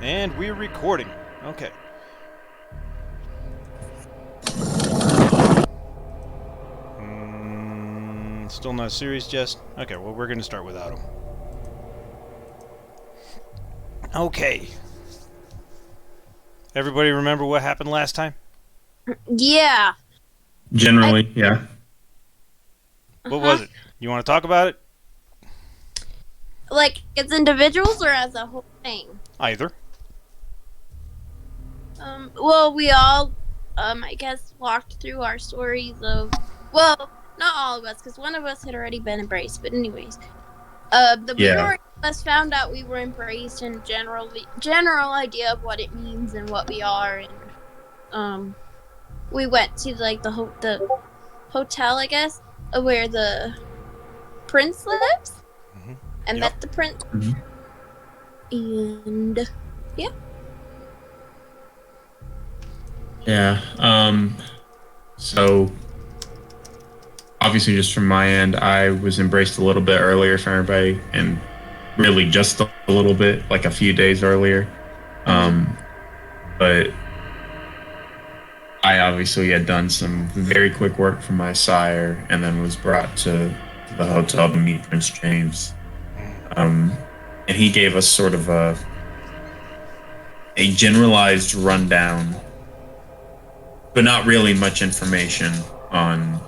And we're recording. Okay. Still not serious, Jess? Okay, well, we're going to start without him. Okay. Everybody remember what happened last time? Yeah. Generally, yeah. What was it? You want to talk about it? Like, as individuals or as a whole thing? Either. Well, we all, I guess, walked through our stories of, well, not all of us, because one of us had already been embraced, but anyways, the Yeah. majority of us found out we were embraced and general idea of what it means and what we are, and, we went to, like, the hotel, I guess, where the prince lives, and Yep. met the prince, Mhm. and, yeah. Yeah. So obviously just from my end, I was embraced a little bit earlier from everybody and really just a little bit, like a few days earlier. But I obviously had done some very quick work for my sire and then was brought to the hotel to meet Prince James. And he gave us sort of a generalized rundown, but not really much information on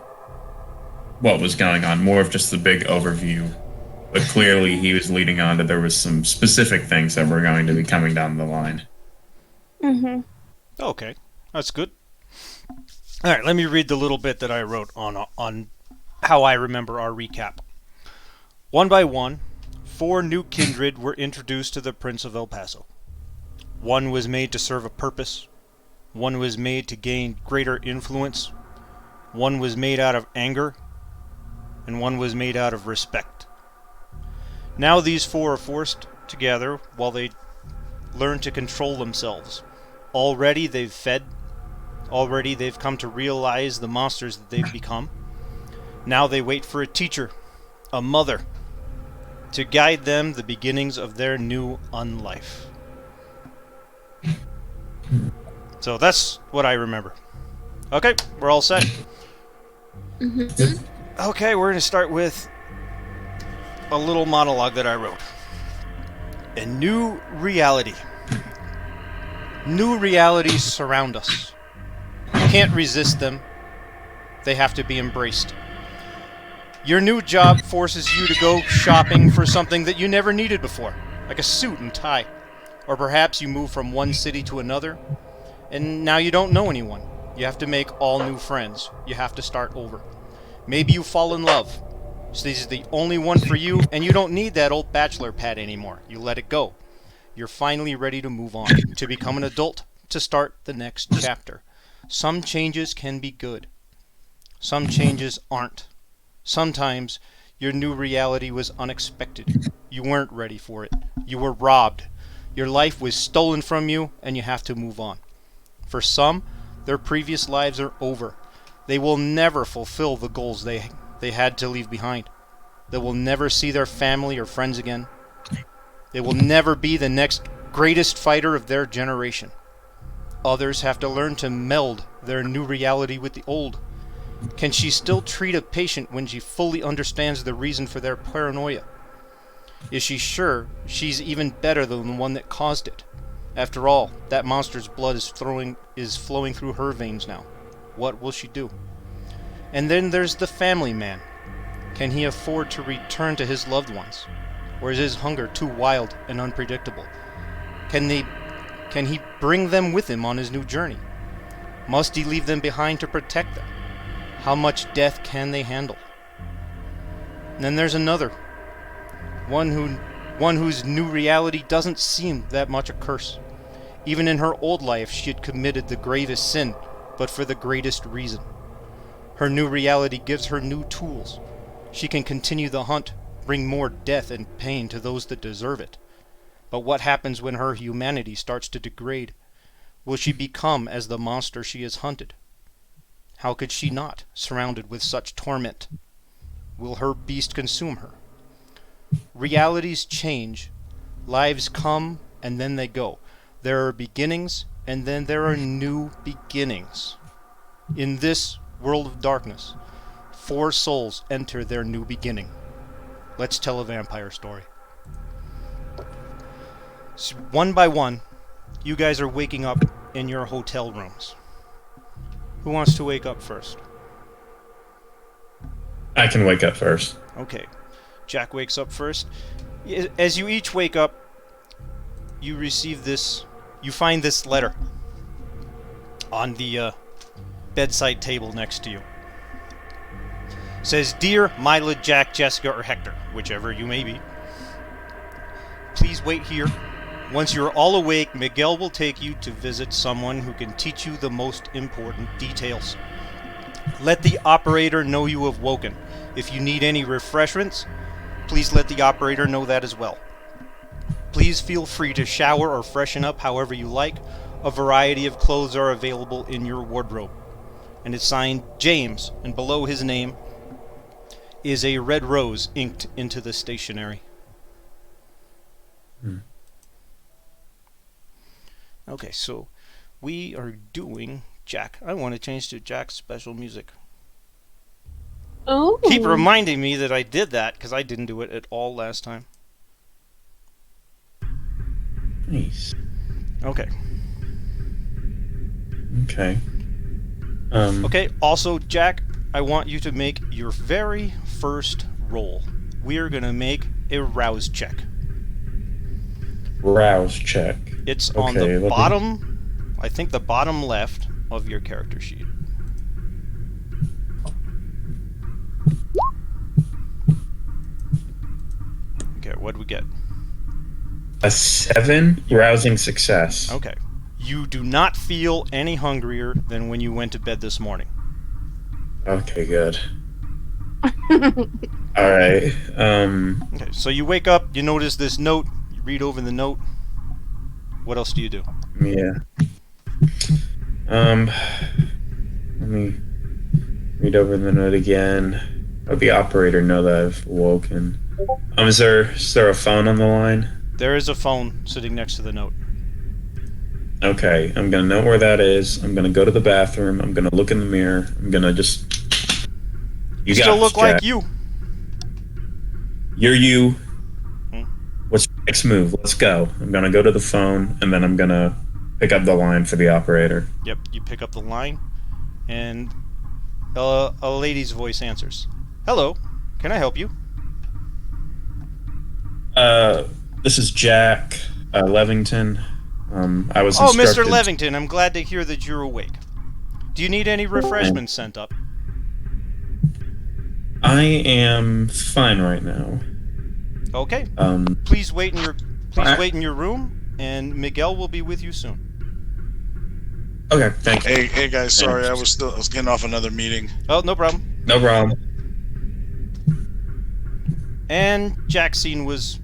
what was going on, more of just the big overview. But clearly he was leading on to there was some specific things that were going to be coming down the line. Okay, that's good. All right, let me read the little bit that I wrote on how I remember our recap. One by one, 4 new kindred were introduced to the Prince of El Paso. One was made to serve a purpose. One was made to gain greater influence. One was made out of anger. And one was made out of respect. Now these 4 are forced together while they learn to control themselves. Already they've fed. Already they've come to realize the monsters that they've become. Now they wait for a teacher, a mother, to guide them the beginnings of their new unlife. So that's what I remember. Okay, we're all set. Okay, we're going to start with a little monologue that I wrote. A new reality. New realities surround us. You can't resist them. They have to be embraced. Your new job forces you to go shopping for something that you never needed before, like a suit and tie. Or perhaps you move from one city to another, and now you don't know anyone. You have to make all new friends. You have to start over. Maybe you fall in love. So this is the only one for you, and you don't need that old bachelor pad anymore. You let it go. You're finally ready to move on, to become an adult, to start the next chapter. Some changes can be good. Some changes aren't. Sometimes your new reality was unexpected. You weren't ready for it. You were robbed. Your life was stolen from you, and you have to move on. For some, their previous lives are over. They will never fulfill the goals they had to leave behind. They will never see their family or friends again. They will never be the next greatest fighter of their generation. Others have to learn to meld their new reality with the old. Can she still treat a patient when she fully understands the reason for their paranoia? Is she sure she's even better than the one that caused it? After all, that monster's blood is flowing through her veins now. What will she do? And then there's the family man. Can he afford to return to his loved ones? Or is his hunger too wild and unpredictable? Can he bring them with him on his new journey? Must he leave them behind to protect them? How much death can they handle? And then there's another. One whose new reality doesn't seem that much a curse. Even in her old life she had committed the gravest sin, but for the greatest reason. Her new reality gives her new tools. She can continue the hunt, bring more death and pain to those that deserve it. But what happens when her humanity starts to degrade? Will she become as the monster she has hunted? How could she not, surrounded with such torment? Will her beast consume her? Realities change. Lives come and then they go. There are beginnings, and then there are new beginnings. In this world of darkness, 4 souls enter their new beginning. Let's tell a vampire story. So one by one, you guys are waking up in your hotel rooms. Who wants to wake up first? I can wake up first. Okay. Jack wakes up first. As you each wake up, you receive this... You find this letter on the bedside table next to you. It says, "Dear Mila, Jack, Jessica, or Hector, whichever you may be, please wait here. Once you're all awake, Miguel will take you to visit someone who can teach you the most important details. Let the operator know you have woken. If you need any refreshments, please let the operator know that as well. Please feel free to shower or freshen up however you like. A variety of clothes are available in your wardrobe." And it's signed James, and below his name is a red rose inked into the stationery. Okay, so we are doing Jack. I want to change to Jack's special music. Oh. Keep reminding me that I did that, because I didn't do it at all last time. Nice. Okay. Okay. Okay, also, Jack, I want you to make your very first roll. We are going to make a rouse check. Rouse check. It's on the let me- bottom, I think the bottom left of your character sheet. Okay, what do we get? A 7, rousing success. Okay. You do not feel any hungrier than when you went to bed this morning. Okay, good. Alright, Okay, so you wake up, you notice this note, you read over the note. What else do you do? yeah. Let me read over the note again. Let the operator know that I've woken. Is there a phone on the line? There is a phone sitting next to the note. Okay, I'm gonna know where that is. I'm gonna go to the bathroom. I'm gonna look in the mirror. I'm gonna just... You got still this, look like Jack. you. You're you. Hmm? What's your next move? Let's go. I'm gonna go to the phone, and then I'm gonna pick up the line for the operator. Yep, you pick up the line, and a lady's voice answers. "Hello, can I help you?" This is Jack Levington. I was Oh, instructed... Mr. Levington, I'm glad to hear that you're awake. Do you need any refreshments sent up? I am fine right now. Okay. Um, Please wait in your room, and Miguel will be with you soon. okay, thank you. Hey guys, sorry, I was getting off another meeting. Oh, no problem. No problem. And Jack's scene was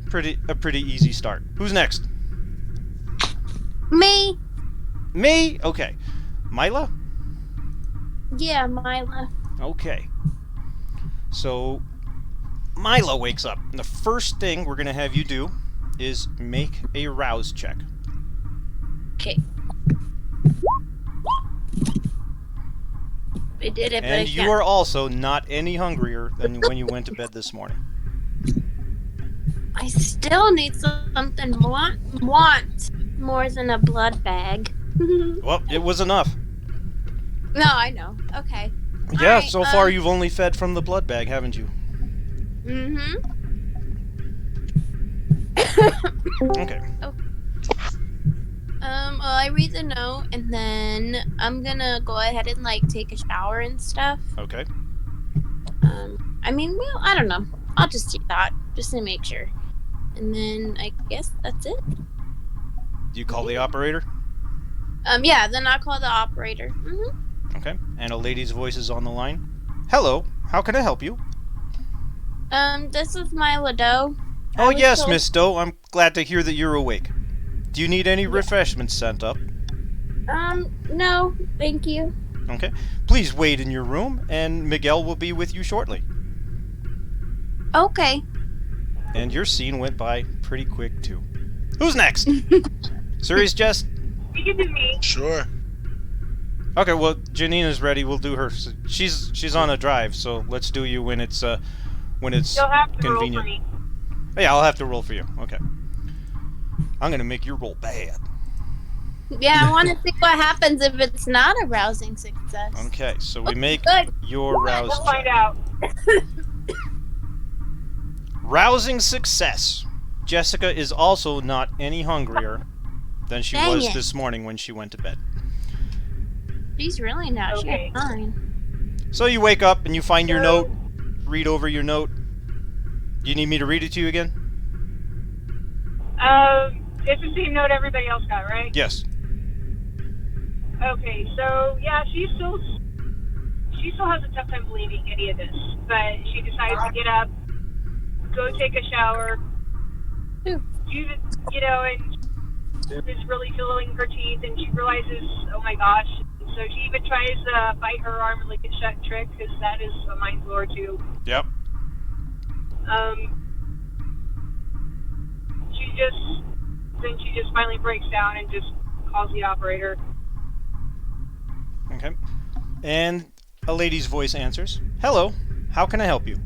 a pretty easy start. Who's next? Me? Me? Okay. Mila? Yeah, Mila. Okay. So, Mila wakes up. And the first thing we're going to have you do is make a rouse check. Okay. I did it, but I And you can't. are also not any hungrier than when you went to bed this morning. I still need something want more than a blood bag. No, Well, it was enough. I know. Okay. Yeah, Alright, so far you've only fed from the blood bag, haven't you? Okay. Well, I read the note, and then I'm gonna go ahead and take a shower and stuff. Okay. Well, I don't know. I'll just do that just to make sure, and then I guess that's it. Do you call the operator? Yeah. Then I'll call the operator. Okay. And a lady's voice is on the line. "Hello, how can I help you?" This is Mila Doe. Oh, was yes, told- Miss Doe. I'm glad to hear that you're awake. Do you need any refreshments sent up? No, thank you. Okay. Please wait in your room, and Miguel will be with you shortly. Okay. And your scene went by pretty quick, too. Who's next? Serious, Jess? You can do me. Sure. Okay, well, Janina's ready. We'll do her. She's on a drive, so let's do you when it's You'll have to roll convenient. for me. Oh, yeah, I'll have to roll for you. Okay. I'm gonna make your roll bad. Yeah, I want to see what happens if it's not a rousing success. Okay, so we make Good. your rouse We'll check. find out. Rousing success. Jessica is also not any hungrier than she Dang was it. this morning when she went to bed. She's really not. Okay. She's fine. So you wake up and you find your note, read over your note. Do you need me to read it to you again? It's the same note everybody else got, right? Yes. Okay, so yeah, she still has a tough time believing any of this, but she decides to get up, go take a shower, and is really feeling her teeth, and she realizes, oh my gosh. So she even tries to bite her arm like a shut trick, because that is a mind blower too. Yep. She just finally breaks down and just calls the operator. Okay. And a lady's voice answers. Hello, how can I help you?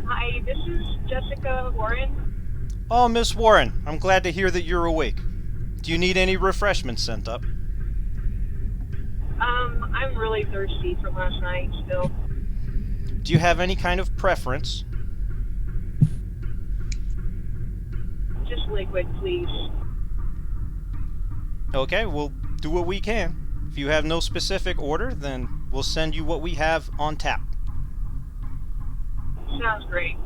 Hi, this is Jessica Warren. Oh, Miss Warren, I'm glad to hear that you're awake. Do you need any refreshments sent up? I'm really thirsty from last night still. Do you have any kind of preference? Just liquid, please. Okay, we'll do what we can. If you have no specific order, then we'll send you what we have on tap. Sounds great.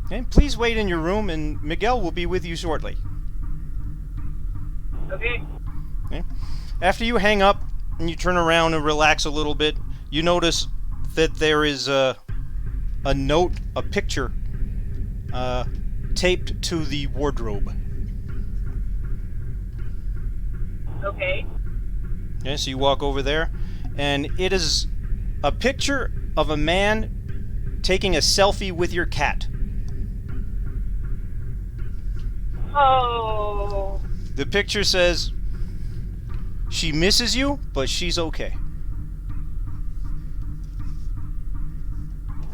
Okay, please wait in your room and Miguel will be with you shortly. Okay. Okay. After you hang up and you turn around and relax a little bit, you notice that there is a note, a picture, taped to the wardrobe. Okay. Okay, so you walk over there, and it is a picture of a man taking a selfie with your cat. Oh. The picture says, "She misses you, but she's okay."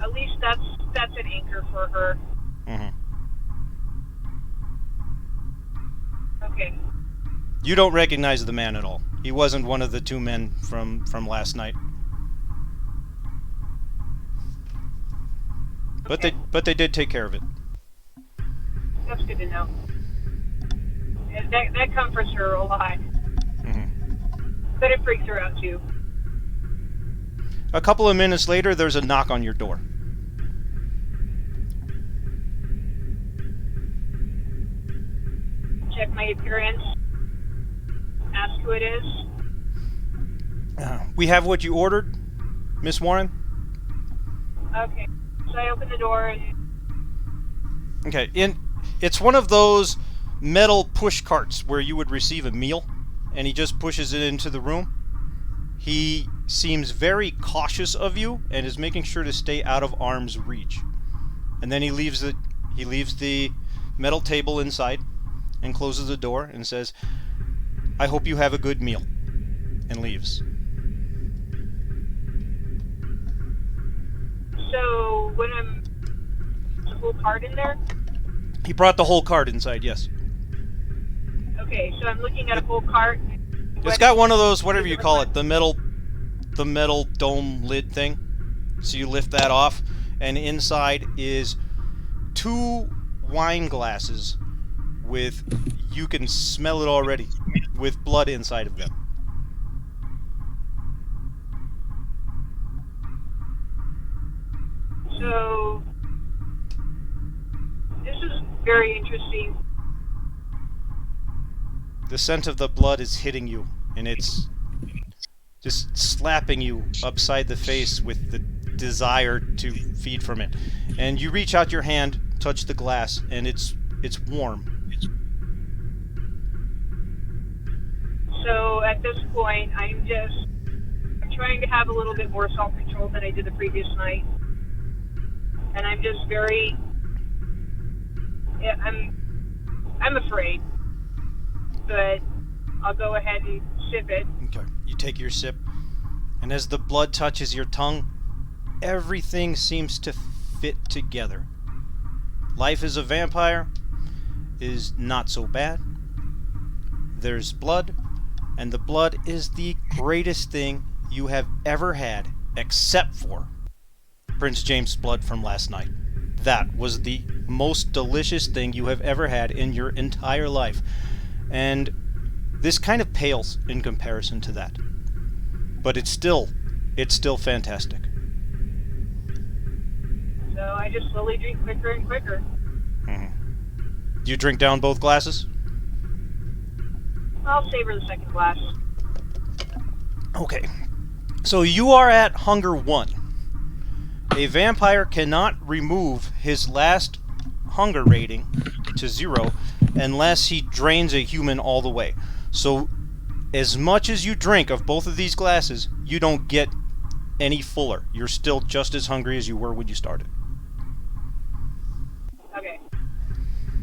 At least that's an anchor for her. Mm-hmm. Okay. You don't recognize the man at all. He wasn't one of the two men from last night. Okay. But they did take care of it. That's good to know. And that comforts her a lot. Mm-hmm. But it freaks her out too. A couple of minutes later, there's a knock on your door. Check my appearance. Ask who it is. We have what you ordered, Miss Warren. Okay. So I open the door and Okay, it's one of those metal push carts where you would receive a meal, and he just pushes it into the room. He seems very cautious of you and is making sure to stay out of arm's reach. And then he leaves the metal table inside and closes the door and says, "I hope you have a good meal," and leaves. so when I'm the whole card in there. He brought the whole cart inside, yes. Okay, so I'm looking at a whole cart. It's got one of those, whatever you call it, the metal dome lid thing. So you lift that off, and inside is 2 wine glasses with, you can smell it already, with blood inside of them. So this is very interesting. The scent of the blood is hitting you, and it's just slapping you upside the face with the desire to feed from it. And you reach out your hand, touch the glass, and it's warm. So at this point, I'm trying to have a little bit more self-control than I did the previous night. And I'm just I'm I'm afraid. But I'll go ahead and sip it. Okay. You take your sip, and as the blood touches your tongue, everything seems to fit together. Life as a vampire is not so bad. There's blood, and the blood is the greatest thing you have ever had, except for Prince James' blood from last night. That was the most delicious thing you have ever had in your entire life. And this kind of pales in comparison to that. But it's still fantastic. So I just slowly drink quicker and quicker. Mm-hmm. Do you drink down both glasses? I'll savor the second glass. Okay. So you are at hunger 1. A vampire cannot remove his last hunger rating to 0 unless he drains a human all the way. So as much as you drink of both of these glasses, you don't get any fuller. You're still just as hungry as you were when you started. Okay.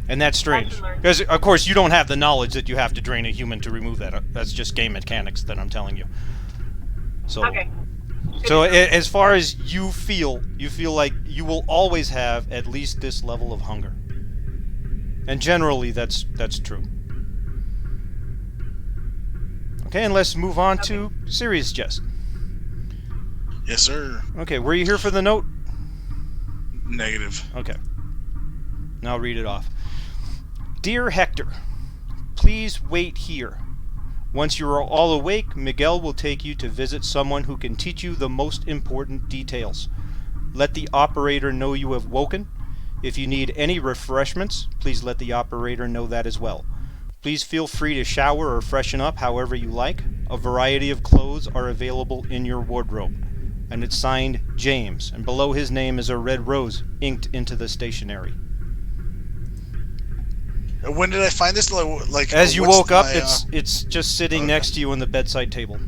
And that's strange. Because, of course, you don't have the knowledge that you have to drain a human to remove that. That's just game mechanics that I'm telling you. So, Okay. So as far as you feel like you will always have at least this level of hunger. And generally, that's true. Okay, and let's move on to Serious Jest. Yes, sir. Okay, were you here for the note? Negative. Okay. Now I'll read it off. Dear Hector, please wait here. Once you are all awake, Miguel will take you to visit someone who can teach you the most important details. Let the operator know you have woken. If you need any refreshments, please let the operator know that as well. Please feel free to shower or freshen up however you like. A variety of clothes are available in your wardrobe. And it's signed James, and below his name is a red rose inked into the stationery. When did I find this? Like as you what's woke up, my, it's just sitting next to you on the bedside table.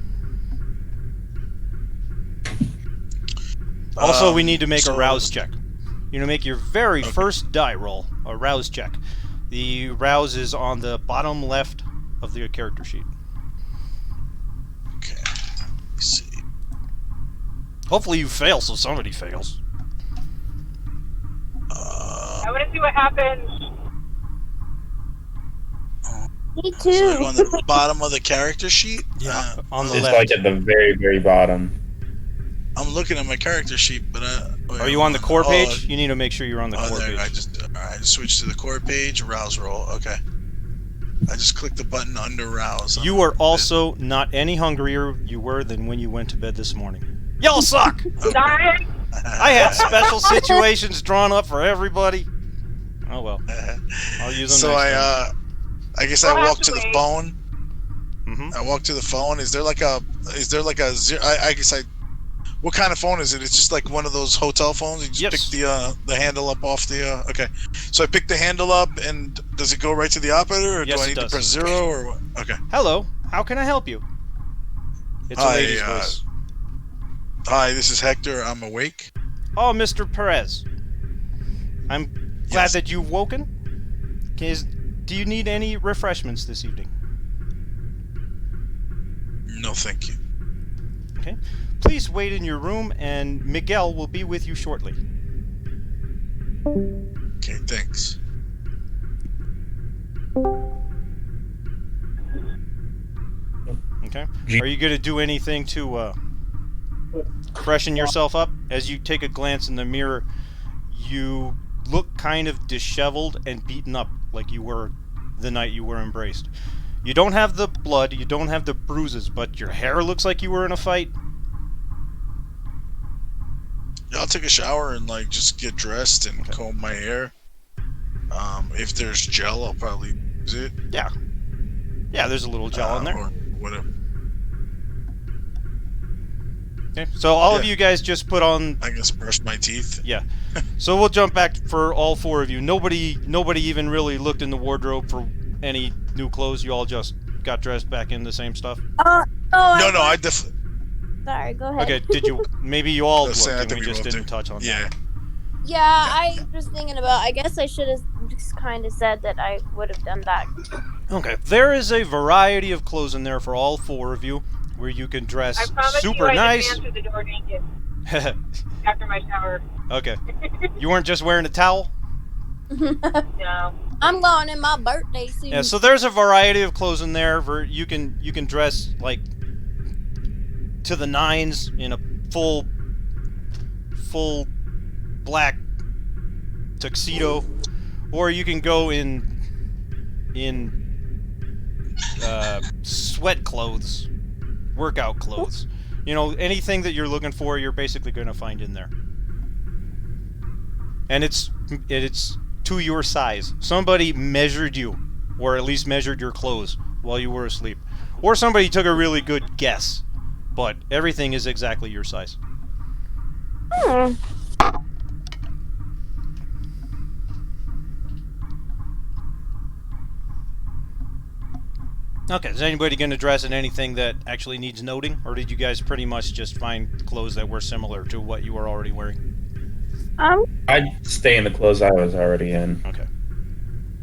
Also, we need to make a rouse check. You're gonna make your very first die roll, a rouse check. The rouse is on the bottom left of your character sheet. Okay. Let's see. Hopefully you fail, so somebody fails. I want to see what happens. Me So too. on the bottom of the character sheet? Yeah, on the It's left. like at the very, very bottom. I'm looking at my character sheet, but wait, Are you on the core oh, page? You need to make sure you're on the core there, page. I just switched to the core page, rouse roll. Okay. I just clicked the button under rouse. You are also not any hungrier you were than when you went to bed this morning. Y'all suck! Sorry. I had special situations drawn up for everybody. Oh well. I'll use them So next time. I guess We'll I have walked to to the wait. phone. Mm-hmm. I walked to the phone. Is there like a zero? I guess what kind of phone is it? It's just like one of those hotel phones. You just Yes. pick the handle up off the. Okay, so I pick the handle up, and does it go right to the operator, or Yes, do I it need does. to press 0 or what? Okay. Hello, how can I help you? It's a Hi, lady's voice. Hi, this is Hector. I'm awake. Oh, Mr. Perez. I'm glad Yes. that you've woken. Do you need any refreshments this evening? No, thank you. Okay. Please wait in your room, and Miguel will be with you shortly. Okay, thanks. Okay. Are you going to do anything to freshen yourself up? As you take a glance in the mirror, you look kind of disheveled and beaten up like you were the night you were embraced. You don't have the blood, you don't have the bruises, but your hair looks like you were in a fight. Yeah, I'll take a shower and like just get dressed and comb my hair. If there's gel, I'll probably use it. Yeah. Yeah, there's a little gel in there. Or whatever. Okay. So all of Yeah. you guys just put on. I guess brush my teeth. Yeah. So we'll jump back for all four of you. Nobody even really looked in the wardrobe for any new clothes. You all just got dressed back in the same stuff. Oh, No, I sorry, go ahead. Okay. Did you? Maybe you all Let's looked say I and think we we just both didn't did. touch on Yeah. that. Yeah, I was thinking about, I guess I should have just kind of said that I would have done that. Okay. There is a variety of clothes in there for all 4 of you, where you can I dress promise you super I nice. didn't answer the door naked after my shower. Okay. You weren't just wearing a towel? No. I'm going in my birthday suit. Yeah, so there's a variety of clothes in there where you can dress like to the nines in a full black tuxedo, or you can go in sweat clothes, workout clothes. You know, anything that you're looking for, you're basically going to find in there. And it's to your size. Somebody measured you, or at least measured your clothes while you were asleep. Or somebody took a really good guess. But everything is exactly your size. Okay, is anybody going to dress in anything that actually needs noting? Or did you guys pretty much just find clothes that were similar to what you were already wearing? I'd stay in the clothes I was already in. Okay.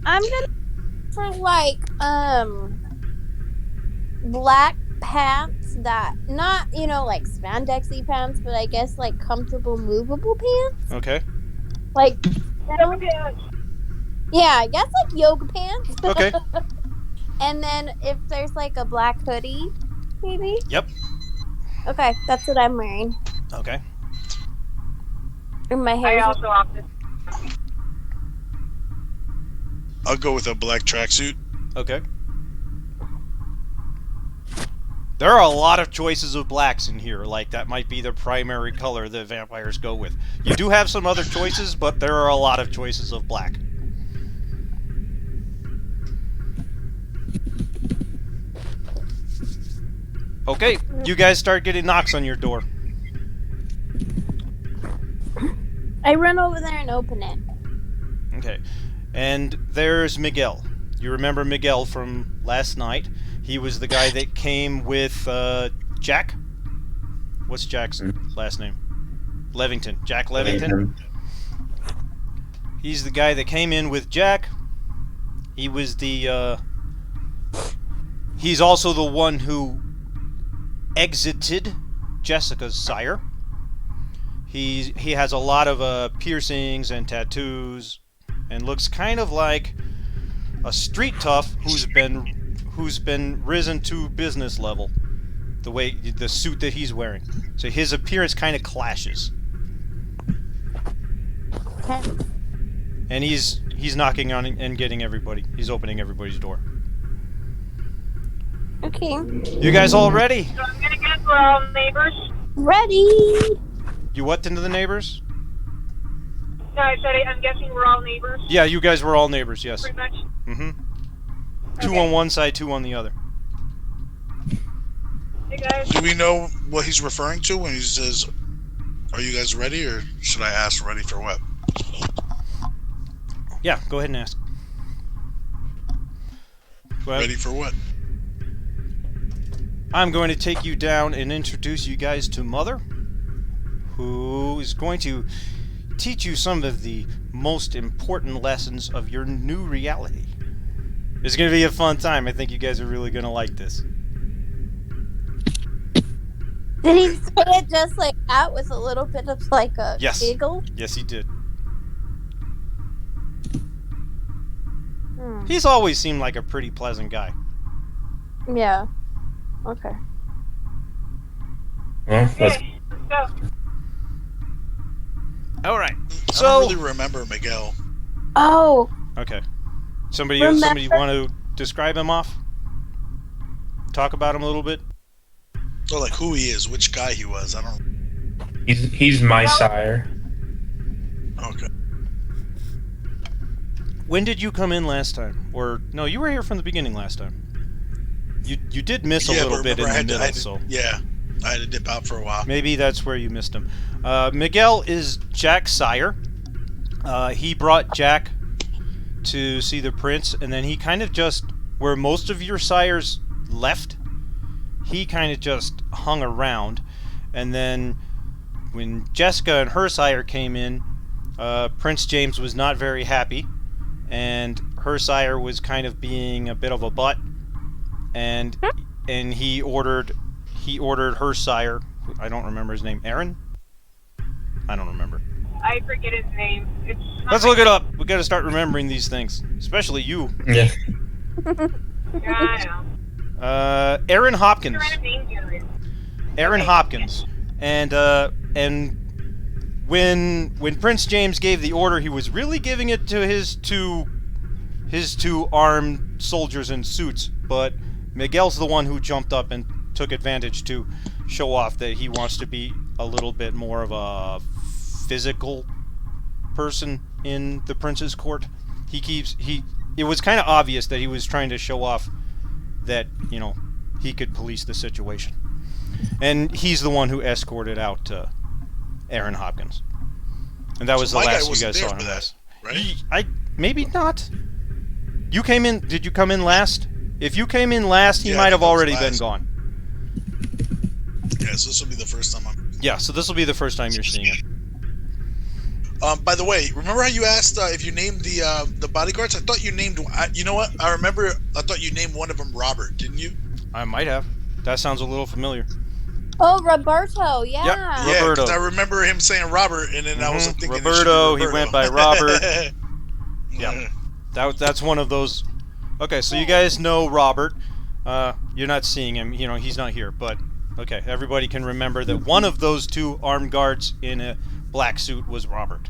I'm gonna for like black pants that not like spandexy pants, but I guess like comfortable movable pants. Okay. Like Okay. yeah, I guess like yoga pants. Okay. And then if there's like a black hoodie, maybe. Yep. Okay, that's what I'm wearing. Okay. And my I hair. also opted. I'll go with a black tracksuit. Okay. There are a lot of choices of blacks in here. Like, that might be the primary color that vampires go with. You do have some other choices, but there are a lot of choices of black. Okay, you guys start getting knocks on your door. I run over there and open it. Okay. And there's Miguel. You remember Miguel from last night. He was the guy that came with Jack? What's Jack's last name? Levington. Jack Levington? He's the guy that came in with Jack. He was the... He's also the one who exited Jessica's sire. He has a lot of piercings and tattoos, and looks kind of like a street tough who's been risen to business level. The suit that he's wearing, so his appearance kind of clashes. Okay. And he's knocking on and getting everybody. He's opening everybody's door. Okay. You guys all ready? So I'm gonna guess we're all neighbors. Ready. You what into the neighbors? No, I said I'm guessing we're all neighbors. Yeah, you guys were all neighbors. Yes. Pretty much. Mm-hmm. Two Okay. on one side, 2 on the other. Hey guys. Do we know what he's referring to when he says, "Are you guys ready?" Or should I ask, "Ready for what?" Yeah, go ahead and ask. Go ahead. Ready for what? I'm going to take you down and introduce you guys to Mother, who is going to teach you some of the most important lessons of your new reality. It's going to be a fun time. I think you guys are really going to like this. Did he say it just like that with a little bit of like a Yes. giggle? Yes, he did. Hmm. He's always seemed like a pretty pleasant guy. Yeah. Okay. Well, let's Okay, let's go. All right. I So, don't really remember Miguel. Oh, okay. Somebody Remember- want to describe him off? Talk about him a little bit? Or like who he is, which guy he was. I don't. he's my sire. Okay. When did you come in last time? Or no, you were here from the beginning last time. You did miss a little but bit in remember, the middle, so yeah, I had to dip out for a while. maybe that's where you missed him. Miguel is Jack's sire. He brought Jack to see the prince, and then he kind of just, where most of your sires left, he kind of just hung around. And then when Jessica and her sire came in, Prince James was not very happy, and her sire was kind of being a bit of a butt, and he ordered her sire, I don't remember his name, Aaron? I don't remember. I forget his name. It's Let's look it up. We got to start remembering these things, especially you. Yeah. Yeah, I know. Aaron Hopkins. Random name generator. Aaron Okay. Hopkins, and when Prince James gave the order, he was really giving it to his two armed soldiers in suits, but Miguel's the one who jumped up and took advantage to show off that he wants to be a little bit more of a physical person in the prince's court. It was kind of obvious that he was trying to show off that, you know, he could police the situation. And he's the one who escorted out Aaron Hopkins. And that was So the my guy last you wasn't guys there saw for him that, last. right? Maybe not. You came in. Did you come in last? If you came in last, he Yeah, might I have think I was already been last. gone. Yeah, so this will be the first time I'm. Yeah, so this will be the first time you're seeing him. By the way, remember how you asked if you named the bodyguards? I thought you named. You know what? I remember. I thought you named one of them Robert, didn't you? I might have. That sounds a little familiar. Oh, Roberto, yeah. Yep. Yeah, Roberto. because I remember him saying Robert, and then I was thinking it should be Roberto, he went by Robert. Yeah. That's one of those. Okay, so you guys know Robert. You're not seeing him. You know, he's not here. But okay, everybody can remember that one of those two armed guards in a black suit was Robert.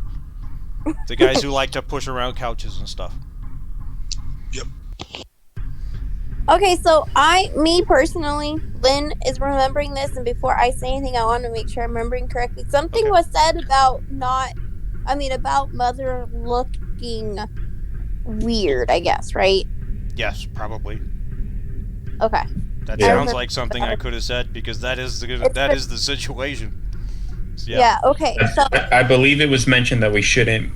The guys who like to push around couches and stuff. Yep. Okay, so me personally, Lynn is remembering this, and before I say anything, I want to make sure I'm remembering correctly. Something Okay. was said about about Mother looking weird, I guess, right? Yes, probably. Okay. That Yeah. sounds like something I could have said because that is the situation. So, Yeah, okay. So, I believe it was mentioned that we shouldn't.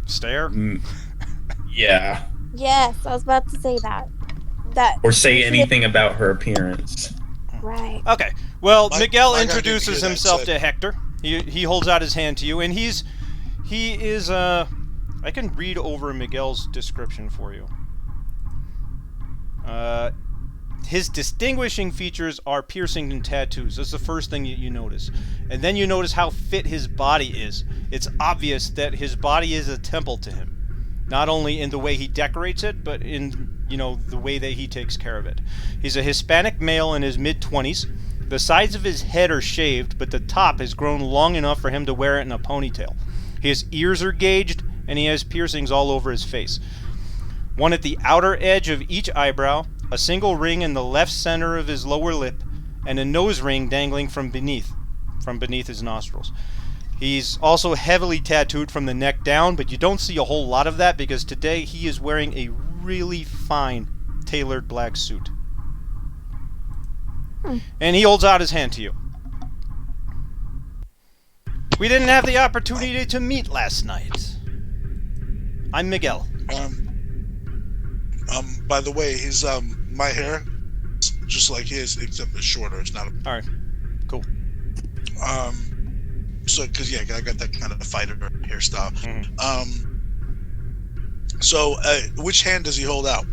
Stare. Yeah. yes, I was about to say that. Or say anything about her appearance. Right. Okay. Well, My Miguel guy introduces didn't hear that himself said. to Hector. He holds out his hand to you, and he is I can read over Miguel's description for you. His distinguishing features are piercing and tattoos. That's the first thing you notice. And then you notice how fit his body is. It's obvious that his body is a temple to him. Not only in the way he decorates it, but in, the way that he takes care of it. He's a Hispanic male in his mid-20s. The sides of his head are shaved, but the top has grown long enough for him to wear it in a ponytail. His ears are gauged, and he has piercings all over his face. One at the outer edge of each eyebrow, a single ring in the left center of his lower lip, and a nose ring dangling from beneath his nostrils. He's also heavily tattooed from the neck down, but you don't see a whole lot of that because today he is wearing a really fine tailored black suit. And he holds out his hand to you. We didn't have the opportunity to meet last night. I'm Miguel. By the way, his my hair, is just like his, except it's shorter. It's not a. All right, cool. So, cause yeah, I got that kind of fighter hairstyle. Mhm. So, which hand does he hold out?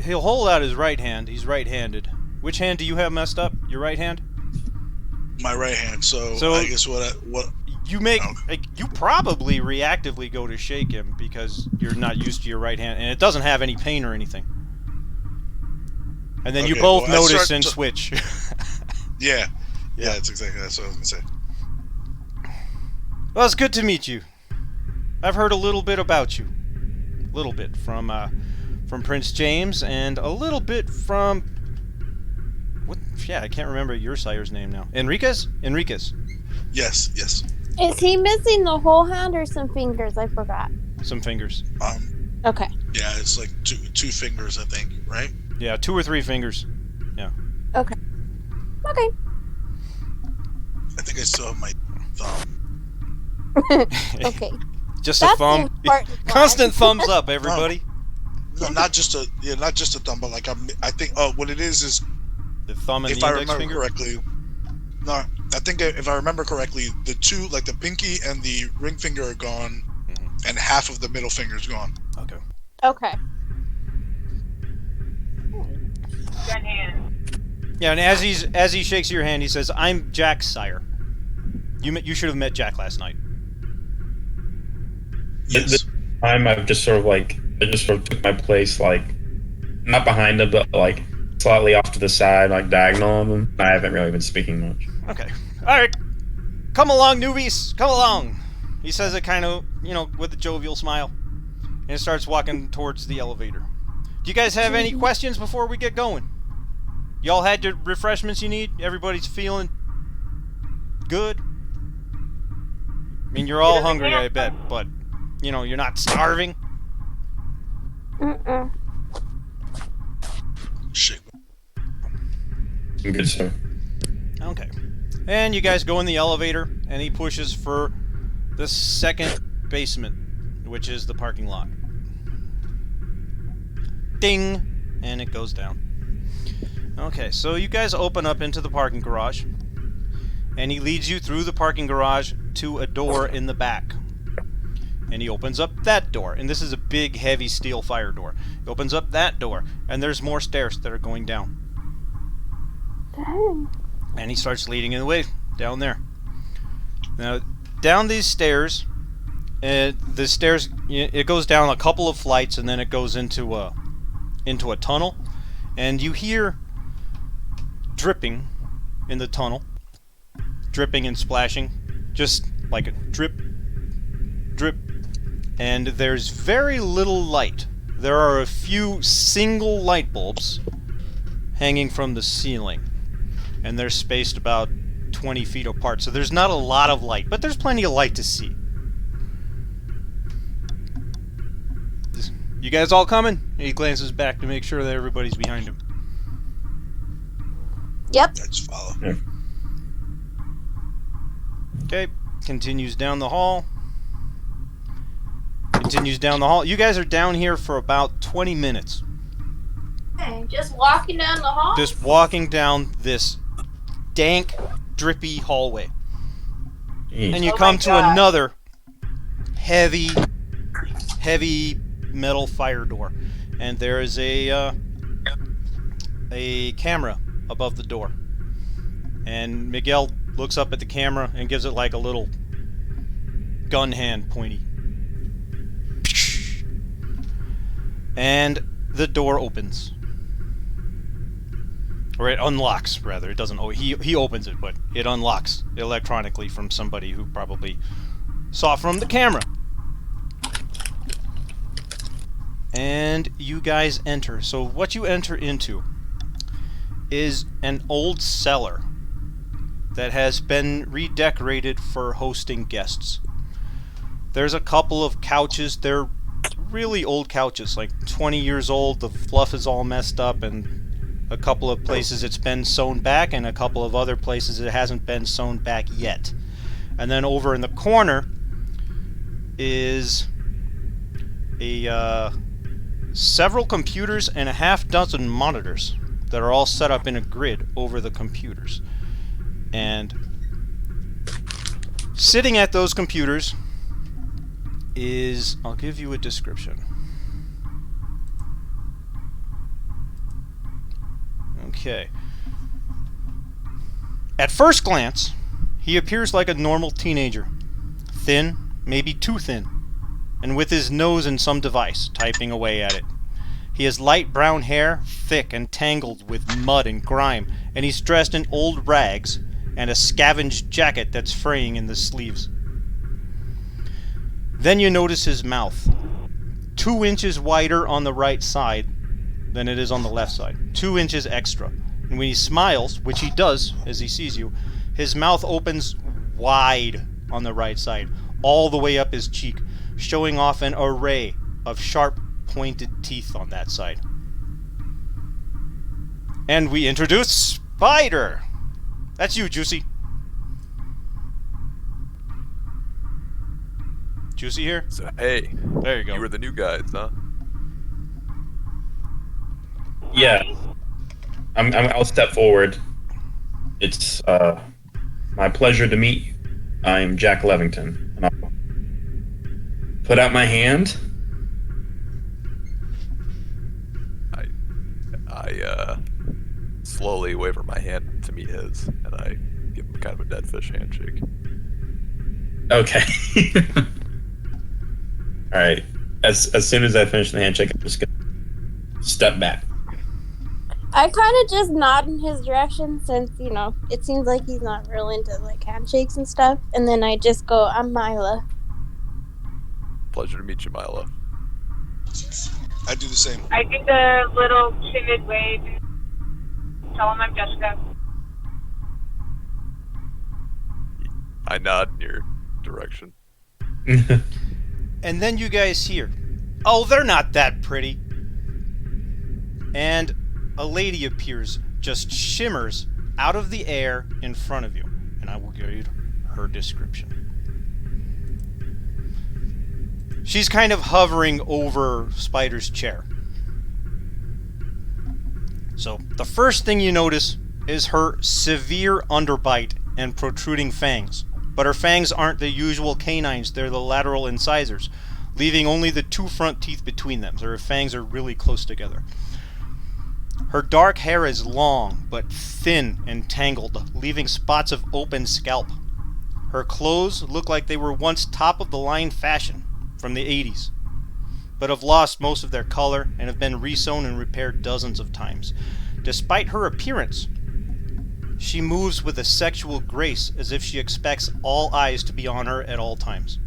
He'll hold out his right hand. He's right-handed. Which hand do you have messed up? Your right hand? My right hand. So So- I guess what You you probably reactively go to shake him because you're not used to your right hand, and it doesn't have any pain or anything. And then you Okay, both well, I notice start and to- switch. Yeah. Yeah. That's exactly what I was gonna say. Well, it's good to meet you. I've heard a little bit about you. A little bit from Prince James, and a little bit from I can't remember your sire's name now. Enriquez? Yes. Is he missing the whole hand or some fingers? I forgot. Some fingers. Okay. Yeah, it's like two fingers, I think, right? Yeah, 2 or 3 fingers. Okay. I think I still have my thumb. Okay. Just That's a thumb. the important part. Constant thumbs up, everybody. No, not just a thumb, but like I think. Oh, what it is The thumb and if the I index remember finger. correctly. No, I think if I remember correctly, the two, like the pinky and the ring finger, are gone, and half of the middle finger's gone. Okay. Okay. Gun hand. Yeah, and as he shakes your hand, he says, "I'm Jack's sire. You should have met Jack last night." Yes. This time I just sort of took my place, like, not behind him, but like slightly off to the side, like diagonal of him. I haven't really been speaking much. Okay. All right. Come along, newbies. Come along. He says it kind of, with a jovial smile. And he starts walking towards the elevator. Do you guys have any questions before we get going? Y'all had your refreshments you need? Everybody's feeling good? I mean, you're all hungry, I bet, but, you're not starving? Mm-mm. Shit. Good, sir. Okay. And you guys go in the elevator, and he pushes for the second basement, which is the parking lot. Ding! And it goes down. Okay, so you guys open up into the parking garage, and he leads you through the parking garage to a door in the back. And he opens up that door, and this is a big, heavy steel fire door. He opens up that door, and there's more stairs that are going down. Dang. And he starts leading the way down there. Now, down these stairs, it goes down a couple of flights, and then it goes into a tunnel, and you hear dripping in the tunnel, dripping and splashing, just like a drip, drip, and there's very little light. There are a few single light bulbs hanging from the ceiling, and they're spaced about 20 feet apart, so there's not a lot of light, but there's plenty of light to see. You guys all coming? And he glances back to make sure that everybody's behind him. Yep. Let's follow. Yeah. Okay, continues down the hall. Continues down the hall. You guys are down here for about 20 minutes. Okay, just walking down the hall? Just walking down this dank, drippy hallway. Jeez. And you Oh come my to God. another heavy metal fire door. And there is a camera above the door. And Miguel looks up at the camera and gives it like a little gun hand pointy. And the door opens. Or it unlocks, rather. It doesn't. Oh, he opens it, but it unlocks electronically from somebody who probably saw it from the camera. And you guys enter. So what you enter into is an old cellar that has been redecorated for hosting guests. There's a couple of couches. They're really old couches, like 20 years old. The fluff is all messed up, and a couple of places it's been sewn back, and a couple of other places it hasn't been sewn back yet. And then over in the corner is several computers and a half dozen monitors that are all set up in a grid over the computers. And sitting at those computers is, I'll give you a description. Okay. At first glance, he appears like a normal teenager. Thin, maybe too thin, and with his nose in some device, typing away at it. He has light brown hair, thick and tangled with mud and grime, and he's dressed in old rags and a scavenged jacket that's fraying in the sleeves. Then you notice his mouth. 2 inches wider on the right side than it is on the left side. 2 inches extra. And when he smiles, which he does as he sees you, his mouth opens wide on the right side, all the way up his cheek, showing off an array of sharp, pointed teeth on that side. And we introduce Spider! That's you, Juicy. Juicy here? So hey, There you go. you were the new guys, huh? Yeah. I'll step forward. It's my pleasure to meet you. I'm Jack Levington, and I'll put out my hand. I slowly waver my hand to meet his, and I give him kind of a dead fish handshake. Okay. All right. As soon as I finish the handshake, I'm just gonna step back. I kind of just nod in his direction since, you know, it seems like he's not real into, like, handshakes and stuff. And then I just go, I'm Mila. Pleasure to meet you, Mila. I do the same. I do the little timid wave and tell him I'm Jessica. I nod in your direction. And then you guys hear, "Oh, they're not that pretty." And a lady appears, just shimmers out of the air in front of you. And I will give you her description. She's kind of hovering over Spider's chair. So, the first thing you notice is her severe underbite and protruding fangs. But her fangs aren't the usual canines, they're the lateral incisors, leaving only the two front teeth between them, so her fangs are really close together. Her dark hair is long, but thin and tangled, leaving spots of open scalp. Her clothes look like they were once top-of-the-line fashion from the 80s, but have lost most of their color and have been resewn and repaired dozens of times. Despite her appearance, she moves with a sexual grace as if she expects all eyes to be on her at all times.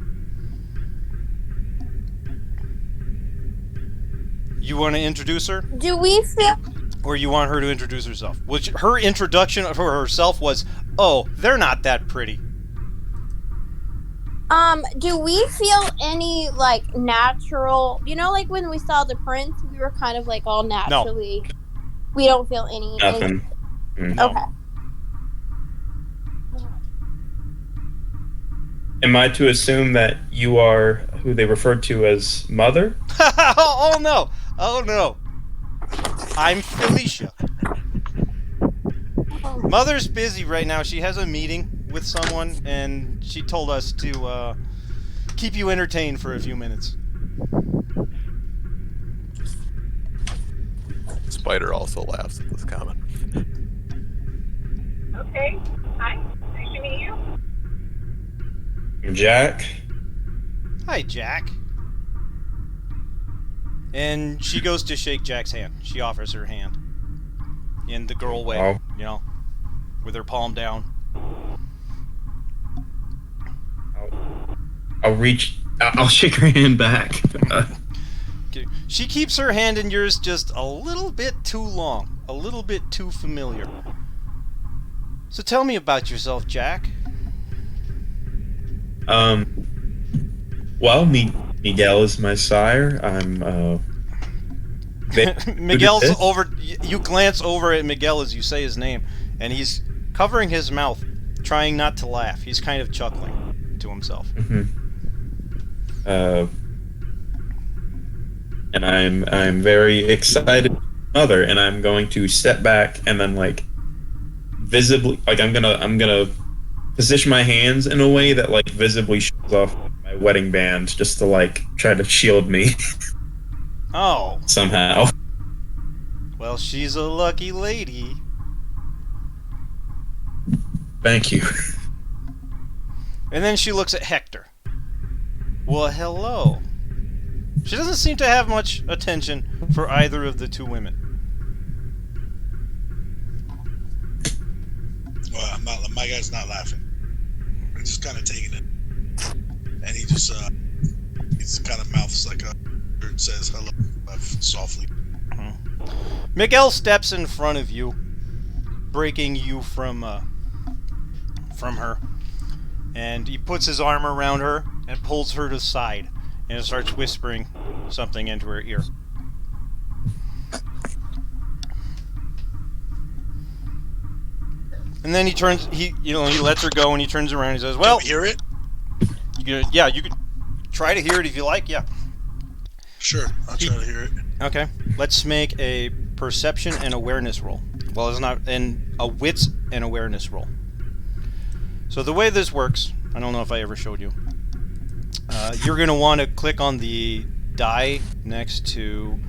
You want to introduce her? Do we feel... Or you want her to introduce herself? Which her introduction of herself was, "Oh, they're not that pretty." Do we feel any, like, natural... You know, like, when we saw the prince, we were kind of, like, all naturally... No. We don't feel any... Nothing. No. Okay. Am I to assume that you are who they referred to as Mother? Oh no! Oh no! I'm Felicia. Mother's busy right now. She has a meeting with someone, and she told us to keep you entertained for a few minutes. Spider also laughs at this comment. Okay. Hi. Nice to meet you. Jack. Hi, Jack. And she goes to shake Jack's hand. She offers her hand. In the girl way, Oh. you know, with her palm down. I'll shake her hand back. Okay. She keeps her hand in yours just a little bit too long. A little bit too familiar. So tell me about yourself, Jack. Well, Miguel is my sire. I'm, Miguel's over... You glance over at Miguel as you say his name, and he's covering his mouth, trying not to laugh. He's kind of chuckling to himself. And I'm very excited, Mother, and I'm going to step back and then, like, visibly, like, I'm gonna position my hands in a way that, like, visibly shows off my wedding band, just to, like, try to shield me. Oh. Somehow. Well, she's a lucky lady. Thank you. And then she looks at Hector. Well, hello. She doesn't seem to have much attention for either of the two women. Well, my guy's not laughing. He's just kind of taking it. And he just, he's kind of mouths like a bird, says hello softly. Miguel steps in front of you, breaking you from her. And he puts his arm around her and pulls her to the side and starts whispering something into her ear. And then he lets her go and he turns around and he says, "Well, can we hear it? You could try to hear it if you like, yeah." Sure, I'll try to hear it. Okay, let's make a perception and awareness roll. Well, it's not a wits and awareness roll. So the way this works, I don't know if I ever showed you. You're going to want to click on the die next to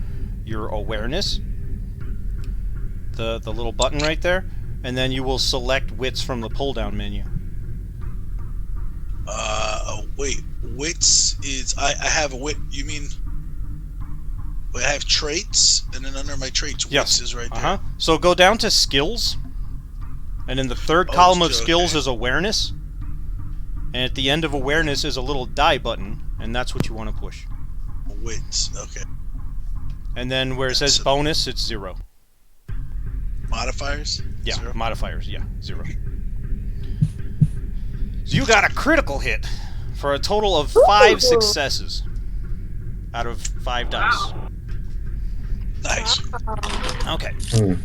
your awareness, the little button right there, and then you will select wits from the pull-down menu. Wait. Wits is... I have a wit... You mean... Wait, I have traits, and then under my traits, wits is right there. So go down to skills, and in the third column of skills is awareness, and at the end of awareness is a little die button, and that's what you want to push. Wits, okay. And then where it says bonus, it's 0. Modifiers? Yeah, 0? modifiers, yeah, 0. So you got a critical hit for a total of 5 successes out of 5 dice. Nice. Okay.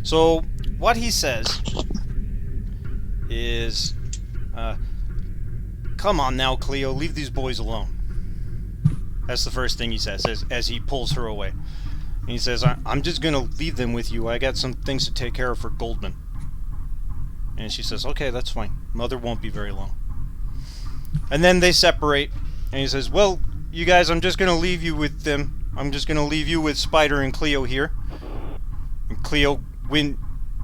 So what he says is, come on now, Cleo, leave these boys alone. That's the first thing he says as he pulls her away. And he says, I'm just going to leave them with you. I got some things to take care of for Goldman. And she says, okay, that's fine. Mother won't be very long. And then they separate. And he says, well, you guys, I'm just going to leave you with them. I'm just going to leave you with Spider and Cleo here. And Cleo,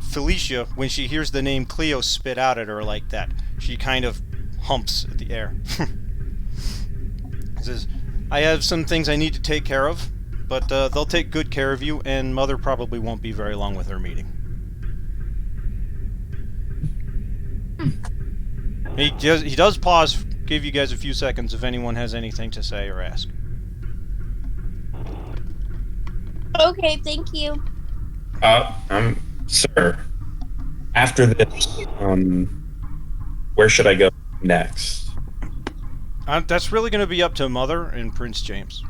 Felicia, when she hears the name Cleo spit out at her like that, she kind of humps at the air. He says, I have some things I need to take care of, but they'll take good care of you, and Mother probably won't be very long with her meeting. He does pause, give you guys a few seconds if anyone has anything to say or ask. Okay, thank you. Sir, after this, where should I go next? That's really going to be up to Mother and Prince James.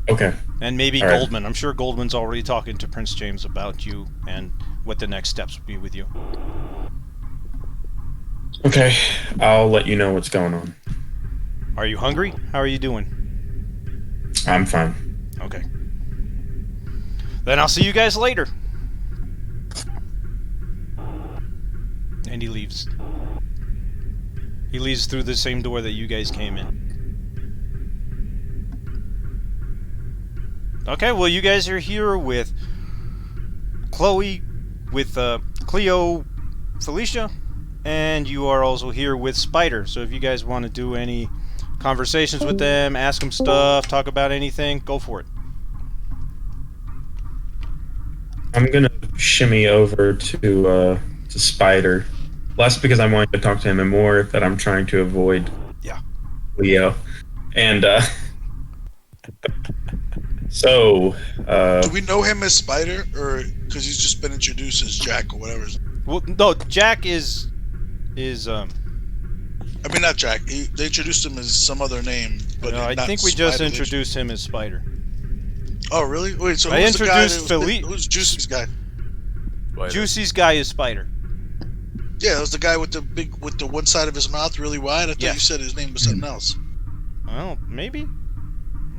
Okay. And maybe All right. Goldman. I'm sure Goldman's already talking to Prince James about you and what the next steps will be with you. Okay, I'll let you know what's going on. Are you hungry? How are you doing? I'm fine. Okay. Then I'll see you guys later. And he leaves. He leaves through the same door that you guys came in. Okay, well, you guys are here with Chloe, with Cleo, Felicia, and you are also here with Spider. So if you guys want to do any conversations with them, ask them stuff, talk about anything, go for it. I'm gonna shimmy over to Spider. Less because I'm wanting to talk to him, and more that I'm trying to avoid Leo. And so do we know him as Spider, or because he's just been introduced as Jack or whatever? Well, no, Jack is I mean, not Jack. They introduced him as some other name, but no, I not think we just Spider. introduced him as Spider. Oh, really? Wait, so I who's the guy introduced who's Juicy's guy? Spider. Juicy's guy is Spider. Yeah, it was the guy with the one side of his mouth really wide. I thought you said his name was something else. Well, maybe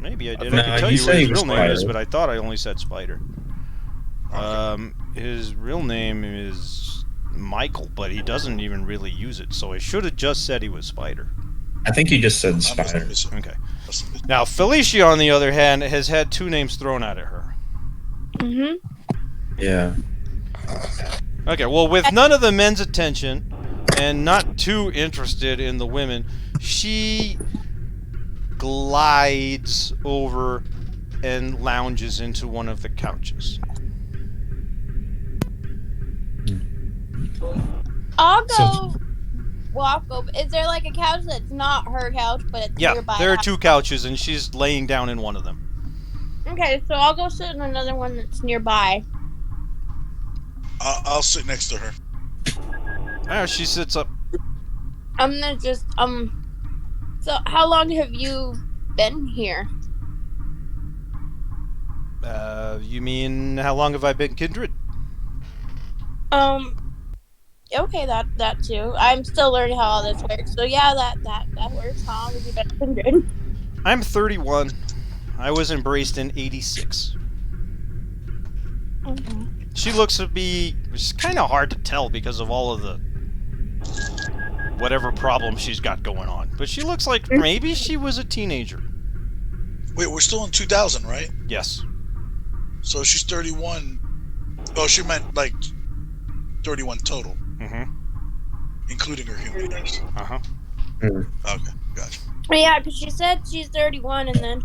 I did. No, I can tell you you what said his he was real name is, Spider. but I thought I only said Spider. Okay. His real name is Michael, but he doesn't even really use it, so I should have just said he was Spider. I think he just said I must have Spider. missed it. Okay. Must have missed it. Now, Felicia, on the other hand, has had 2 names thrown out at her. Mhm. Yeah. Okay, well, with none of the men's attention, and not too interested in the women, she glides over and lounges into one of the couches. I'll go walk over. Is there like a couch that's not her couch, but it's Yeah, nearby? there are 2 couches, and she's laying down in one of them. Okay, so I'll go sit in another one that's nearby. I'll sit next to her. She sits up. I'm gonna just So how long have you been here? You mean, how long have I been kindred? Okay, that too. I'm still learning how all this works. So yeah, that works. How long have you been 100? I'm 31. I was embraced in 86. Okay. She looks to be... It's kind of hard to tell because of all of the whatever problem she's got going on. But she looks like maybe she was a teenager. Wait, we're still in 2000, right? Yes. So she's 31. Oh, she meant like 31 total, Mm-hmm. including her human years. Uh-huh. Okay, gotcha. Yeah, because she said she's 31 and then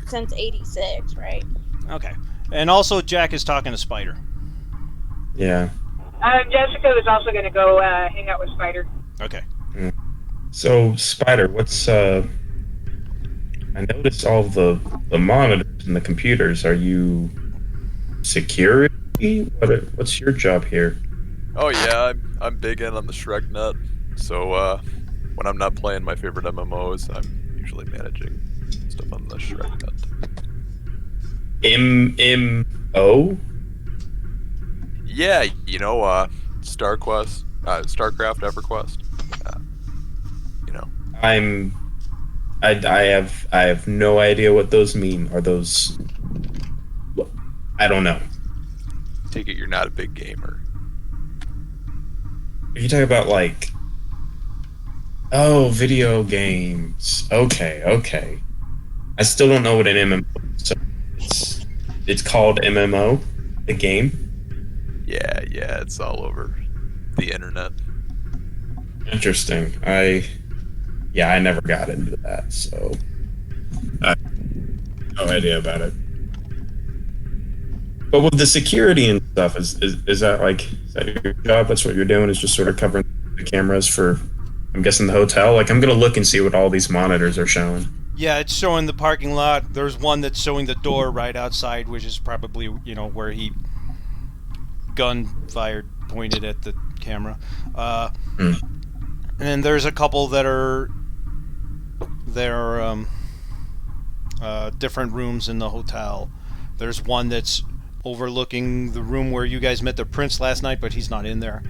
since 86, right? Okay. And also, Jack is talking to Spider. Yeah. Jessica was also going to go hang out with Spider. Okay. So, Spider, what's I noticed all the monitors and the computers. Are you security? What's your job here? Oh yeah, I'm big in on the ShrekNet. So when I'm not playing my favorite MMOs, I'm usually managing stuff on the ShrekNet. MMO? Yeah, you know, StarCraft, EverQuest. You know. I have no idea what those mean. Are those? I don't know. Take it you're not a big gamer. If you talk about like, video games. Okay. I still don't know what an MMO is. So it's called MMO, the game. Yeah, it's all over the internet. Interesting. I never got into that, so I have no idea about it. But with the security and stuff, is that your job? That's what you're doing, is just sort of covering the cameras for, I'm guessing, the hotel? Like, I'm gonna look and see what all these monitors are showing. Yeah, it's showing the parking lot. There's one that's showing the door right outside, which is probably, where he gun fired, pointed at the camera. And then there's a couple that are different rooms in the hotel. There's one that's overlooking the room where you guys met the prince last night, but he's not in there.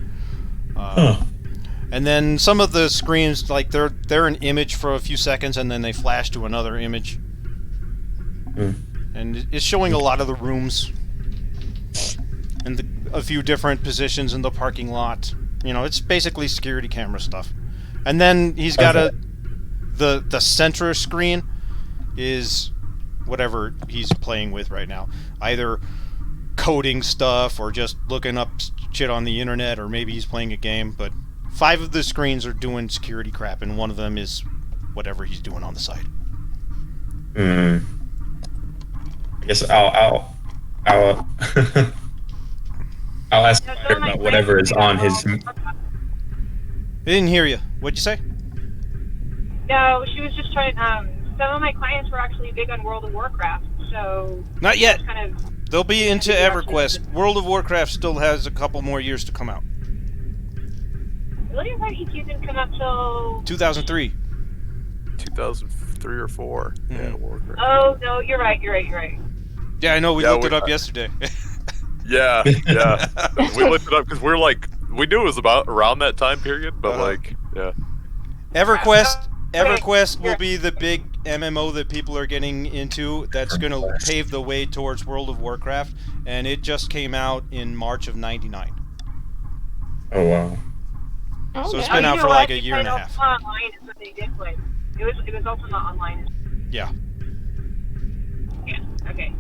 And then some of the screens, like they're an image for a few seconds, and then they flash to another image. And it's showing a lot of the rooms and a few different positions in the parking lot. It's basically security camera stuff. And then he's got the center screen is whatever he's playing with right now. Either coding stuff or just looking up shit on the internet, or maybe he's playing a game. But 5 of the screens are doing security crap, and one of them is whatever he's doing on the side. I guess I'll I'll ask Spider about whatever is on his. I didn't hear you. What'd you say? No, she was just trying. Some of my clients were actually big on World of Warcraft, so Not yet. kind of. They'll be into EverQuest. World of Warcraft still has a couple more years to come out. Really, right? EQ didn't come out till 2003. 2003 or 4. Yeah, Warcraft. Oh no, you're right. Yeah, I know. We Yeah, looked it up yesterday. Yeah. We looked it up because we knew it was about around that time period, but yeah. EverQuest will be the big MMO that people are getting into. That's going to pave the way towards World of Warcraft, and it just came out in March of '99. Oh wow! So it's been out for like a year and a half. Online is what they did play. It was also not online. Yeah. Yeah. Okay.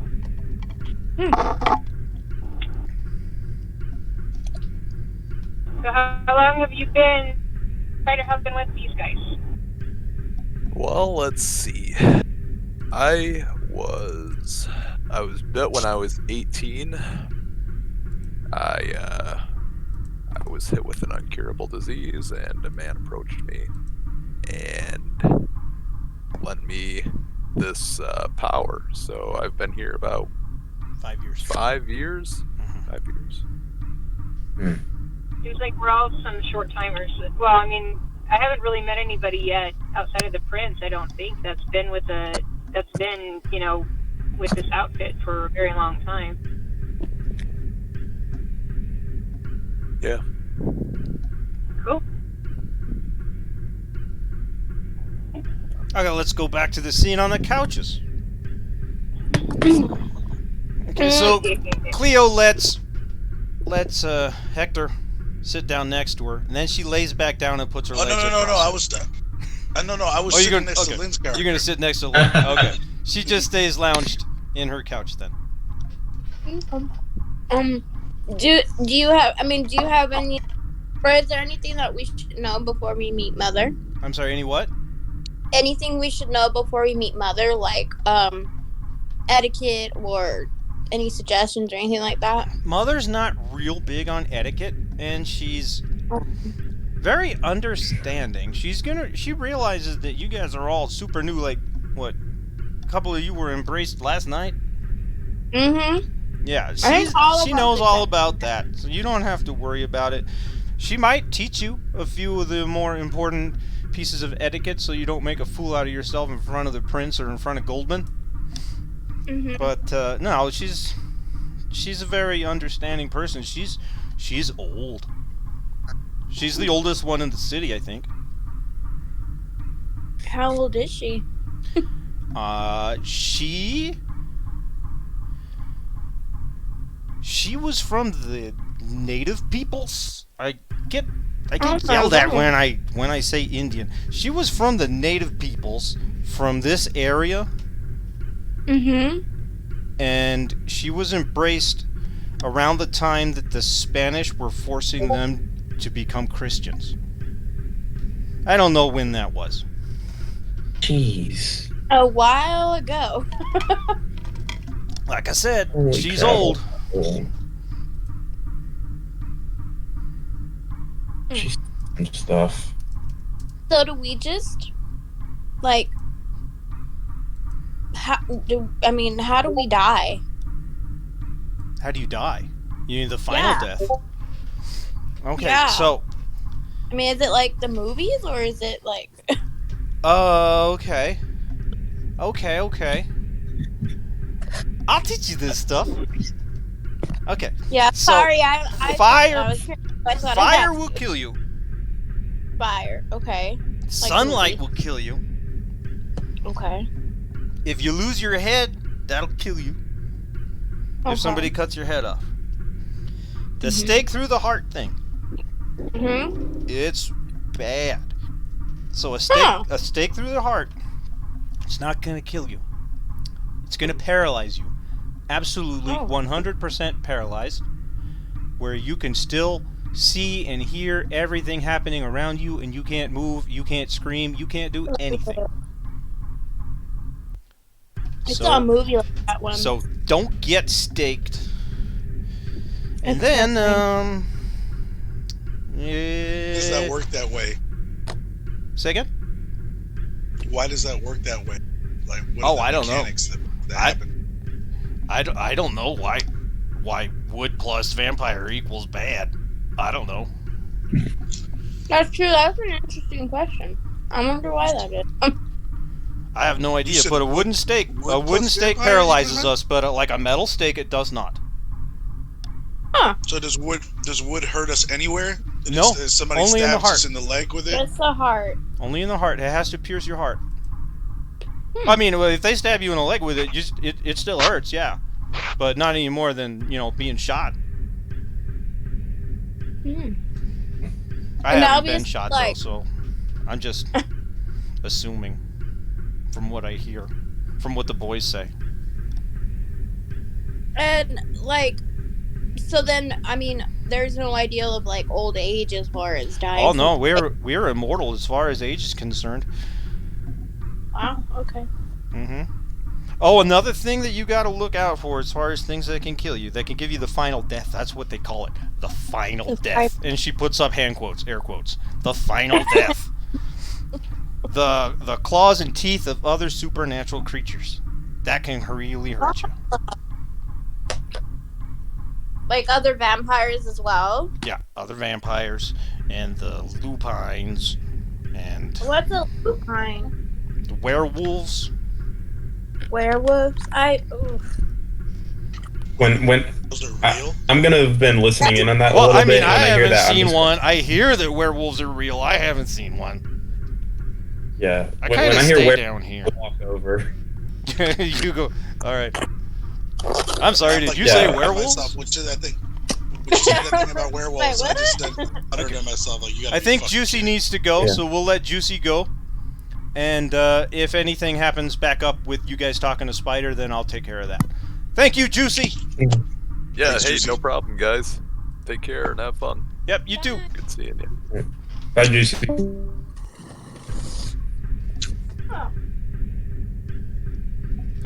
So how long have you been with these guys? Well, let's see. I was bit when I was 18. I was hit with an incurable disease, and a man approached me and lent me this power. So I've been here about 5 years. 5 years. Mhm. 5 years. Seems like we're all some short timers. Well, I mean, I haven't really met anybody yet outside of the prince. I don't think that's been with this outfit for a very long time. Yeah. Cool. Okay, let's go back to the scene on the couches. Okay, so Cleo lets Hector sit down next to her, and then she lays back down and puts her Oh legs no! across I her. was. I was Oh, sitting next to okay. Lynn's character. You're gonna sit next to Lynn. Okay. She just stays lounged in her couch then. Do you have? I mean, do you have any? Or is there anything that we should know before we meet Mother? I'm sorry. Any what? Anything we should know before we meet Mother, like etiquette or any suggestions or anything like that? Mother's not real big on etiquette, and she's very understanding. She realizes that you guys are all super new. Like, what? A couple of you were embraced last night. Mm-hmm. Yeah, she knows all about that, so you don't have to worry about it. She might teach you a few of the more important pieces of etiquette, so you don't make a fool out of yourself in front of the prince or in front of Goldman. Mm-hmm. But no, she's a very understanding person. She's old. She's the oldest one in the city, I think. How old is she? She was from the native peoples. I get Oh, yelled at okay. when I say Indian. She was from the native peoples from this area, Mm-hmm. and she was embraced around the time that the Spanish were forcing them to become Christians. I don't know when that was. Jeez. A while ago. Like I said, Holy she's cow. old. Cool. She's and stuff. So do we just like? How do we die? How do you die? You mean the final Yeah. death? Okay, Yeah. so I mean, is it like the movies or is it like? okay. I'll teach you this stuff. Okay. Yeah. So, Sorry, I fire- was curious. I thought I Fire had will kill you. fire. Okay. Sunlight movie. will kill you. Okay. If you lose your head, that'll kill you. Okay. If somebody cuts your head off. The Mhm. stake through the heart thing. Mm-hmm. It's bad. So Huh. a stake through the heart, it's not going to kill you. It's going to paralyze you. Absolutely, Oh. 100% paralyzed, where you can still see and hear everything happening around you, and you can't move, you can't scream, you can't do anything. I saw a movie like that one. So don't get staked. And Okay. then, Does that work that way? Say again? Why does that work that way? Like, what Oh, are the I don't know. mechanics that happen? I don't know why wood plus vampire equals bad. I don't know. That's true. That's an interesting question. I wonder why that is. I have no idea. said But a wooden stake, wood a wooden plus stake vampire paralyzes equals us, but like a metal stake, it does not. So does wood hurt us anywhere? No, If somebody only in the stabs heart. us in the leg with it? It's the heart. Only in the heart. It has to pierce your heart. I mean, well, if they stab you in the leg with it, it still hurts, yeah, but not any more than being shot. Hmm. I And haven't been obviously, shot like- though, so I'm just assuming from what I hear, from what the boys say. And like, so then I mean, there's no idea of like old age as far as dying. Oh no, we're immortal as far as age is concerned. Wow. Okay. Mm-hmm. Oh, another thing that you got to look out for as far as things that can kill you, that can give you the final death. That's what they call it, the final The death. And she puts up hand quotes, air quotes, the final death. The claws and teeth of other supernatural creatures that can really hurt you. Like other vampires as well. Yeah, other vampires and the lupines and What's a lupine? the werewolves. Werewolves. Oof. When Those are real? I'm gonna have been listening in on that a Well, little I mean, bit. I and I hear haven't that, I'm seen just- one. I hear that werewolves are real. I haven't seen one. Yeah. I When kind of I hear stay where down here. walk over. You go. All right. I'm sorry. Did you Yeah. say I I werewolves? myself, which is, I think, you said that thing about werewolves, Wait, I just what? uttered to myself like, you gotta I be think fucking Juicy kidding. needs to go, Yeah. so we'll let Juicy go. And if anything happens back up with you guys talking to Spider, then I'll take care of that. Thank you, Juicy. Yeah, Thanks, hey, Juicy. no problem, guys. Take care and have fun. Yep, you too. Good seeing you. Bye, Juicy.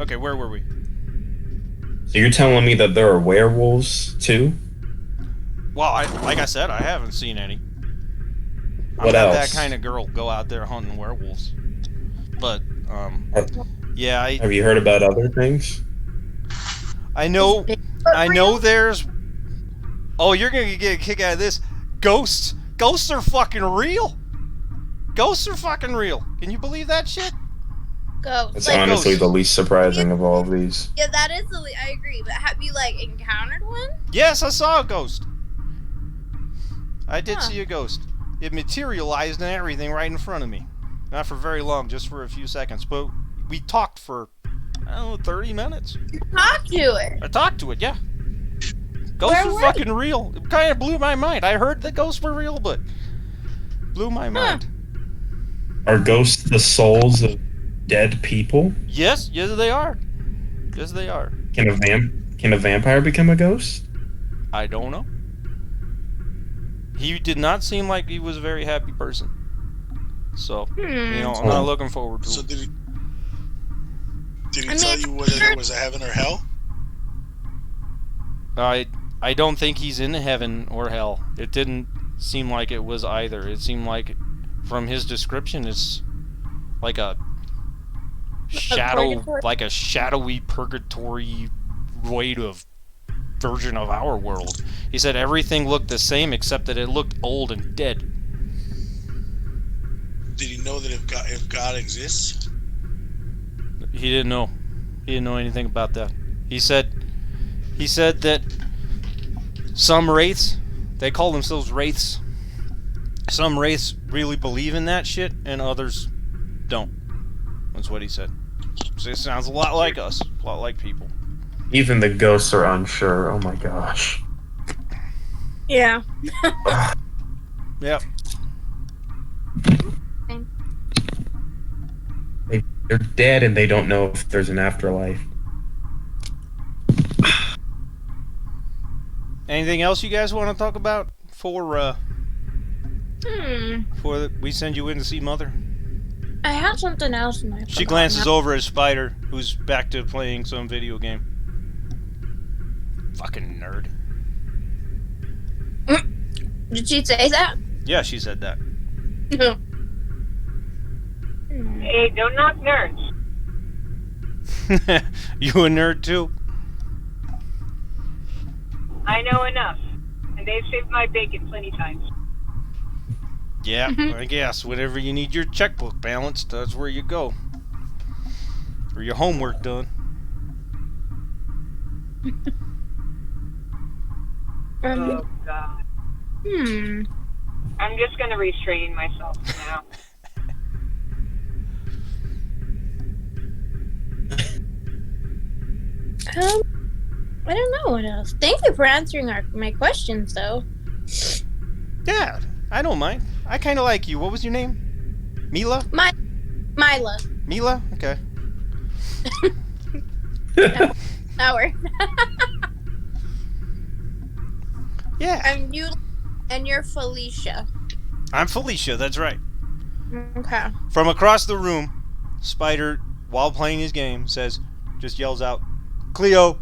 Okay, where were we? So you're telling me that there are werewolves too? Well, like I said, I haven't seen any. I'm What not else? that kind of girl. Go out there hunting werewolves. But yeah, Have you heard about other things? I know there's. Oh, you're gonna get a kick out of this. Ghosts. Ghosts are fucking real. Ghosts are fucking real. Can you believe that shit? Ghosts. It's Like, honestly ghosts. the least surprising of all of these. yeah, that is I agree. But have you like encountered one? Yes, I saw a ghost. I did Huh. see a ghost. It materialized and everything right in front of me. Not for very long, just for a few seconds. But we talked for, I don't know, 30 minutes. Talk to it. I talked to it, yeah. Ghosts Where are were fucking real. It kind of blew my mind. I heard that ghosts were real, but blew my mind. Are ghosts the souls of dead people? Yes, they are. Yes, they are. Can a vampire become a ghost? I don't know. He did not seem like he was a very happy person. So, I'm not looking forward to So it. did he I tell mean, you whether there was a heaven or hell? I don't think he's in heaven or hell. It didn't seem like it was either. It seemed like, from his description, it's like a purgatory? like a shadowy purgatory version of our world. He said everything looked the same except that it looked old and dead. Did he know that if God exists? He didn't know. He didn't know anything about that. He said that some wraiths, they call themselves wraiths. Some wraiths really believe in that shit, and others don't. That's what he said. So it sounds a lot like us, a lot like people. Even the ghosts are unsure. Oh my gosh. Yeah. Yep. They're dead and they don't know if there's an afterlife. Anything else you guys want to talk about before we send you in to see Mother? I have something else in my. She glances over at Spider, who's back to playing some video game. Fucking nerd. Did she say that? Yeah, she said that. Hey, don't knock nerds. You a nerd too? I know enough. And they've saved my bacon plenty times. Yeah, I guess. Whenever you need your checkbook balanced, that's where you go. Or your homework done. Oh, God. I'm just gonna restrain myself now. I don't know what else. Thank you for answering my questions, though. Yeah, I don't mind. I kind of like you. What was your name? Mila? Mila. Mila? Okay. Hour. Yeah. I'm you, and you're Felicia. I'm Felicia, that's right. Okay. From across the room, Spider, while playing his game, just yells out, Cleo!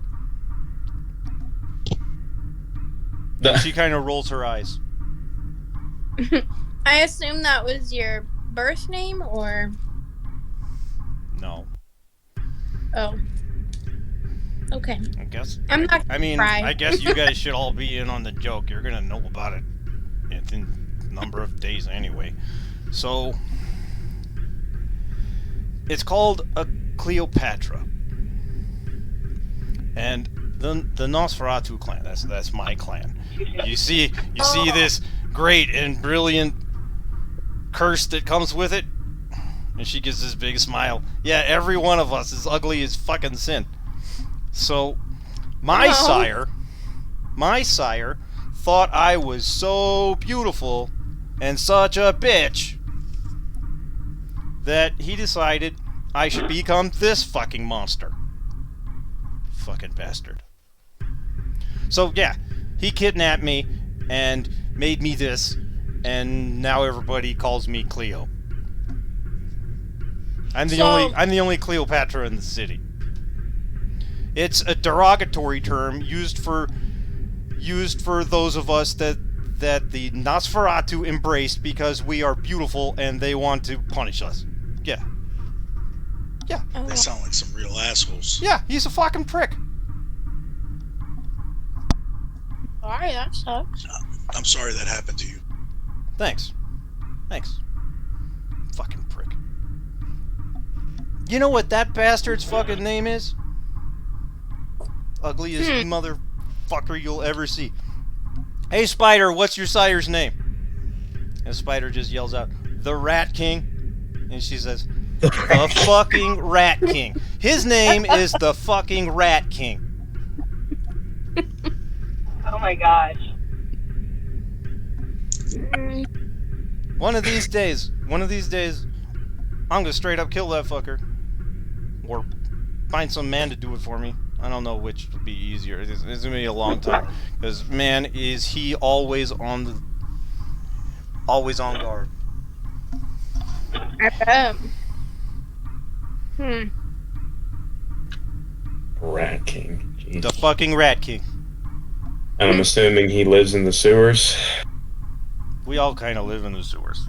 And she kind of rolls her eyes. I assume that was your birth name, or? No. Oh. Okay. I guess. I'm not. I mean, cry. I guess you guys should all be in on the joke. You're gonna know about it in a number of days anyway. So, it's called a Cleopatra. And the Nosferatu clan, that's my clan. You see this great and brilliant curse that comes with it? And she gives this big smile. Yeah, every one of us is ugly as fucking sin. So, my sire thought I was so beautiful and such a bitch that he decided I should become this fucking monster. Fucking bastard. So yeah, he kidnapped me and made me this, and now everybody calls me Cleo. I'm the only Cleopatra in the city. It's a derogatory term used for those of us that the Nosferatu embraced because we are beautiful and they want to punish us. Yeah. Yeah. They sound like some real assholes. Yeah, he's a fucking prick. Sorry, that sucks. I'm sorry that happened to you. Thanks. Fucking prick. You know what that bastard's fucking name is? Ugliest motherfucker you'll ever see. Hey, Spider, what's your sire's name? And Spider just yells out, the Rat King. And she says, the fucking Rat King. His name is the fucking Rat King. Oh my gosh. One of these days, I'm gonna straight up kill that fucker. Or find some man to do it for me. I don't know which would be easier. It's gonna be a long time. Because, man, is he always on guard. Rat King. Jeez. The fucking Rat King. And I'm assuming he lives in the sewers. We all kind of live in the sewers.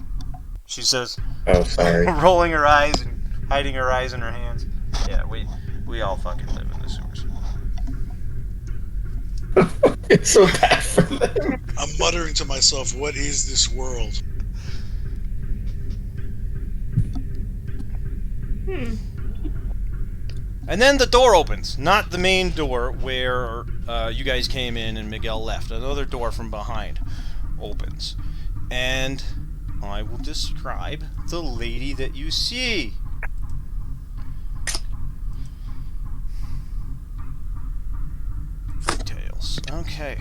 She says, Oh, sorry. rolling her eyes and hiding her eyes in her hands. Yeah, we all fucking live in the sewers. It's so bad for them. I'm muttering to myself, what is this world? And then the door opens. Not the main door where you guys came in and Miguel left. Another door from behind opens. And I will describe the lady that you see. Details. Okay.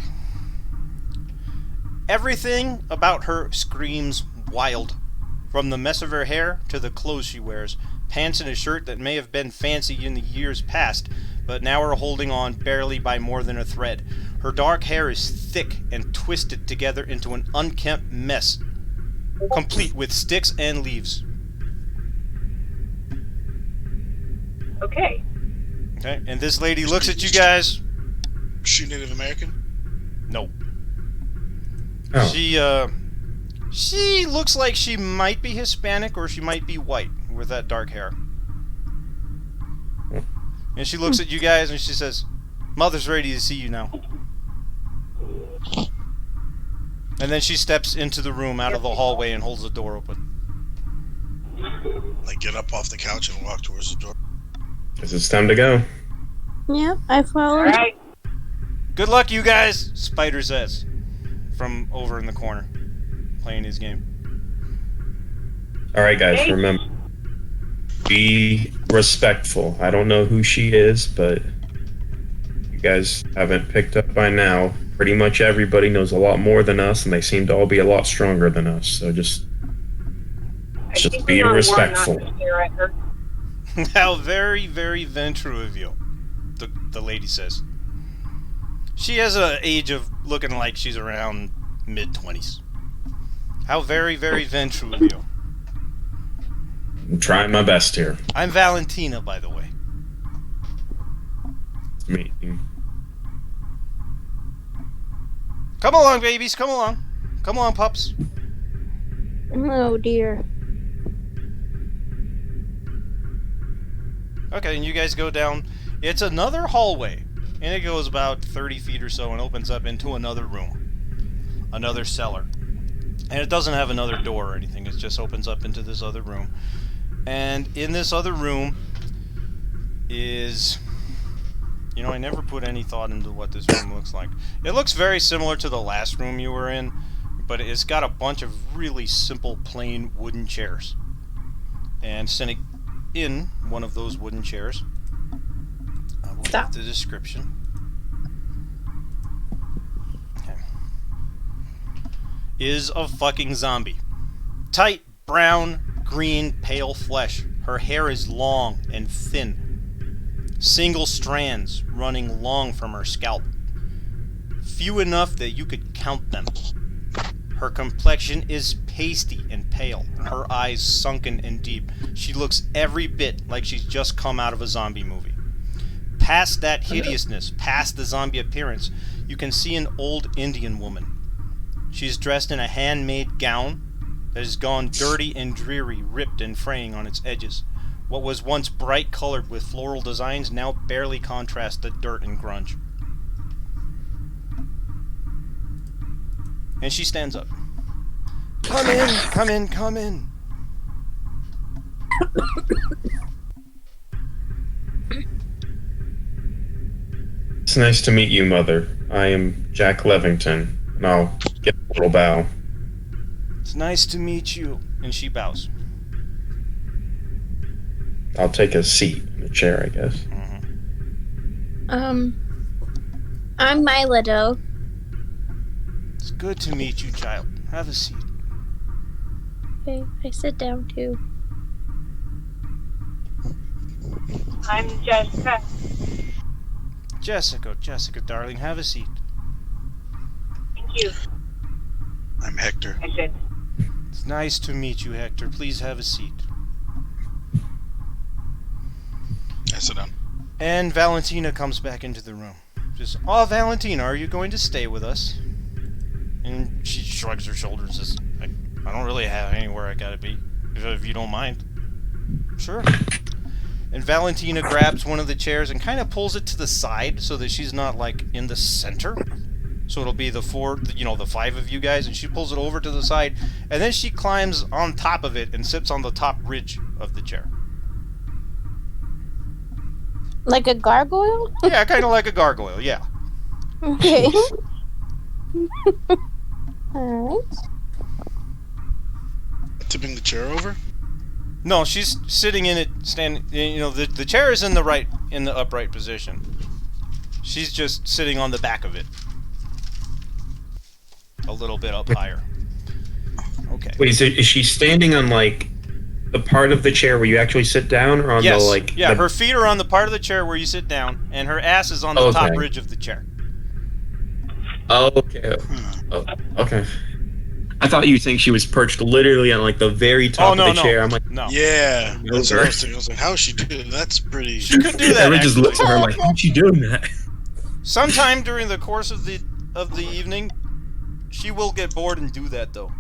Everything about her screams wild. From the mess of her hair to the clothes she wears. Pants and a shirt that may have been fancy in the years past, but now are holding on barely by more than a thread. Her dark hair is thick and twisted together into an unkempt mess, complete with sticks and leaves. Okay. Okay, and this lady looks at you guys. Is she Native American? No. Oh. She looks like she might be Hispanic or she might be white with that dark hair. And she looks at you guys and she says, Mother's ready to see you now. And then she steps into the room out of the hallway and holds the door open. Like, get up off the couch and walk towards the door. Guess it's time to go. Yep, I follow. All right. Good luck, you guys, Spider says. From over in the corner. Playing his game. Alright, guys, remember. Be respectful. I don't know who she is, but you guys haven't picked up by now. Pretty much everybody knows a lot more than us, and they seem to all be a lot stronger than us. So just be respectful. How very, very ventru of you, the lady says. She has an age of looking like she's around mid-20s. How very, very ventru of you. I'm trying my best here. I'm Valentina, by the way. Me. Come along, babies. Come along. Come along, pups. Oh dear. Okay, and you guys go down. It's another hallway. And it goes about 30 feet or so and opens up into another room. Another cellar. And it doesn't have another door or anything. It just opens up into this other room. And in this other room is... You know, I never put any thought into what this room looks like. It looks very similar to the last room you were in, but it's got a bunch of really simple, plain wooden chairs. And sitting in one of those wooden chairs, I will give the description. Okay. is a fucking zombie. Tight, brown, green, pale flesh. Her hair is long and thin. Single strands running long from her scalp. Few enough that you could count them. Her complexion is pasty and pale, her eyes sunken and deep. She looks every bit like she's just come out of a zombie movie. Past that hideousness, past the zombie appearance, you can see an old Indian woman. She's dressed in a handmade gown that has gone dirty and dreary, ripped and fraying on its edges. What was once bright colored with floral designs now barely contrasts the dirt and grunge. And she stands up. Come in, come in, come in. It's nice to meet you, Mother. I am Jack Levington, and I'll get a little bow. It's nice to meet you. And she bows. I'll take a seat in the chair, I guess. Mm-hmm. I'm Milo. It's good to meet you, child. Have a seat. Okay, I sit down too. I'm Jessica. Jessica, darling, have a seat. Thank you. I'm Hector. I said, It's nice to meet you, Hector. Please have a seat. I sit down. And Valentina comes back into the room. Just, oh, Valentina, are you going to stay with us? And she shrugs her shoulders. Says, I don't really have anywhere I gotta be, if you don't mind. Sure. And Valentina grabs one of the chairs and kind of pulls it to the side so that she's not, like, in the center. So it'll be the five of you guys, and she pulls it over to the side, and then she climbs on top of it and sits on the top ridge of the chair. Like a gargoyle? Yeah, kind of like a gargoyle, yeah. Okay. Alright. Tipping the chair over? No, she's sitting in it, standing. You know, the chair is in the upright position. She's just sitting on the back of it, a little bit up higher. Okay. Wait, so is she standing on, like, the part of the chair where you actually sit down, or on Yes. the, like... Yeah, the... her feet are on the part of the chair where you sit down, and her ass is on the top Okay. ridge of the chair. Oh, okay. Oh, okay. I thought you were saying she was perched literally on, like, the very top of the chair. I'm like, no. Yeah. That's Over. what I was thinking. I was like, how is she doing? That's pretty... She could do that. I just Actually. looked at her like, how's she doing that? Sometime during the course of the evening, she will get bored and do that though,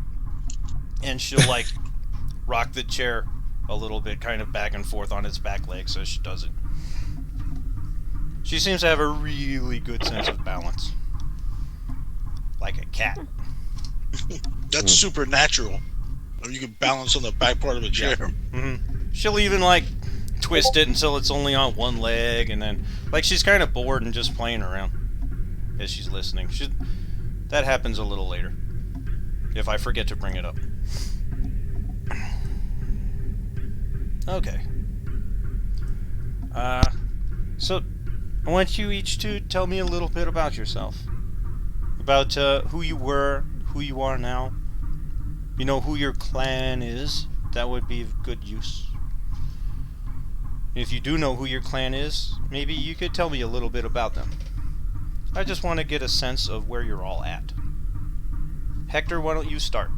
and she'll like rock the chair a little bit, kind of back and forth on its back legs as she does it. She seems to have a really good sense of balance, like a cat. That's supernatural. You can balance on the back part of a chair. Mm-hmm. She'll even like twist it until it's only on one leg, and then like she's kind of bored and just playing around as she's listening. That happens a little later if I forget to bring it up. Okay. So I want you each to tell me a little bit about yourself, about who you were, who you are now. You know, who your clan is. That would be of good use. If you do know who your clan is, maybe you could tell me a little bit about them. I just want to get a sense of where you're all at. Hector, why don't you start?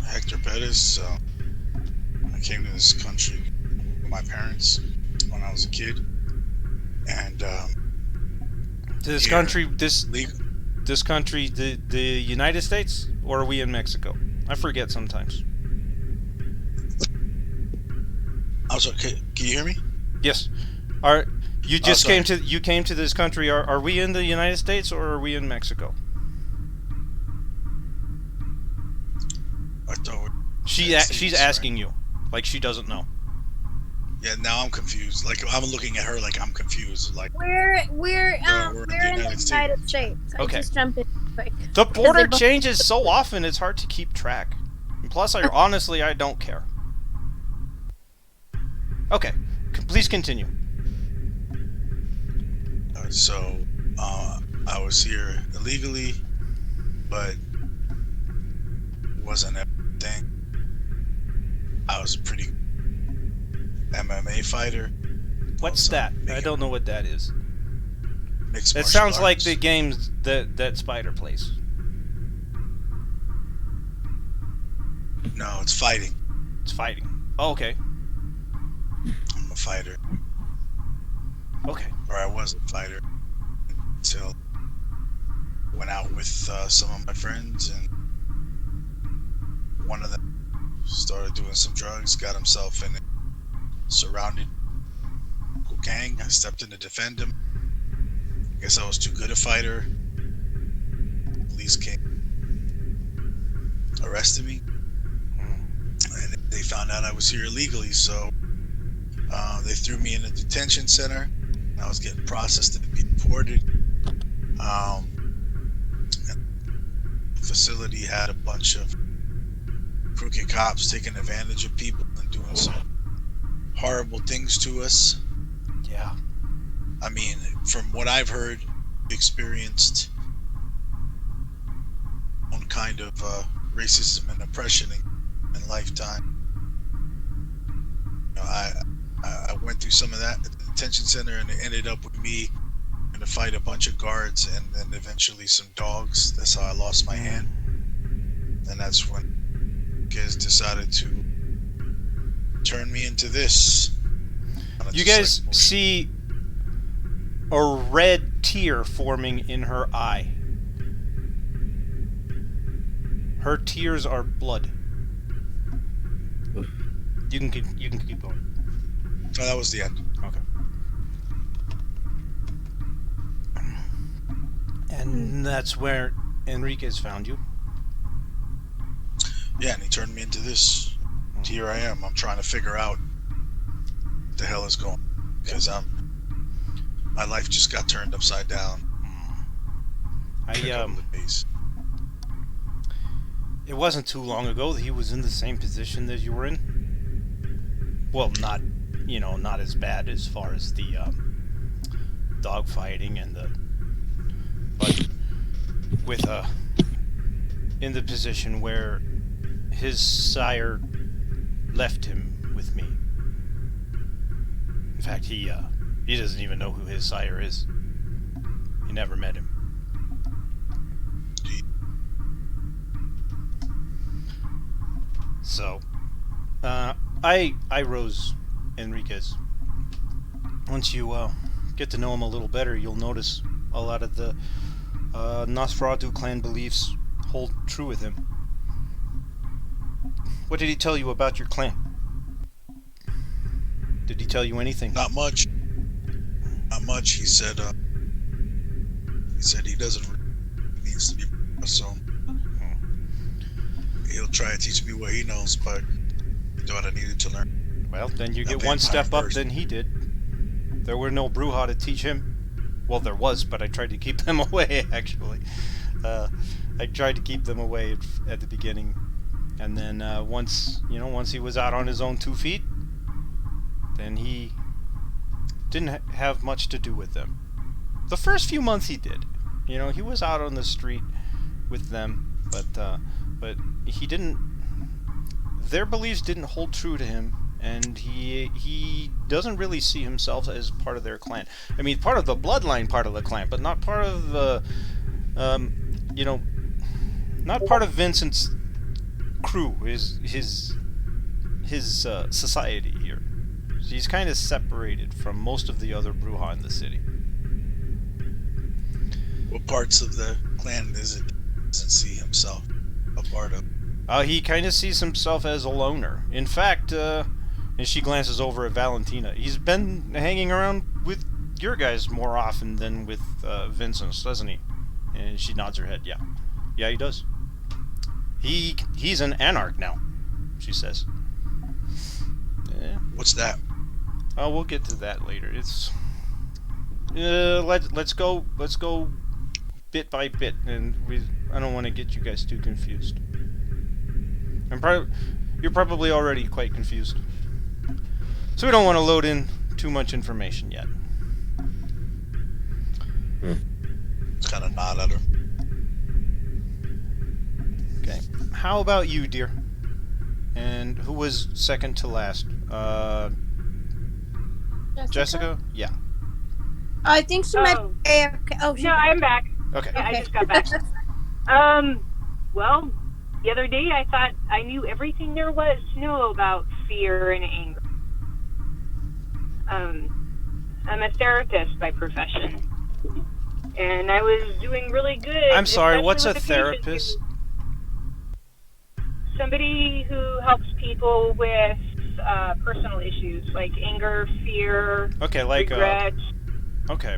Hector Pettis. I came to this country with my parents when I was a kid. And, This here, country, legal. this country, the United States, or are we in Mexico? I forget sometimes. I'm sorry, can you hear me? Yes. You just came to this country. Are we in the United States or are we in Mexico? I thought She's asking you, like she doesn't know. Yeah, now I'm confused. Like I'm looking at her like I'm confused. Like We're in we're the United States. Okay. I just jumped in quick. The border they- changes so often; it's hard to keep track. And plus, honestly, I don't care. Okay, please continue. so I was here illegally, but wasn't everything. I was a pretty MMA fighter. What's Also, that? I don't know what that is. Mixed It martial sounds like arts. the games that Spider plays. No, it's fighting. It's fighting. Oh, okay. I'm a fighter, Okay. or I was a fighter until I went out with some of my friends, and one of them started doing some drugs, got himself in a surrounded gang. I stepped in to defend him. I guess I was too good a fighter. Police came, arrested me, and they found out I was here illegally, so they threw me in a detention center. I was getting processed to be deported. The facility had a bunch of crooked cops taking advantage of people and doing some horrible things to us. Yeah. I mean, from what I've heard, experienced one kind of racism and oppression in lifetime. You know, I went through some of that at the detention center, and it ended up with me trying to fight a bunch of guards and then eventually some dogs. That's how I lost my hand. And that's when kids decided to turn me into this. You guys see a red tear forming in her eye. Her tears are blood. You can keep going. Oh, that was the end. Okay. And that's where Enriquez found you. Yeah, and he turned me into this. And here I am. I'm trying to figure out what the hell is going on, because my life just got turned upside down. It wasn't too long ago that he was in the same position that you were in. Well, not as bad as far as the dog fighting and but with in the position where his sire left him with me. In fact, he doesn't even know who his sire is. He never met him. So, I Rose Enriquez. Once you get to know him a little better, you'll notice a lot of the Nosferatu clan beliefs hold true with him. What did he tell you about your clan? Did he tell you anything? Not much. Not much. He said he doesn't really needs to be so. He'll try to teach me what he knows, but what I needed to learn. Well, then you get one step up than he did. There were no Bruja to teach him. Well, there was, but I tried to keep them away, actually. I tried to keep them away at the beginning. And then once he was out on his own 2 feet, then he didn't have much to do with them. The first few months he did. He was out on the street with them, but he didn't. Their beliefs didn't hold true to him, and he doesn't really see himself as part of their clan. I mean, part of the bloodline, part of the clan, but not part of the, not part of Vincent's crew. His society here. He's kind of separated from most of the other Bruja in the city. What parts of the clan doesn't see himself a part of? He kind of sees himself as a loner. In fact, and she glances over at Valentina. He's been hanging around with your guys more often than with Vincent's, doesn't he? And she nods her head. Yeah, he does. He's an anarch now, she says. Yeah. What's that? Oh, we'll get to that later. It's let's go bit by bit, and I don't want to get you guys too confused. You're probably already quite confused, so we don't want to load in too much information yet. Just kind of nod at her. Okay. How about you, dear? And who was second to last? Jessica? Yeah. I think she might. Oh. Okay. Oh, No, I'm back. Okay. Yeah, I just got back. Well, the other day I thought I knew everything there was to know about fear and anger. I'm a therapist by profession, and I was doing really good. I'm sorry, especially what's a with the patients therapist? Somebody who helps people with personal issues like anger, fear, Okay, like regret. okay.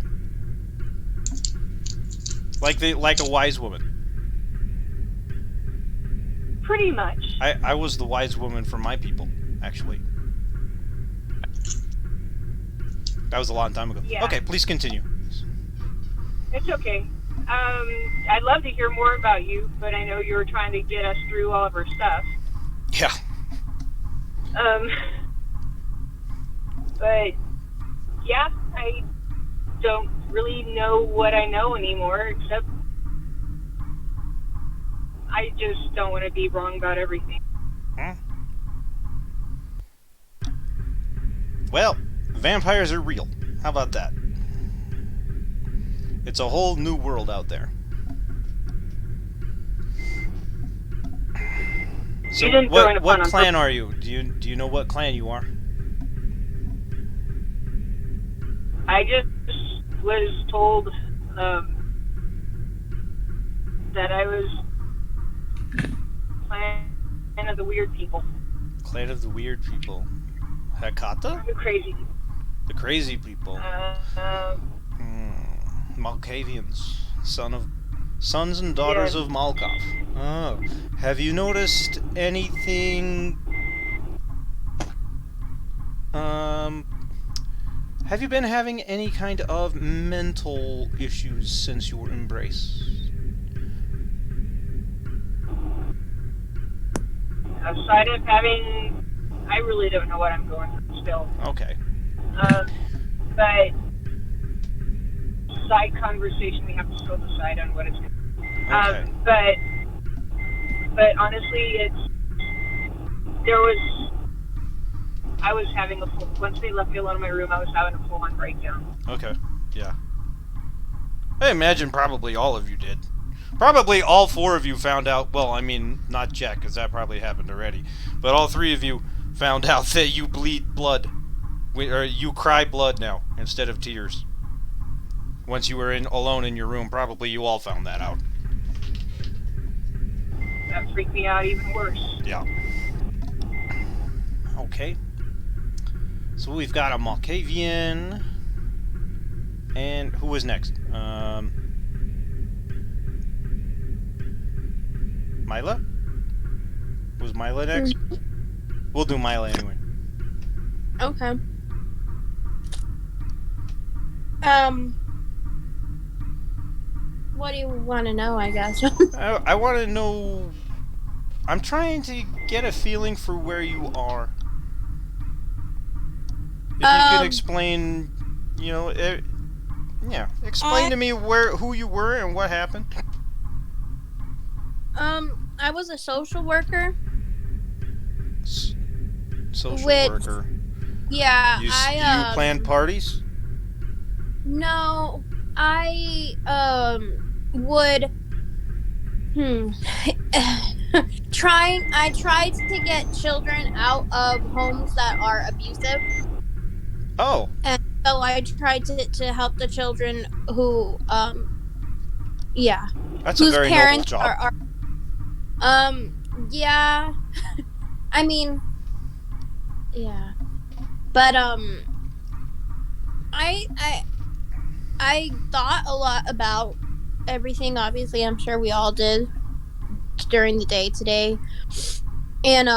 Like a wise woman. Pretty much. I was the wise woman for my people, actually. That was a long time ago. Yeah. Okay, please continue. It's okay. I'd love to hear more about you, but I know you were trying to get us through all of our stuff. Yeah. But yeah, I don't really know what I know anymore, except I just don't want to be wrong about everything. Well, vampires are real. How about that? It's a whole new world out there. So You didn't throw in a what pun on clan are you? Do you know what clan you are? I just was told that I was clan of the weird people. Clan of the weird people. Hakata? The crazy people. The crazy people. Malkavians. Sons and daughters Yeah. of Malkov. Oh. Have you noticed anything... Have you been having any kind of mental issues since your embrace? Outside of having, I really don't know what I'm going through still. Okay. But side conversation, we have to still decide on what it's going to be. Okay. But honestly, I was having once they left me alone in my room, I was having a full-on breakdown. Okay. Yeah. I imagine probably all of you did. Probably all four of you found out, well, I mean, not Jack, because that probably happened already, but all three of you found out that you bleed blood. Or you cry blood now, instead of tears. Once you were alone in your room, probably you all found that out. That freaked me out even worse. Yeah. Okay. So we've got a Malkavian. And who was next? Mila? Was Mila next? We'll do Mila anyway. Okay. What do you want to know, I guess? I want to know... I'm trying to get a feeling for where you are. If you could explain, you know, yeah, explain to me who you were and what happened. I was a social worker. Social With- worker. Yeah, Do you plan parties? No, I would I tried to get children out of homes that are abusive. Oh. And so I tried to help the children who yeah. That's a whose very noble parents job. are yeah. I mean, yeah. But I thought a lot about everything. Obviously, I'm sure we all did during the day today. And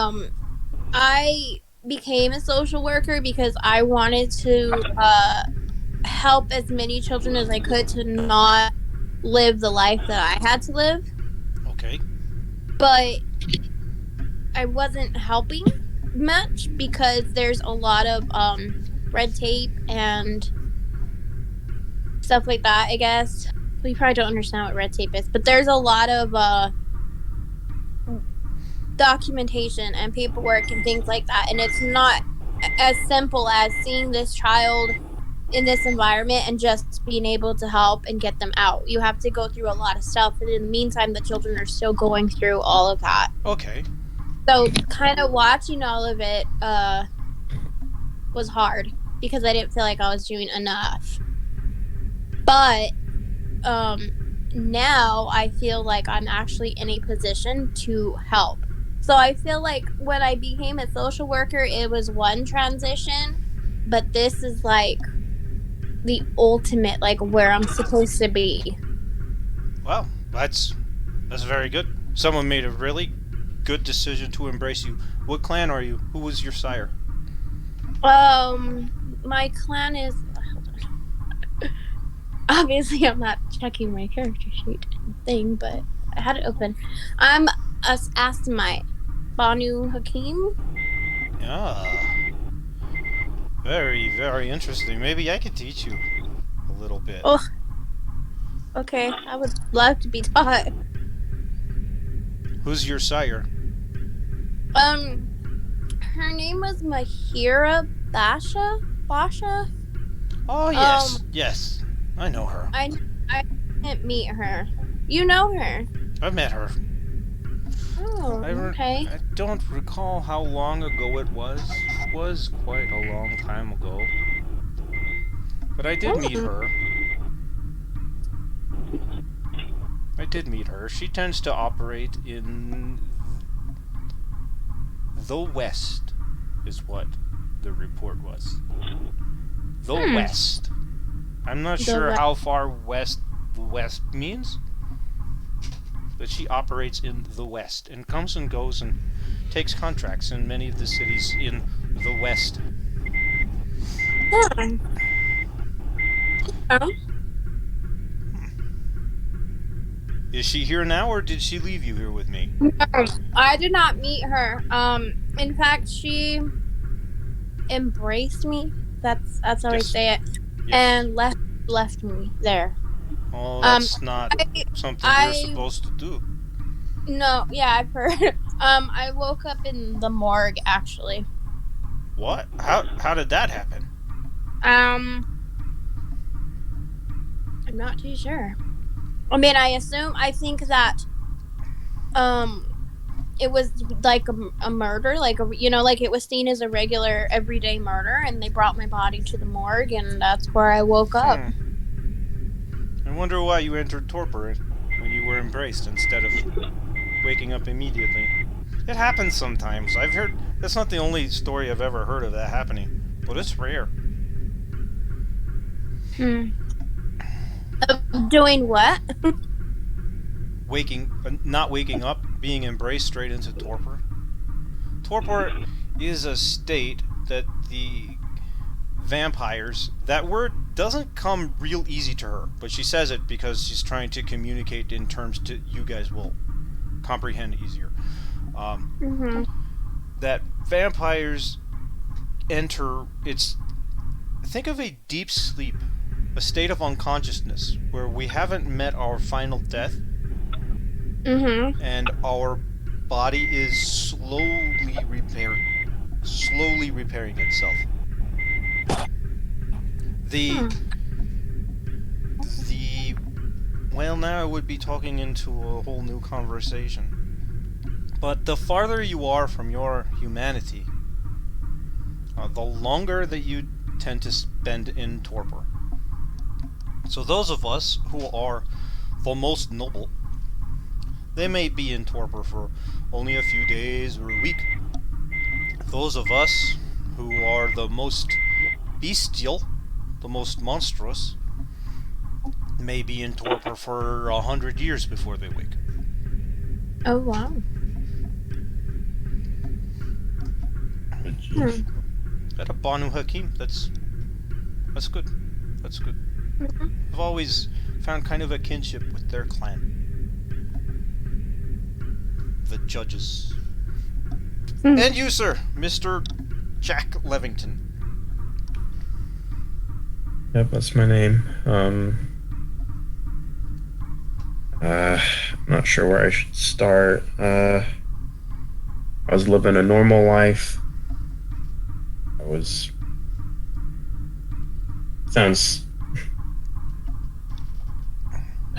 I became a social worker because I wanted to help as many children as I could to not live the life that I had to live. Okay. But I wasn't helping much because there's a lot of red tape and stuff like that, I guess. you probably don't understand what red tape is, but there's a lot of documentation and paperwork and things like that, and it's not as simple as seeing this child in this environment and just being able to help and get them out. You have to go through a lot of stuff, and in the meantime, the children are still going through all of that. Okay. So, kind of watching all of it was hard because I didn't feel like I was doing enough. But now I feel like I'm actually in a position to help. So I feel like when I became a social worker, it was one transition, but this is like the ultimate, like where I'm supposed to be. Well, that's very good. Someone made a really good decision to embrace you. What clan are you? Who was your sire? My clan is. Hold on. Obviously, I'm not checking my character sheet thing, but I had it open. I'm a Astamite, Banu Hakim. Ah, very, very interesting. Maybe I could teach you a little bit. Oh, okay. I would love to be taught. Who's your sire? Her name was Mahira Basha. Oh yes, yes, I know her. I didn't meet her. You know her. I've met her. Oh, okay. I don't recall how long ago it was. It was quite a long time ago. But I did meet her. She tends to operate in the West, is what the report was. The West. I'm not sure how far west the West means, but she operates in the West and comes and goes and takes contracts in many of the cities in the West. Is she here now, or did she leave you here with me? No, I did not meet her. In fact, she embraced me. That's how I say it, and left me there. Oh, that's not something you're supposed to do. No, yeah, I've heard. I woke up in the morgue, actually. What? How did that happen? I'm not too sure. I mean, I think that, it was like a murder, like like it was seen as a regular everyday murder, and they brought my body to the morgue, and that's where I woke up. I wonder why you entered torpor when you were embraced instead of waking up immediately. It happens sometimes. I've heard, that's not the only story I've ever heard of that happening, but it's rare. Doing what? Not waking up, being embraced straight into torpor. Torpor is a state that the vampires, that word doesn't come real easy to her, but she says it because she's trying to communicate in terms to you guys will comprehend easier. That vampires enter, think of a deep sleep, a state of unconsciousness where we haven't met our final death, and our body is slowly repairing itself. Well, now I would be talking into a whole new conversation. But the farther you are from your humanity, the longer that you tend to spend in torpor. So those of us who are the most noble, they may be in torpor for only a few days or a week. Those of us who are the most bestial, the most monstrous, may be in torpor for 100 years before they wake. Oh, wow. That a Banu Hakim, that's good. That's good. I've always found kind of a kinship with their clan. The judges. And you, sir, Mr. Jack Levington. Yep, that's my name. I'm not sure where I should start. I was living a normal life. I was. Sounds.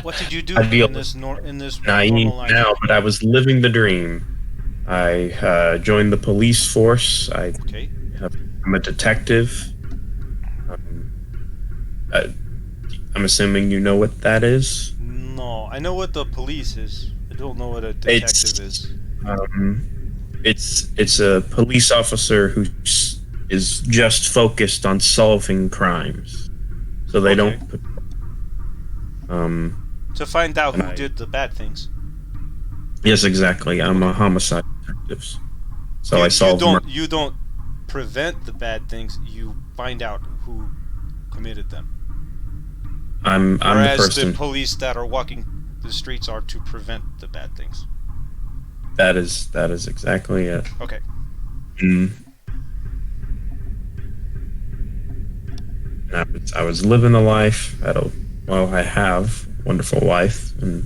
What did you do I feel in this naive normal life? now, but I was living the dream. I joined the police force. Okay. I'm a detective. Um, I, I'm assuming you know what that is. No, I know what the police is. I don't know what a detective is. Um, it's a police officer who is just focused on solving crimes, so they Okay. don't. Um, To find out and who I did the bad things. yes, exactly. I'm a Okay. homicide detective, so I You solve murder. don't prevent the bad things. You find out who committed them. I'm the Whereas the person police that are walking the streets are to prevent the bad things. that is exactly it. Okay. Mm. I was living the life. I have a wonderful wife and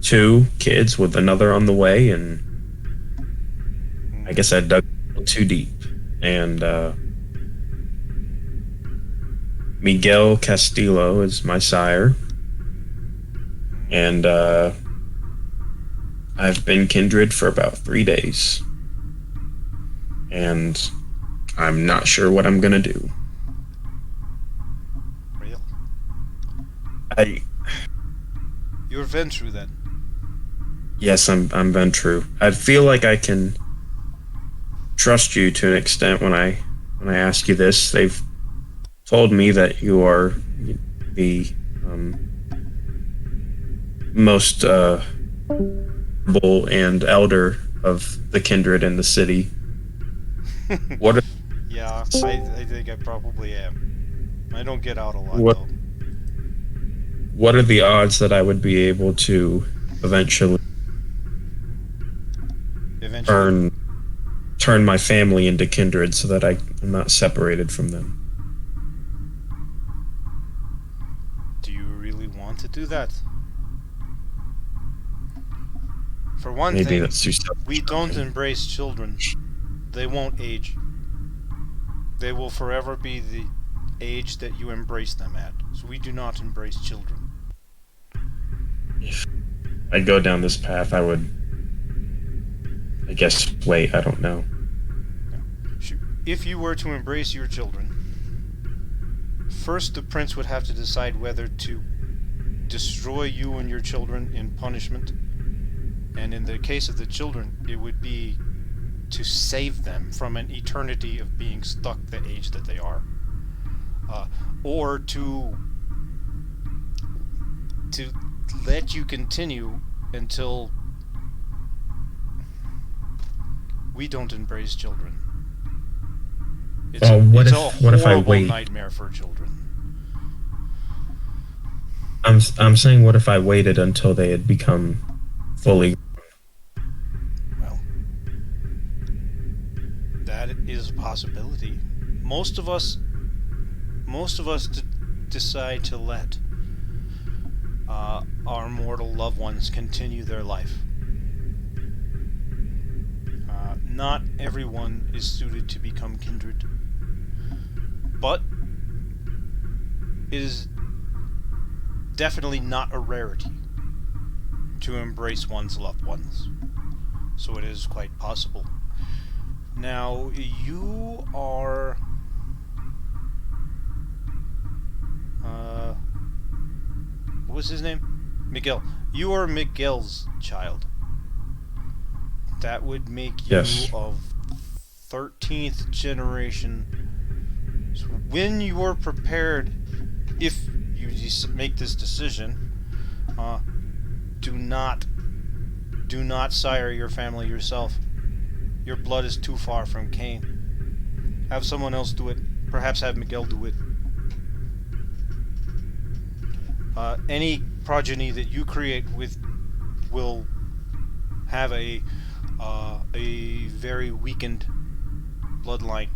2 kids with another on the way, and I guess I dug too deep. And Miguel Castillo is my sire, and I've been kindred for about 3 days, and I'm not sure what I'm gonna do. Real. I You're Ventru then. yes, I'm Ventru. I feel like I can trust you to an extent when I ask you this. They've told me that you are the most noble and elder of the kindred in the city. What Yeah, I think I probably am. I don't get out a lot what though. what are the odds that I would be able to eventually Eventually. turn my family into kindred so that I'm not separated from them? Do you really want to do that? For one Maybe thing, that's too selfish. we don't Okay. embrace children. They won't age. They will forever be the age that you embrace them at. So we do not embrace children. If I go down this path, I would, I guess, wait. I don't know. If you were to embrace your children, first the prince would have to decide whether to destroy you and your children in punishment. And in the case of the children, it would be to save them from an eternity of being stuck the age that they are. Or to let you continue until we don't embrace children. It's What a if I horrible wait? nightmare for children. I'm saying, what if I waited until they had become fully? Well, that is a possibility. Most of us decide to let our mortal loved ones continue their life. Not everyone is suited to become kindred, but it is definitely not a rarity to embrace one's loved ones. So it is quite possible. Now, you are what was his name? Miguel. You are Miguel's child. That would make you Yes. of 13th generation. So when you are prepared, if you make this decision, do not sire your family yourself. Your blood is too far from Cain. Have someone else do it. Perhaps have Miguel do it. Any progeny that you create will have a very weakened bloodline.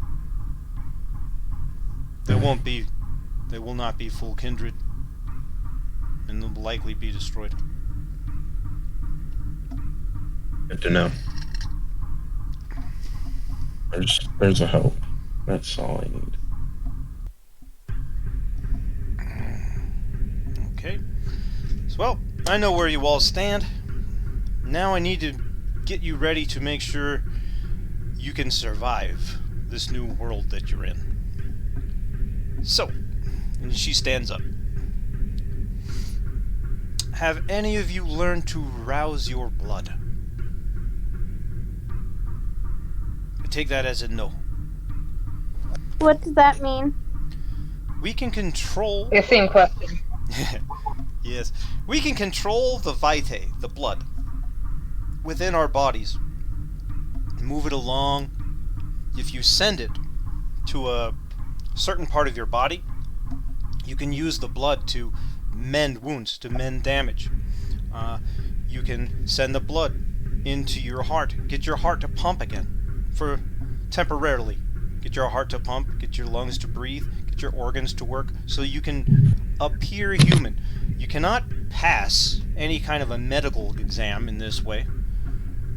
They will not be full kindred, and will likely be destroyed. Good to know. There's a hope. That's all I need. Okay. So, well, I know where you all stand. Now I need to get you ready to make sure you can survive this new world that you're in. So, and she stands up. Have any of you learned to rouse your blood? I take that as a no. What does that mean? We can control... The same question. Yes. We can control the vitae, the blood, within our bodies. Move it along. If you send it to a certain part of your body, you can use the blood to mend wounds, to mend damage. You can send the blood into your heart, get your heart to pump again, for temporarily. Get your heart to pump, get your lungs to breathe, get your organs to work, so you can appear human. You cannot pass any kind of a medical exam in this way,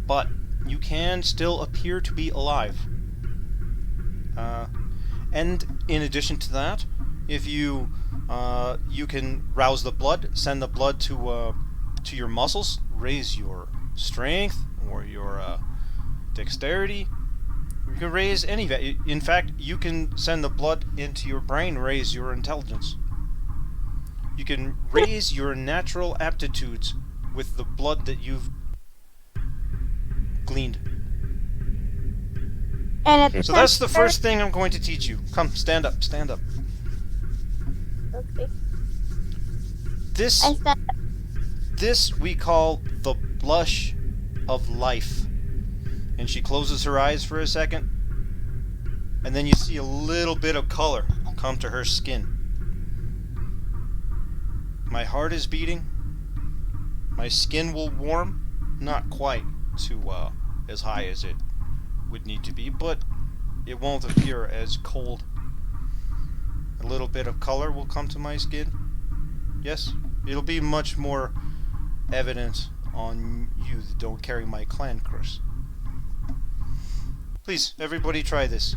but you can still appear to be alive. And in addition to that, if you you can rouse the blood, send the blood to your muscles, raise your strength or your dexterity. You can raise any value. In fact, you can send the blood into your brain, raise your intelligence. You can raise your natural aptitudes with the blood that you've gleaned. And So that's the first thing I'm going to teach you. Come, stand up, stand up. Okay. This I stand up. This we call the blush of life. And she closes her eyes for a second, and then you see a little bit of color come to her skin. My heart is beating. My skin will warm, not quite to as high as it would need to be, but it won't appear as cold. A little bit of color will come to my skin. Yes, it'll be much more evident on you that don't carry my clan curse. Please, everybody try this.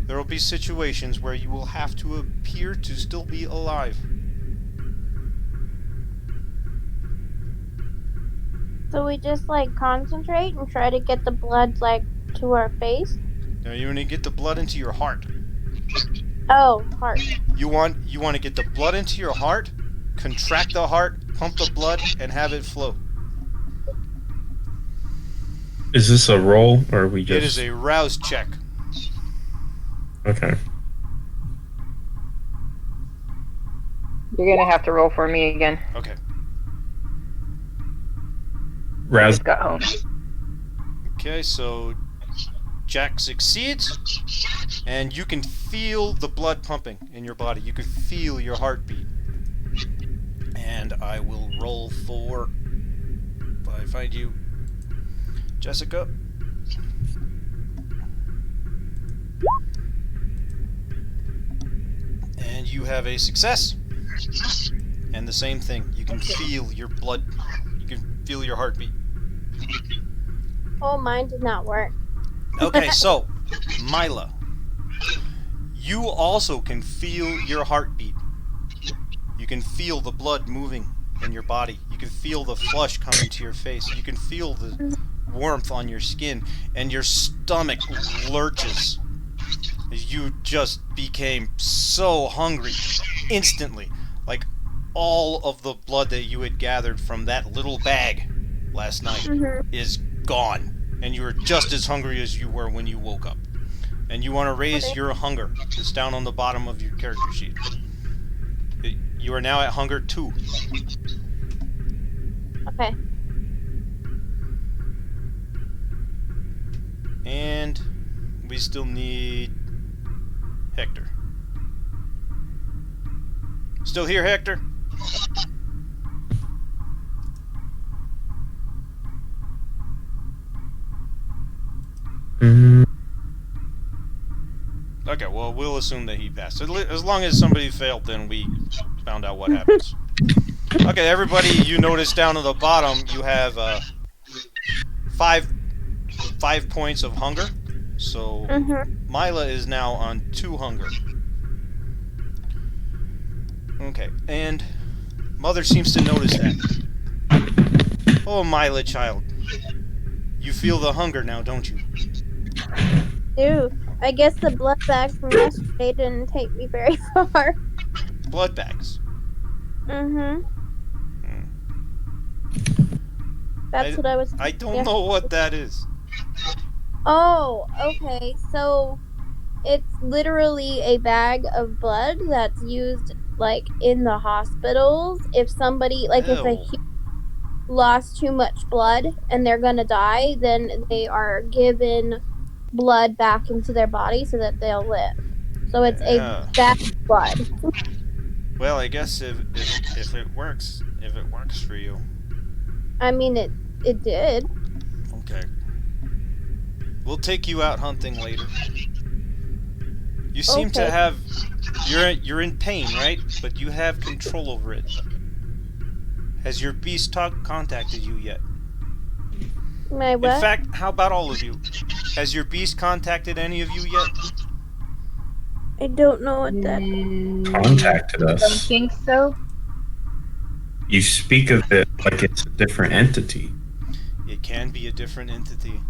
There will be situations where you will have to appear to still be alive. So we just like concentrate and try to get the blood like to our face. Now you want to get the blood into your heart. Oh, heart. You want to get the blood into your heart, contract the heart, pump the blood, and have it flow. Is this a roll, or are we just... It is a rouse check. Okay. You're gonna have to roll for me again. Okay. Raz, Just got home. Okay, so Jack succeeds, and you can feel the blood pumping in your body. You can feel your heartbeat. And I will roll for... If I find you... Jessica. And you have a success. And the same thing. You can feel your blood. You can feel your heartbeat. Oh, mine did not work. Okay, so, Mila. You also can feel your heartbeat. You can feel the blood moving in your body. You can feel the flush coming to your face. You can feel the warmth on your skin, and your stomach lurches as you just became so hungry instantly. Like all of the blood that you had gathered from that little bag last night is gone, and you are just as hungry as you were when you woke up. And you want to raise your hunger. It's down on the bottom of your character sheet. You are now at hunger 2. Okay. And we still need Hector. Still here, Hector? Okay, well, we'll assume that he passed. As long as somebody failed, then we found out what happens. Okay, everybody, you notice down at the bottom, you have 5 5 points of hunger. So Mila is now on 2 hunger. Okay, and Mother seems to notice that. Oh, Mila, child. You feel the hunger now, don't you? Ew. I guess the blood bag from yesterday didn't take me very far. Blood bags. That's what I was. I don't know what that is. Oh, okay. So it's literally a bag of blood that's used like in the hospitals. If somebody, like, if a Ew. human lost too much blood and they're gonna die, then they are given blood back into their body so that they'll live. So it's a Yeah. bag of blood. Well, I guess if it works for you. I mean, it did. Okay. We'll take you out hunting later. You seem to Okay. have you're in pain, right? But you have control over it. Has your beast contacted you yet? My what? In fact, how about all of you? Has your beast contacted any of you yet? I don't know what that. Contacted Don't us. think so. You speak of it like it's a different entity. It can be a different entity,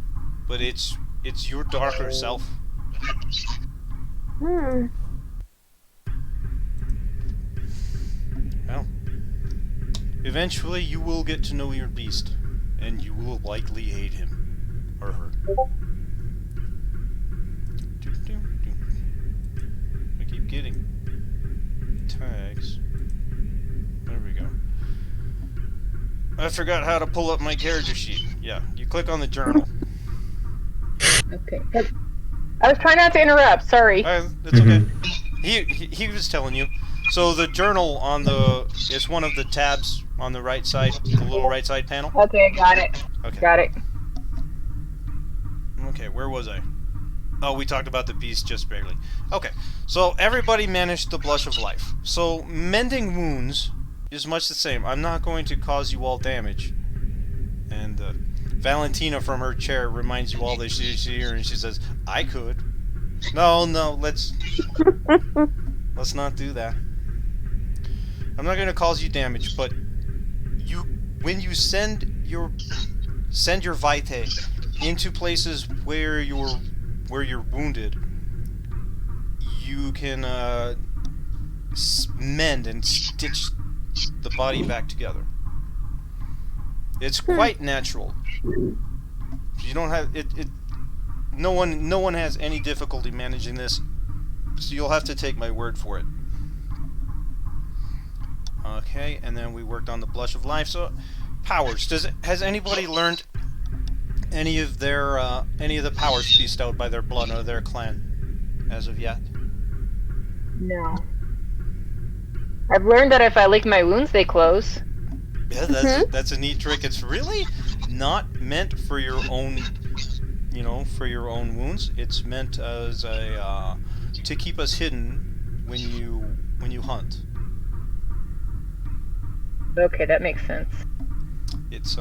but it's your darker self. Hmm. Well, eventually you will get to know your beast, and you will likely hate him or her. We keep getting tags. There we go. I forgot how to pull up my character sheet. Yeah, you click on the journal. Okay. I was trying not to interrupt. Sorry. It's okay. He was telling you. So the journal on it's one of the tabs on the right side, the little right side panel. Okay, got it. Okay. Got it. Okay, where was I? Oh, we talked about the beast just barely. Okay, so everybody managed the blush of life. So mending wounds is much the same. I'm not going to cause you all damage. And Valentina from her chair reminds you all that she's here, and she says, "I could." No, let's not do that. I'm not going to cause you damage, but when you send your vitae into places where you're wounded, you can mend and stitch the body back together. It's quite natural. You don't have it. No one has any difficulty managing this, so you'll have to take my word for it. Okay, and then we worked on the blush of life. So, powers. Has anybody learned any of the powers bestowed by their blood or their clan as of yet? No. I've learned that if I lick my wounds, they close. Yeah, that's a neat trick. It's really not meant for your own, for your own wounds. It's meant as a to keep us hidden when you hunt. Okay, that makes sense. It's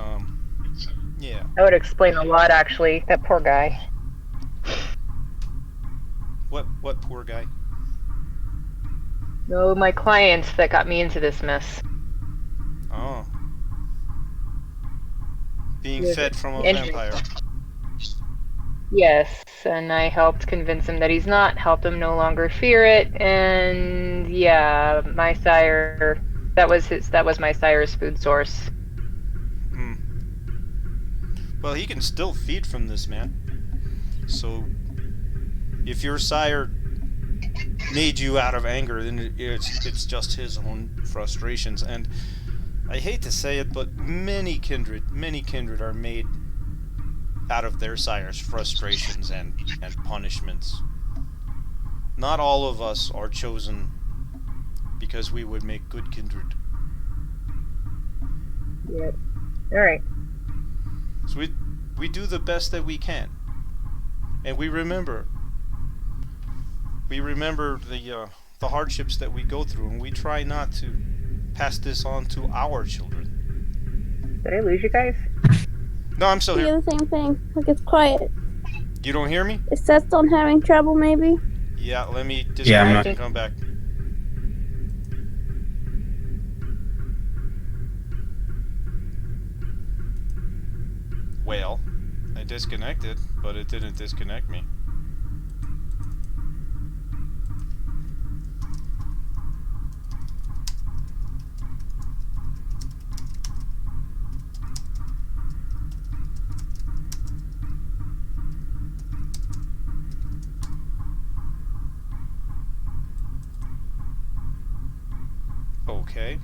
yeah. That would explain a lot, actually. That poor guy. What poor guy? No, my clients that got me into this mess. Oh. Being Yes. fed from a vampire. Yes, and I helped convince him that he's not, helped him no longer fear it, and yeah, my sire, that was my sire's food source. Hmm. Well, he can still feed from this man. So, if your sire made you out of anger, then it's just his own frustrations. And I hate to say it, but many kindred are made out of their sire's frustrations and punishments. Not all of us are chosen because we would make good kindred. Yep. Alright. So we do the best that we can, and we remember the hardships that we go through, and we try not to pass this on to our children. Did I lose you guys? No, I'm still Yeah, here. the same thing. Like, it's quiet. You don't hear me? Is Sestonn having trouble, maybe? Yeah, let me I'm disconnect not- and come back. Well, I disconnected, but it didn't disconnect me. Okay.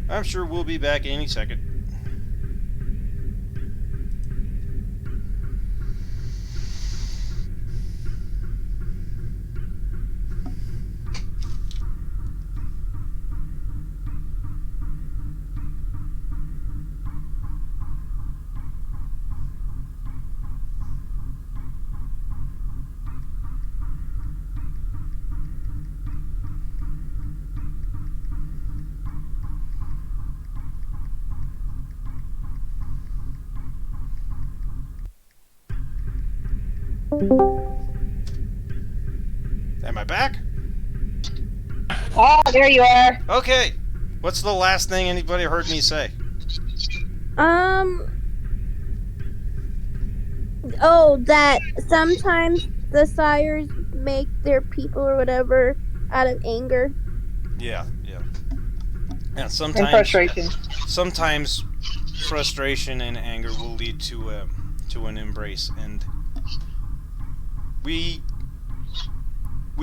I'm sure we'll be back any second. Am I back? Oh, there you are. Okay. What's the last thing anybody heard me say? Oh, that sometimes the sires make their people or whatever out of anger. Yeah. And And sometimes frustration. frustration and anger will lead to an embrace, and we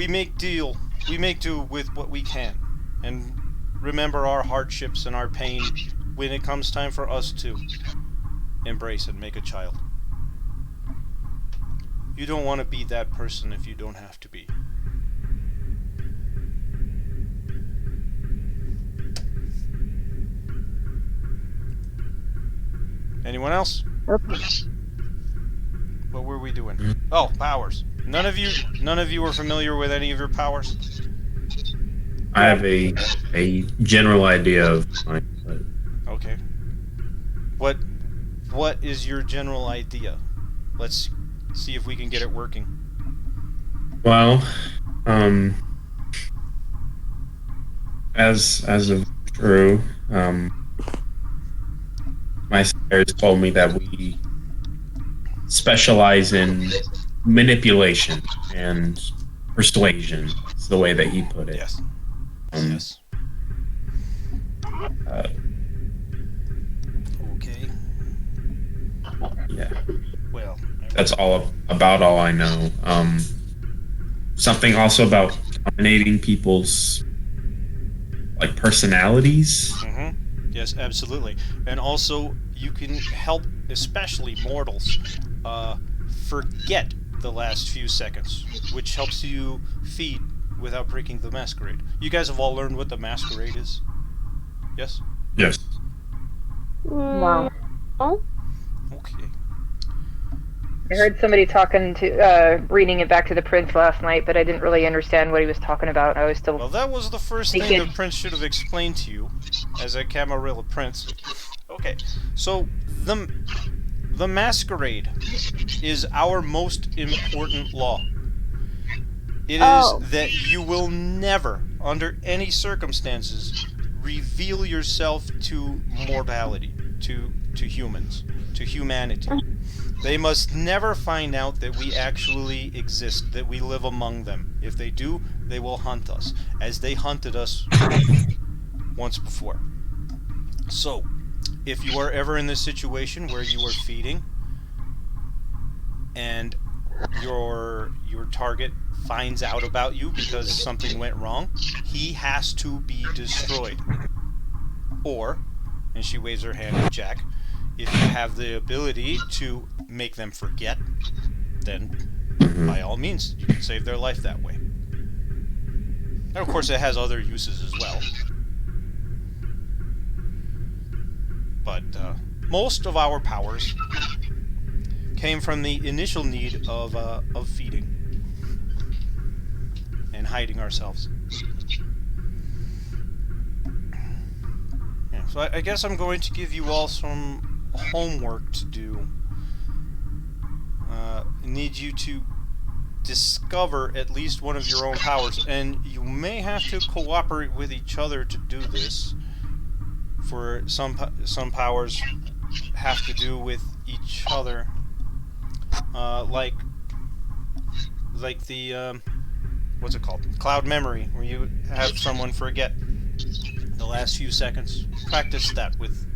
make do with what we can, and remember our hardships and our pain when it comes time for us to embrace and make a child. You don't want to be that person if you don't have to be. Anyone else? Okay. What were we doing? Oh, powers. None of you were familiar with any of your powers? I have a general idea of mine, but Okay. What is your general idea? Let's see if we can get it working. well, as of true, my sires told me that we specialize in manipulation and persuasion. Is the way that he put it. Yes. Um, Yes. uh, Okay. yeah, Well, that's about all I know. Something also about dominating people's like personalities. Yes, absolutely. And also, you can help, especially mortals, forget the last few seconds, which helps you feed without breaking the masquerade. You guys have all learned what the masquerade is? Yes? Yes. Wow. Oh, Okay. I heard somebody talking to, reading it back to the prince last night, but I didn't really understand what he was talking about. I was still. Well, that was the first thing the prince should have explained to you, as a Camarilla prince. Okay, so the masquerade is our most important law. It is that you will never, under any circumstances, reveal yourself to mortality, to humans, to humanity. They must never find out that we actually exist, that we live among them. If they do, they will hunt us, as they hunted us once before. So, if you are ever in this situation where you are feeding, and your target finds out about you because something went wrong, he has to be destroyed. Or, and she waves her hand at Jack, if you have the ability to make them forget, then by all means, you can save their life that way. And of course, it has other uses as well. But most of our powers came from the initial need of feeding. and hiding ourselves. Yeah, so I guess I'm going to give you all some homework to do. I need you to discover at least one of your own powers, and you may have to cooperate with each other to do this. For some powers have to do with each other, like the what's it called? Cloud memory, where you have someone forget the last few seconds. Practice that with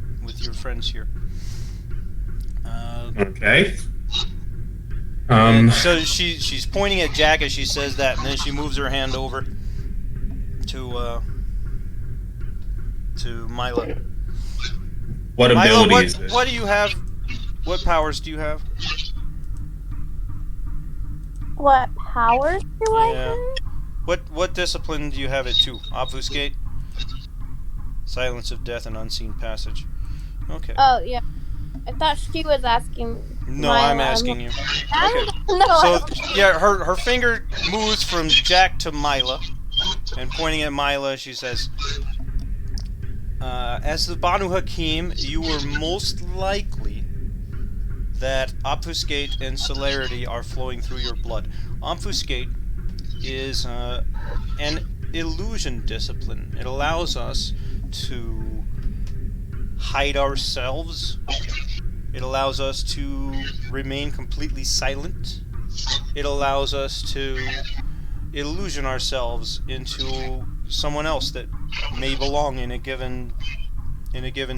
your friends here. Okay. And so she's pointing at Jack as she says that, and then she moves her hand over to Mila. What Mila, ability is this? what do you have? What powers do you have? What powers do I have? What discipline do you have it to? Obfuscate? Silence of death and unseen passage. Okay. Oh, yeah. I thought she was asking. No, Mila. I'm asking you. Okay. No. So, yeah, her finger moves from Jack to Mila, and pointing at Mila, she says, as the Banu Hakim, you were most likely that Obfuscate and Celerity are flowing through your blood. Obfuscate is an illusion discipline. It allows us to hide ourselves. It allows us to remain completely silent. It allows us to illusion ourselves into someone else that may belong in a given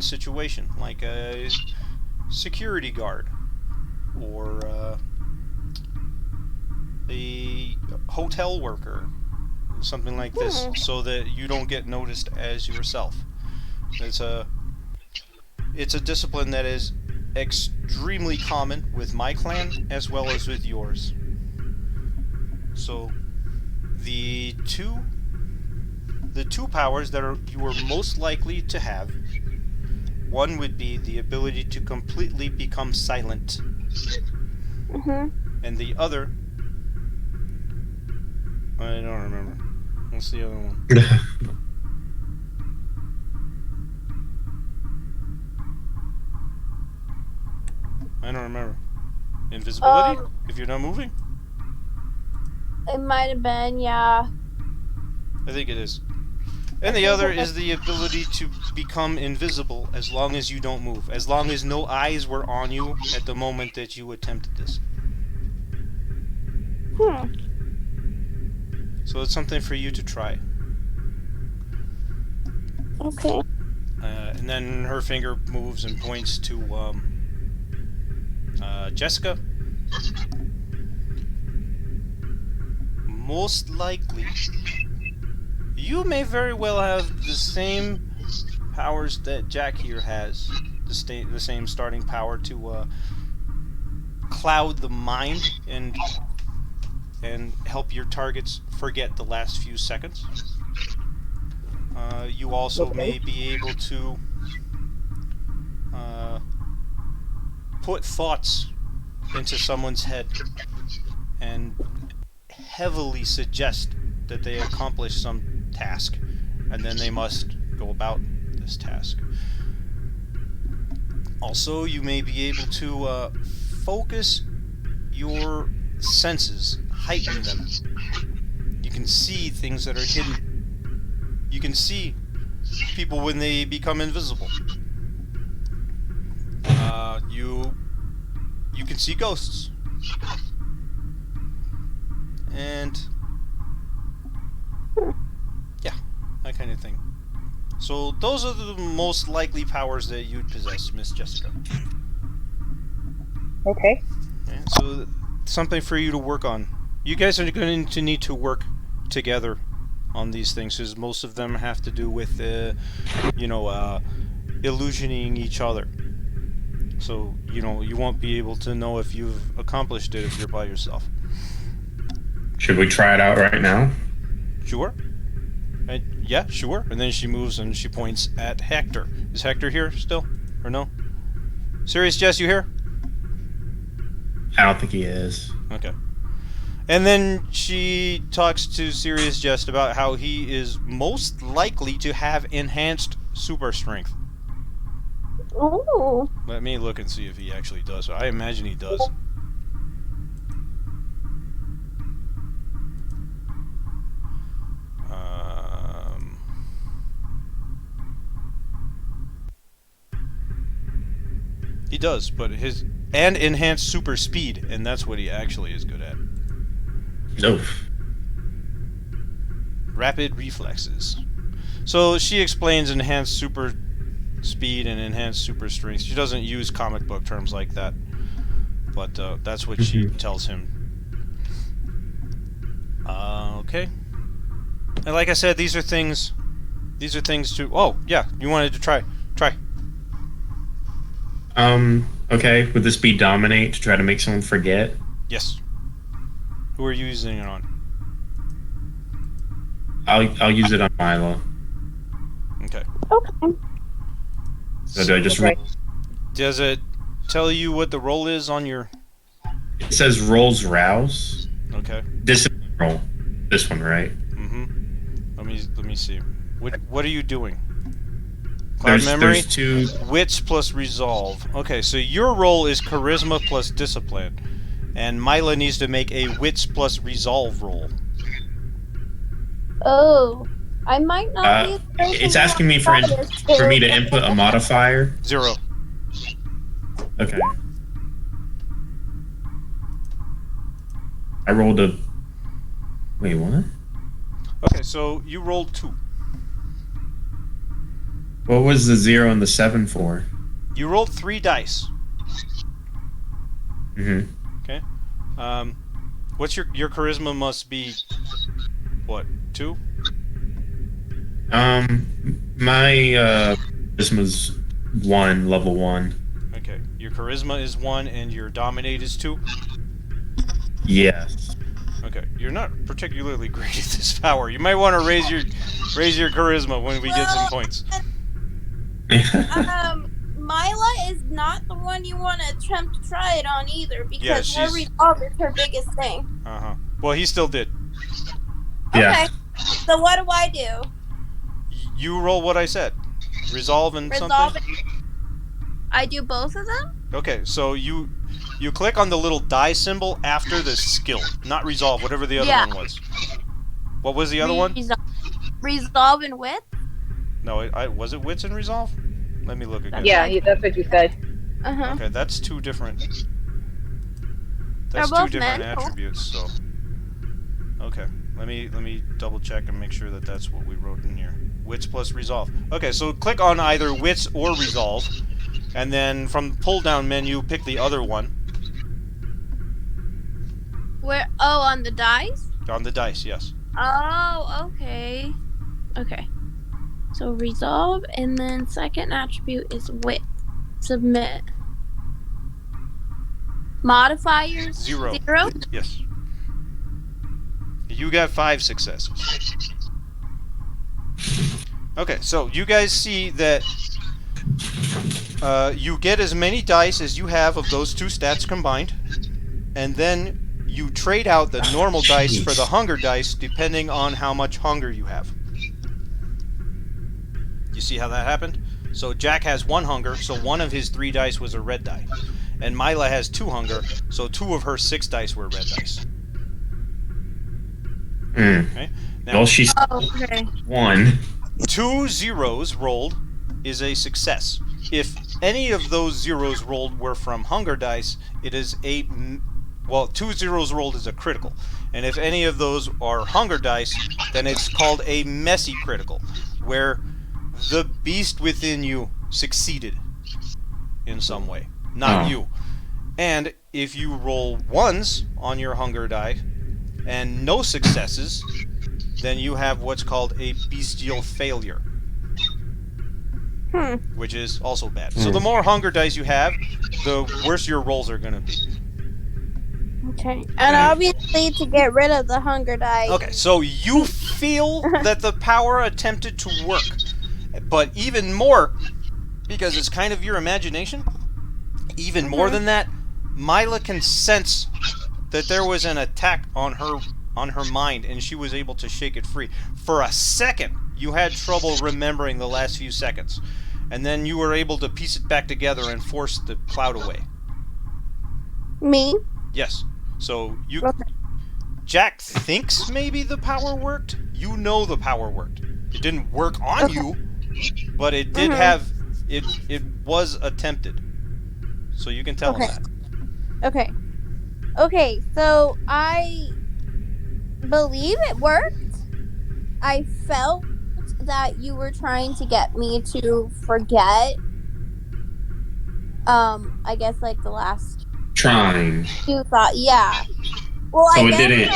situation, like a security guard or a hotel worker, something like this, so that you don't get noticed as yourself. It's a discipline that is extremely common with my clan as well as with yours. So the two powers that you are most likely to have, one would be the ability to completely become silent, and the other, I don't remember. What's the other one? I don't remember. Invisibility? If you're not moving? It might have been, yeah. I think it is. And the other is the ability to become invisible as long as you don't move. As long as no eyes were on you at the moment that you attempted this. So it's something for you to try. Okay. And then her finger moves and points to Jessica. Most likely, you may very well have the same powers that Jack here has. The same starting power to cloud the mind and help your targets forget the last few seconds. You also may be able to put thoughts into someone's head and heavily suggest that they accomplish some task, and then they must go about this task. Also, you may be able to focus your senses, heighten them. You can see things that are hidden. You can see people when they become invisible. You can see ghosts. And yeah, that kind of thing. So those are the most likely powers that you'd possess, Miss Jessica. Okay. Yeah, so something for you to work on. You guys are going to need to work together on these things, because most of them have to do with, illusioning each other. So, you won't be able to know if you've accomplished it if you're by yourself. Should we try it out right now? Sure. Yeah, sure. And then she moves and she points at Hector. Is Hector here still? Or no? Serious Jess, you here? I don't think he is. Okay. And then she talks to Sirius Jest about how he is most likely to have enhanced super strength. Ooh. Let me look and see if he actually does. I imagine he does. He does, but his and enhanced super speed, and that's what he actually is good at. No. Rapid reflexes. So she explains enhanced super speed and enhanced super strength. She doesn't use comic book terms like that, but that's what she tells him. Okay. And like I said, these are things to. Oh yeah, you wanted to try. Okay. Would this be dominate to try to make someone forget? Yes. Who are you using it on? I'll use it on Milo. Okay. Okay. So do I just Okay. Does it tell you what the roll is on your? It says rolls rouse. Okay. Discipline roll. This one, right? Mm-hmm. Let me see. What are you doing? Cloud memory. There's two. Wits plus resolve. Okay, so your roll is charisma plus discipline, and Mila needs to make a wits plus resolve roll. Oh. I might not be. It's asking me for me to input a modifier. 0. Okay. I rolled a. Wait, what? Okay, so you rolled 2. What was the 0 and the 7 for? You rolled 3 dice. Mm-hmm. Okay. What's your charisma must be? What, 2? My charisma's 1, level 1. Okay. Your charisma is 1 and your dominate is 2? Yes. Okay. You're not particularly great at this power. You might want to raise your charisma when we get some points. Mila is not the one you want to attempt to try it on either, because Yeah, her resolve is her biggest thing. Uh-huh. Well, he still did. Yeah. Okay. So what do I do? You roll what I said. Resolve and Resolve. something? I do both of them? Okay, so you click on the little die symbol after the skill, not resolve, whatever the other one was. What was the other one? Resolve and wit? No, was it wits and resolve? Let me look again. Yeah, that's what you said. Uh-huh. Okay, that's 2 different. They're That's 2 both different mental. attributes. So, okay, let me double check and make sure that that's what we wrote in here. Wits plus resolve. Okay, so click on either wits or resolve, and then from the pull-down menu, pick the other one Where? Oh, on the dice? on the dice. Yes. Oh, okay. Okay. So resolve, and then second attribute is wit. Submit. Modifiers? 0. 0? Yes. You got 5 successes. Okay, so you guys see that you get as many dice as you have of those 2 stats combined, and then you trade out the normal dice for the hunger dice depending on how much hunger you have. You see how that happened? So Jack has 1 hunger, so 1 of his 3 dice was a red die. And Mila has 2 hunger, so 2 of her 6 dice were red dice. Okay? Now, Well, she's Okay. 1. 2 zeros rolled is a success. If any of those zeros rolled were from hunger dice, it is well, 2 zeros rolled is a critical. And if any of those are hunger dice, then it's called a messy critical, where the beast within you succeeded in some way, not you. And if you roll 1s on your hunger die and no successes, then you have what's called a bestial failure, which is also bad. So the more hunger dice you have, the worse your rolls are going to be. Okay. And obviously to get rid of the hunger die. Okay, so you feel that the power attempted to work, but even more, because it's kind of your imagination, even more than that, Mila can sense that there was an attack on her mind, and she was able to shake it free. For a second, you had trouble remembering the last few seconds, and then you were able to piece it back together and force the cloud away. Me? Yes. So you, Okay. Jack thinks maybe the power worked. You know the power worked. It didn't work on Okay. you, but it did have it. It was attempted. So you can tell him that. Okay. Okay, so I believe it worked. I felt that you were trying to get me to forget. I guess like the last Trying. few thought. Yeah. Well, So I it guess didn't.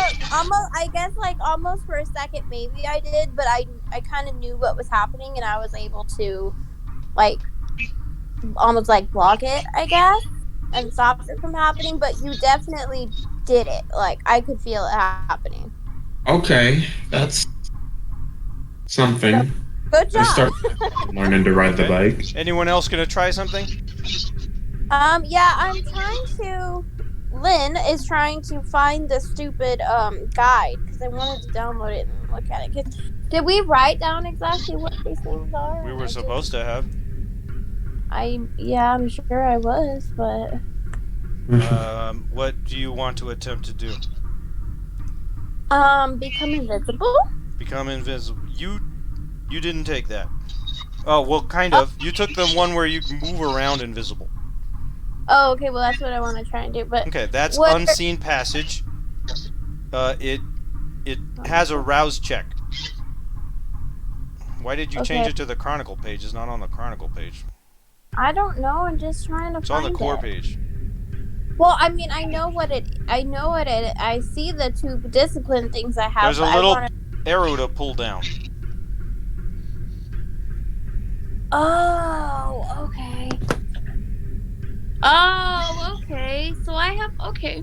I guess like almost for a second maybe I did, but I kind of knew what was happening and I was able to like almost like block it, I guess, and stop it from happening. But you definitely did it. Like I could feel it happening. Okay, that's something. Good I job. start learning to ride the Okay. bike. Anyone else gonna try something? Yeah, I'm trying to. Lynn is trying to find the stupid guide because I wanted to download it and look at it. 'Cause did we write down exactly what these things are? We were supposed to have. Yeah, I'm sure I was, but What do you want to attempt to do? become invisible. Become invisible. You didn't take that. Oh well, kind of. You took the one where you move around invisible. Oh, okay. Well, that's what I want to try and do. But Okay, that's what- unseen passage. It has a rouse check. Why did you change Okay. it to the Chronicle page? It's not on the Chronicle page. I don't know. I'm just trying to It's on find the core it. page. Well, I mean, I know what it. I see the two discipline things I have. There's a but little I wanna... arrow to pull down. Oh, okay. Oh, okay. So I have okay.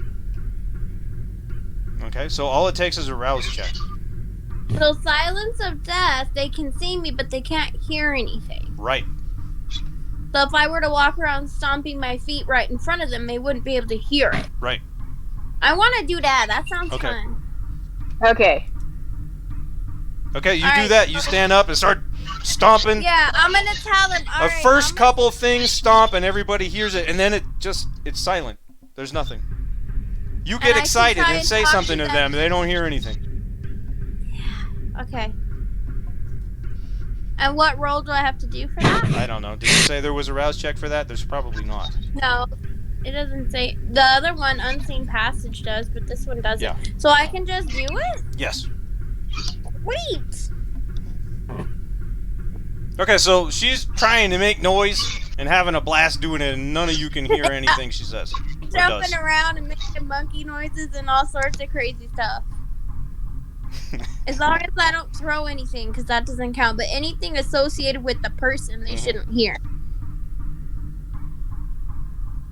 Okay, so all it takes is a rouse check. So silence of death, they can see me, but they can't hear anything. Right. So if I were to walk around stomping my feet right in front of them, they wouldn't be able to hear it. Right. I want to do that. That sounds Okay. fun. Okay. Okay, you All do right. that. You stand up and start stomping. Yeah, I'm gonna tell them. All A right, first I'm couple things stomp and everybody hears it, and then it's silent. There's nothing. You And get I can excited try and and say talk something to to them. them. They don't hear anything. Okay. And what role do I have to do for that? I don't know. Did you say there was a rouse check for that? There's probably not. No, it doesn't say. The other one, Unseen Passage, does, but this one doesn't. Yeah. So I can just do it? Yes. Sweet! Okay, so she's trying to make noise and having a blast doing it, and none of you can hear anything she says. Or Jumping does. around and making monkey noises and all sorts of crazy stuff. As long as I don't throw anything, because that doesn't count. But anything associated with the person, they shouldn't hear.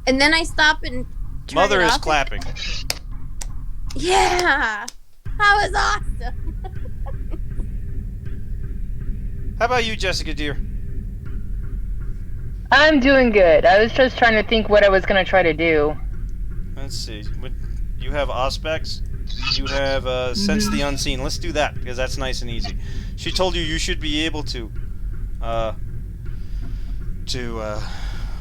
And then I stop and turn Mother it is off. clapping. Yeah! That was awesome! How about you, Jessica dear? I'm doing good. I was just trying to think what I was gonna try to do. Let's see. You have Auspex. You have Sense the Unseen. Let's do that, because that's nice and easy. She told you should be able to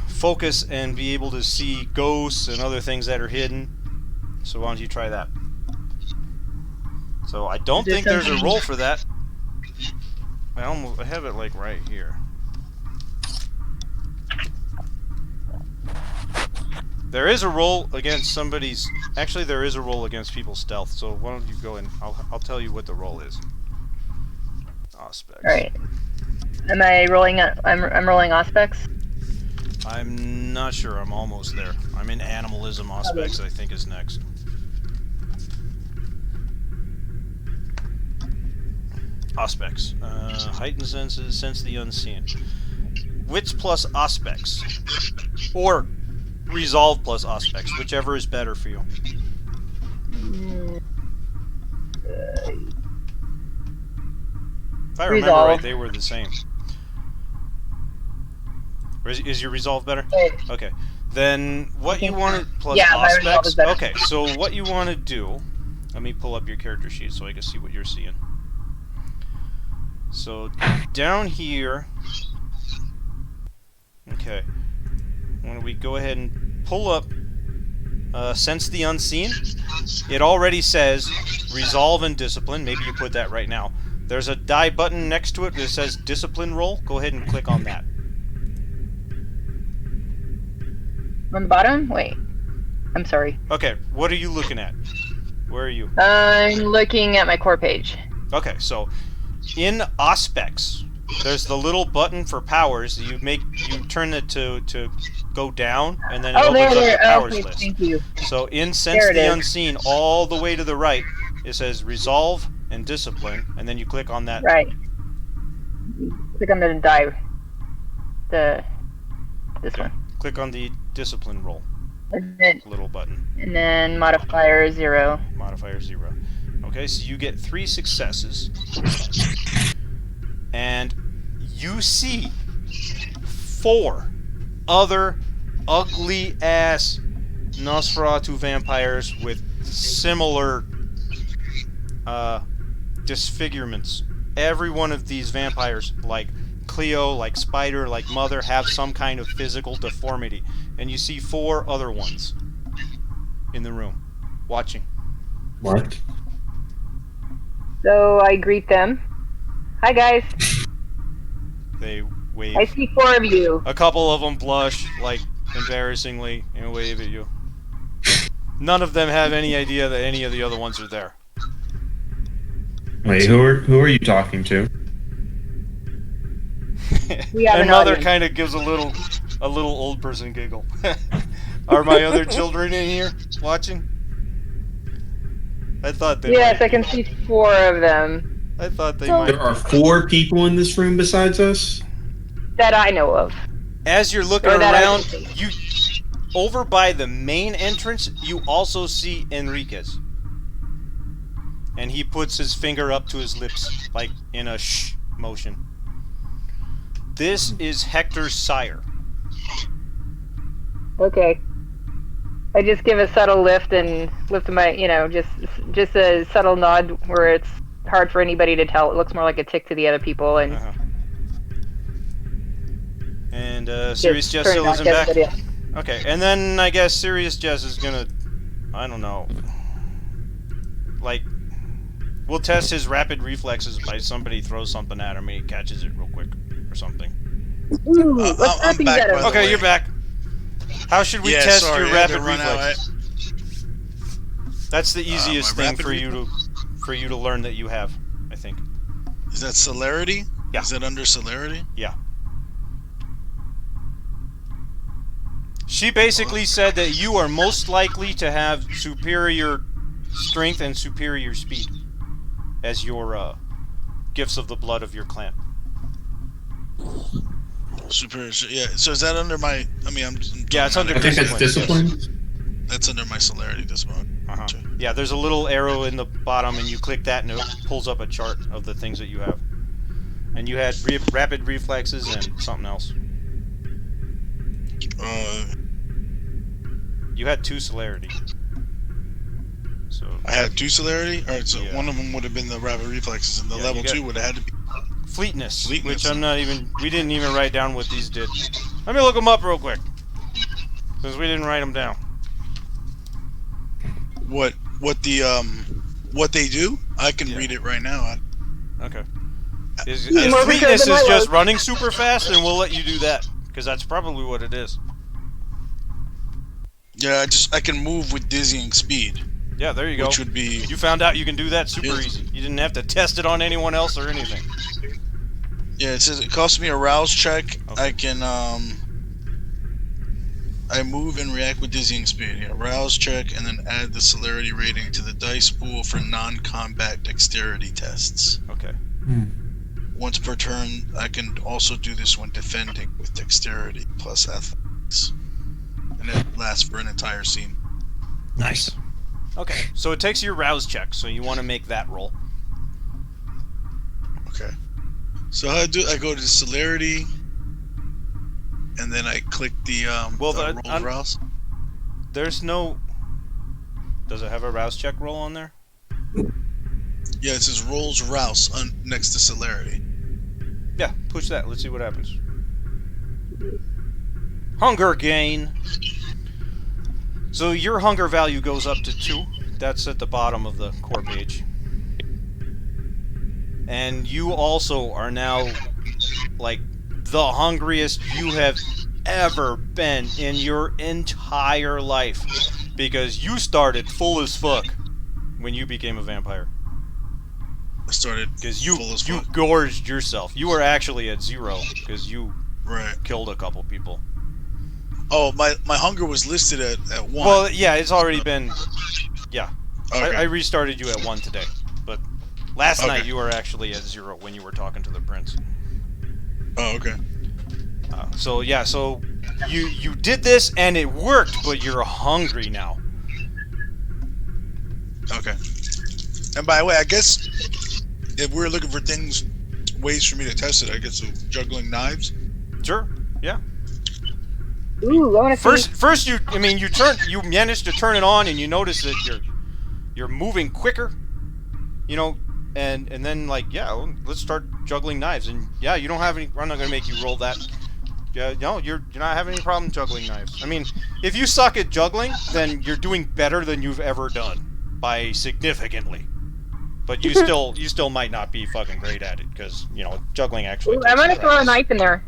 focus and be able to see ghosts and other things that are hidden. So why don't you try that? So I don't think there's a roll for that. I have it like right here. There is a roll against somebody's. Actually, there is a roll against people's stealth. So why don't you go and I'll tell you what the roll is. Auspex. All right. Am I rolling? I'm rolling Auspex. I'm not sure. I'm almost there. I'm in Animalism. Auspex, I think, is next. Auspex. Heightened senses, sense the unseen. Wits plus Auspex. Or Resolve plus Auspex, whichever is better for you. If I remember Resolve. right, they were the same. Or is your Resolve better? Okay. Then what you think want to plus yeah, my resolve aspects. is better. Okay, so what you want to do? Let me pull up your character sheet so I can see what you're seeing. So down here. Okay. Why don't we go ahead and pull up Sense the Unseen? It already says Resolve and Discipline. Maybe you put that right now. There's a die button next to it that says Discipline Roll. Go ahead and click on that. On the bottom? Wait. I'm sorry. Okay, what are you looking at? Where are you? I'm looking at my core page. Okay, so in Aspects, there's the little button for powers. You turn it to go down, and then it Oh, opens up there. your powers Okay, list. thank you. So in Sense There it the is. Unseen, all the way to the right, it says Resolve and Discipline, and then you click on that. Right. Click on the die. This Okay. one. Click on the Discipline roll, And little button. then modifier 0. Modifier 0. Okay, so you get 3 successes. And you see 4 other ugly-ass Nosferatu vampires with similar disfigurements. Every one of these vampires, like Cleo, like Spider, like Mother, have some kind of physical deformity. And you see 4 other ones in the room, watching. What? So I greet them. Hi guys. They wave. I see 4 of you. A couple of them blush, like, embarrassingly, and wave at you. None of them have any idea that any of the other ones are there. Wait, who are you talking to? We have And an Mother audience. kind of gives a little old person giggle. Are my other children in here watching? I thought they Yes, might I can be. see 4 of them I thought they So- might. There are 4 people in this room besides us? that I know of. As you're looking Or that I around, can see. you over by the main entrance, you also see Enriquez. And he puts his finger up to his lips, like in a shh motion. This is Hector's sire. Okay. I just give a subtle lift and lift my, just a subtle nod where it's hard for anybody to tell. It looks more like a tick to the other people, and Uh-huh. And just Sirius Jess turn still it on isn't to back? everybody else. Okay, and then I guess Sirius Jess is gonna, I don't know, like, we'll test his rapid reflexes by somebody throws something at him and he catches it real quick or something. Ooh, let's I'm throw things back, at him. by the Okay, way. you're back. How should we Yeah, test sorry, your I had to rapid run out. reflexes? That's the easiest my thing rapid for you to learn that you have, I think. Is that celerity? Yeah. Is that under celerity? Yeah. She basically said that you are most likely to have superior strength and superior speed as your gifts of the blood of your clan. Superior. Yeah. So is that under my? I mean, I'm Yeah, it's under I think that's Discipline, discipline. That's under my celerity. This one. Uh-huh. Yeah, there's a little arrow in the bottom, and you click that, and it pulls up a chart of the things that you have. And you had rapid reflexes and something else. You had 2 celerity. So I had 2 celerity. All right. So Yeah. one of them would have been the rapid reflexes, and the Yeah, level you got- 2 would have had to be. Fleetness, Fleetness. which we didn't even write down what these did. Let me look them up real quick, because we didn't write them down. What they do? I can Yeah. read it right now. Okay. More If because fleetness of my is just load. running super fast, then we'll let you do that, because that's probably what it is. Yeah, I can move with dizzying speed, Yeah, there you go. which would be. You found out you can do that super Yes. easy. You didn't have to test it on anyone else or anything. Yeah, it says it costs me a rouse check. Okay. I can I move and react with dizzying speed. Yeah, rouse check, and then add the celerity rating to the dice pool for non-combat dexterity tests. Okay. Once per turn, I can also do this when defending with dexterity plus athletics, and it lasts for an entire scene. Nice. Okay, so it takes your rouse check, so you want to make that roll. Okay. So how I do? I go to celerity, and then I clicked the Well, roll rouse. There's no. Does it have a rouse check roll on there? Yeah, it says rolls rouse next to celerity. Yeah, push that. Let's see what happens. Hunger gain. So your hunger value goes up to 2. That's at the bottom of the core page. And you also are now, like, the hungriest you have ever been in your entire life. Because you started full as fuck when you became a vampire. I started Because full as you fuck. gorged yourself. You were actually at 0 because you Right. killed a couple people. Oh, my hunger was listed at 1. Well, yeah, it's already been... Yeah. Okay. I restarted you at 1 today. But last Okay. night you were actually at 0 when you were talking to the prince. Oh, okay. So yeah, so you did this and it worked, but you're hungry now. Okay. And by the way, I guess if we're looking for ways for me to test it, I guess so juggling knives. Sure. Yeah. Ooh, I want to see. First you managed to turn it on and you notice that you're moving quicker. You know, and then like, yeah, well, let's start juggling knives. And yeah, you don't have any. I'm not gonna make you roll that. Yeah, no, you're not having any problem juggling knives. I mean, if you suck at juggling, then you're doing better than you've ever done by significantly. But you still might not be fucking great at it because you know juggling actually. Ooh, I'm gonna takes throw a practice. knife in there.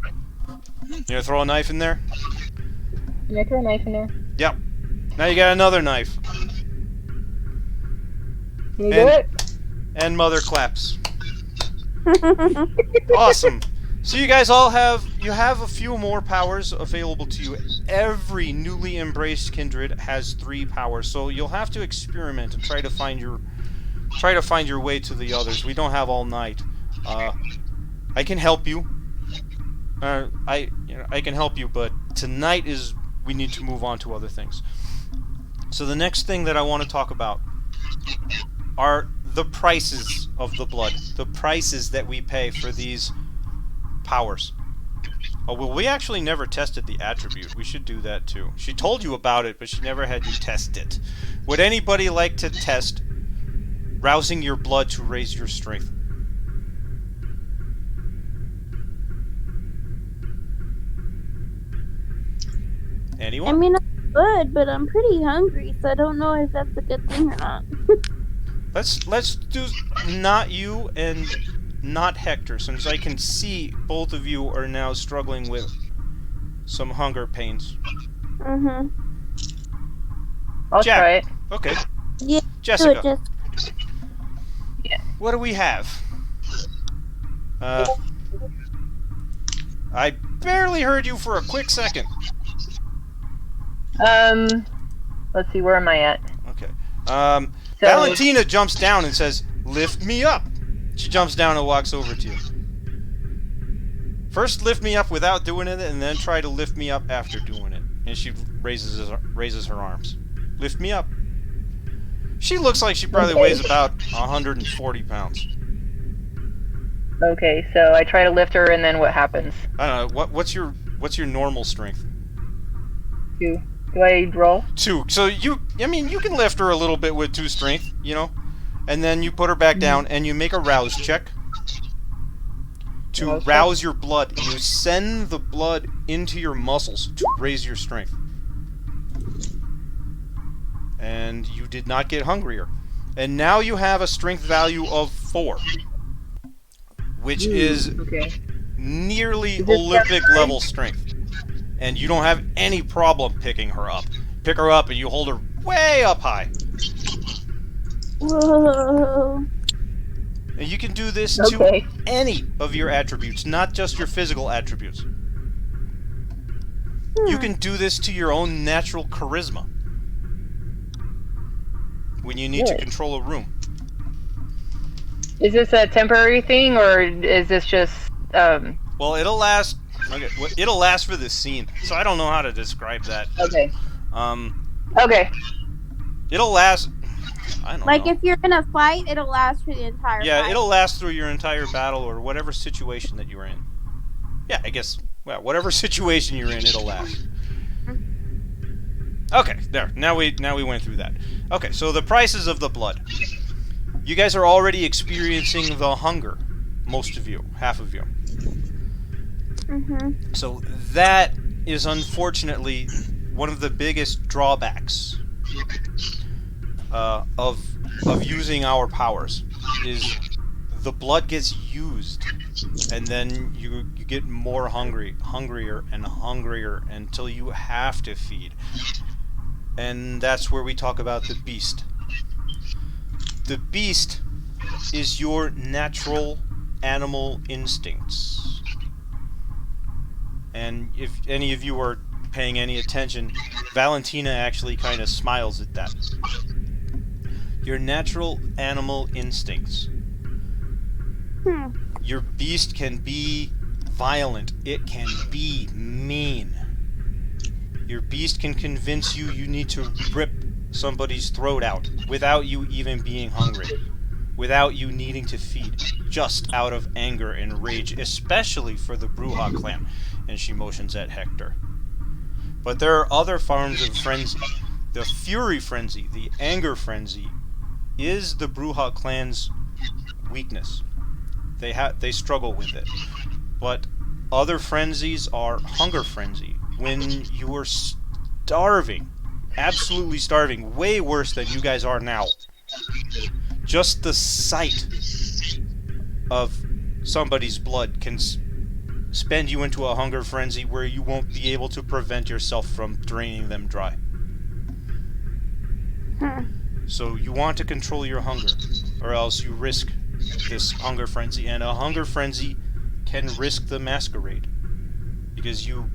You gonna throw a knife in there? Can I throw a knife in there? Yep. Now you got another knife. Can you do it? And mother claps. Awesome. So you guys all have a few more powers available to you. Every newly embraced kindred has 3 powers, so you'll have to experiment and try to find your way to the others. We don't have all night. I can help you. I can help you, but tonight we need to move on to other things. So the next thing that I want to talk about are the prices of the blood, the prices that we pay for these powers. Oh, well, we actually never tested the attribute. We should do that too. She told you about it, but she never had you test it. Would anybody like to test rousing your blood to raise your strength? Anyone? I mean, I'm good, but I'm pretty hungry, so I don't know if that's a good thing or not. Let's do not you and not Hector, since I can see both of you are now struggling with some hunger pains. Mm-hmm. I'll Jack. try it. Okay. Yeah, Jessica, do it, just... what do we have? I barely heard you for a quick second. Let's see, where am I at? Okay. So- Valentina jumps down and says, "Lift me up." She jumps down and walks over to you. First, lift me up without doing it, and then try to lift me up after doing it. And she raises her arms. Lift me up. She looks like she probably Okay. weighs about 140 pounds. Okay, so I try to lift her, and then what happens? I don't know. What's your normal strength? 2. Do I roll? 2. So you can lift her a little bit with 2 strength, you know, and then you put her back down and you make a rouse check to Rouse check? rouse your blood. And you send the blood into your muscles to raise your strength. And you did not get hungrier. And now you have a strength value of 4, which is Okay. nearly Is this Olympic temporary? level strength. And you don't have any problem picking her up. Pick her up and you hold her way up high. Whoa. And you can do this Okay. to any of your attributes, not just your physical attributes. You can do this to your own natural charisma when you need to Really? control a room. Is this a temporary thing, or is this just, Well, it'll last. Okay, well, it'll last for this scene, so I don't know how to describe that. okay. Okay, it'll last. I don't Like, know. if you're gonna fight, it'll last for the entire Yeah, fight. it'll last through your entire battle or whatever situation that you're in. Yeah, I guess well, whatever situation you're in, it'll last. Okay, there. Now we went through that. Okay, so the prices of the blood. You guys are already experiencing the hunger. Most of you, half of you. Mm-hmm. So that is unfortunately one of the biggest drawbacks of using our powers. Is the blood gets used, and then you get more hungrier and hungrier until you have to feed. And that's where we talk about the beast. The beast is your natural animal instincts. And if any of you are paying any attention, Valentina actually kind of smiles at that. Your natural animal instincts. Your beast can be violent. It can be mean. Your beast can convince you you need to rip somebody's throat out without you even being hungry, without you needing to feed, just out of anger and rage, especially for the Bruja clan. And she motions at Hector. But there are other forms of frenzy. The fury frenzy, the anger frenzy, is the Bruja clan's weakness. They struggle with it. But other frenzies are hunger frenzy. When you are starving, absolutely starving, way worse than you guys are now. Just the sight of somebody's blood can spend you into a hunger frenzy where you won't be able to prevent yourself from draining them dry. So you want to control your hunger, or else you risk this hunger frenzy, and a hunger frenzy can risk the masquerade, because you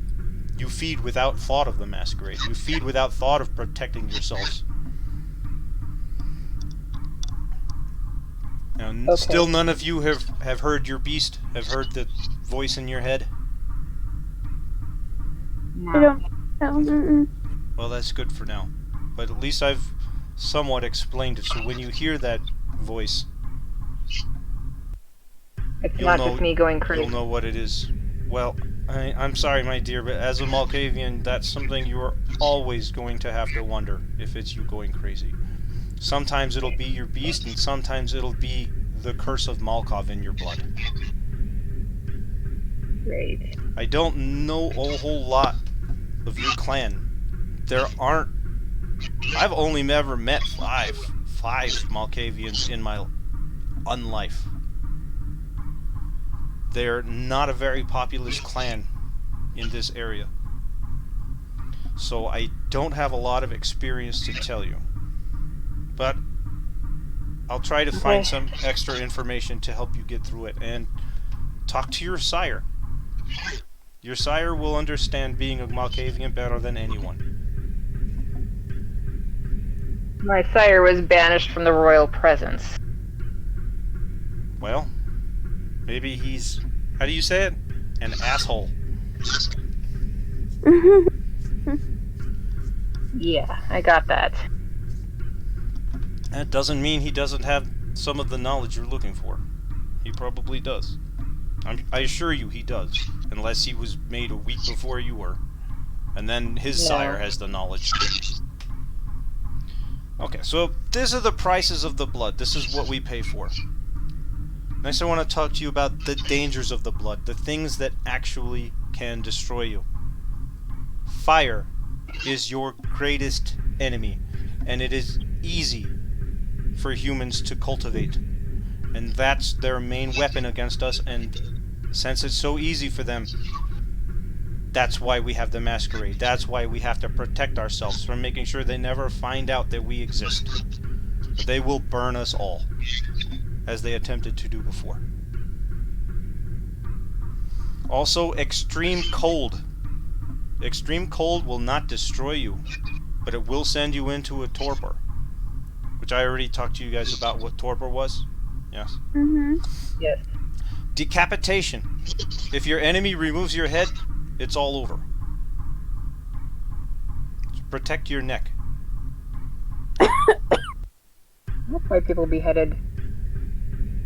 feed without thought of the masquerade. You feed without thought of protecting yourselves. Now, still none of you have heard your beast, have heard the voice in your head? I don't know. Well, that's good for now. But at least I've somewhat explained it, so when you hear that voice, It's not just me going crazy. You'll know what it is. Well, I'm sorry, my dear, but as a Malkavian, that's something you are always going to have to wonder, if it's you going crazy. Sometimes it'll be your beast, and sometimes it'll be the curse of Malkov in your blood. Great. I don't know a whole lot of your clan. There aren't... I've only ever met five Malkavians in my unlife. They're not a very populous clan in this area. So I don't have a lot of experience to tell you. But I'll try to find some extra information to help you get through it, and talk to your sire. Your sire will understand being a Malkavian better than anyone. My sire was banished from the royal presence. Well, maybe he's, how do you say it? An asshole. Yeah, I got that. That doesn't mean he doesn't have some of the knowledge you're looking for. He probably does. I assure you he does. Unless he was made a week before you were. And then his sire has the knowledge. Okay, so these are the prices of the blood. This is what we pay for. Next I want to talk to you about the dangers of the blood. The things that actually can destroy you. Fire is your greatest enemy. And it is easy for humans to cultivate. And that's their main weapon against us, and since it's so easy for them, that's why we have the masquerade. That's why we have to protect ourselves from making sure they never find out that we exist. But they will burn us all, as they attempted to do before. Also, extreme cold. Extreme cold will not destroy you, but it will send you into a torpor. Which I already talked to you guys about what torpor was. Yes? Yes. Decapitation. If your enemy removes your head, it's all over. So protect your neck. That's why people beheaded.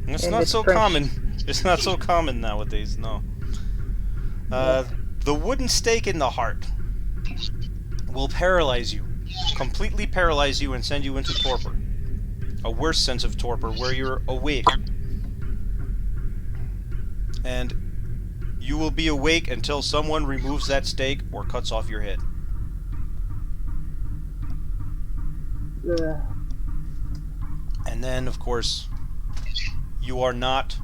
It's in not this so French. common. It's not so common nowadays, no. The wooden stake in the heart will paralyze you, completely paralyze you and send you into torpor. A worse sense of torpor where you're awake. And you will be awake until someone removes that stake or cuts off your head. Ugh. And then, of course, you are not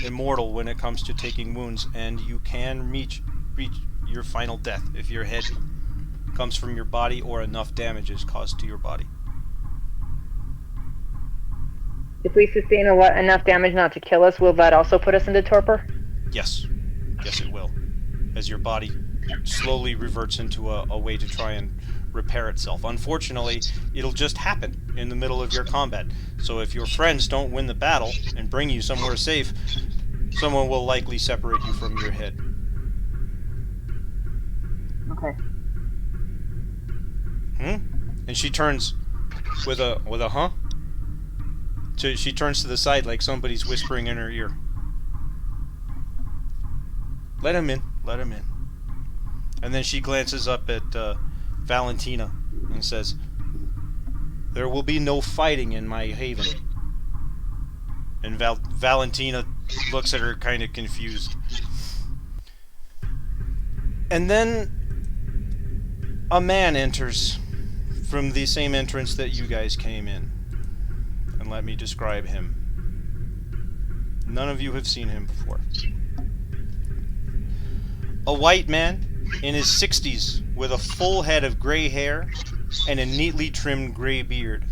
immortal when it comes to taking wounds, and you can reach your final death if your head comes from your body or enough damage is caused to your body. If we sustain enough damage not to kill us, will that also put us into torpor? Yes. Yes, it will. As your body slowly reverts into a way to try and repair itself. Unfortunately, it'll just happen in the middle of your combat. So if your friends don't win the battle and bring you somewhere safe, someone will likely separate you from your head. Okay. And she turns with a huh? She turns to the side like somebody's whispering in her ear. Let him in. Let him in. And then she glances up at Valentina and says, "There will be no fighting in my haven." And Valentina looks at her kind of confused. And then a man enters from the same entrance that you guys came in. And let me describe him. None of you have seen him before. A white man in his 60s with a full head of gray hair and a neatly trimmed gray beard.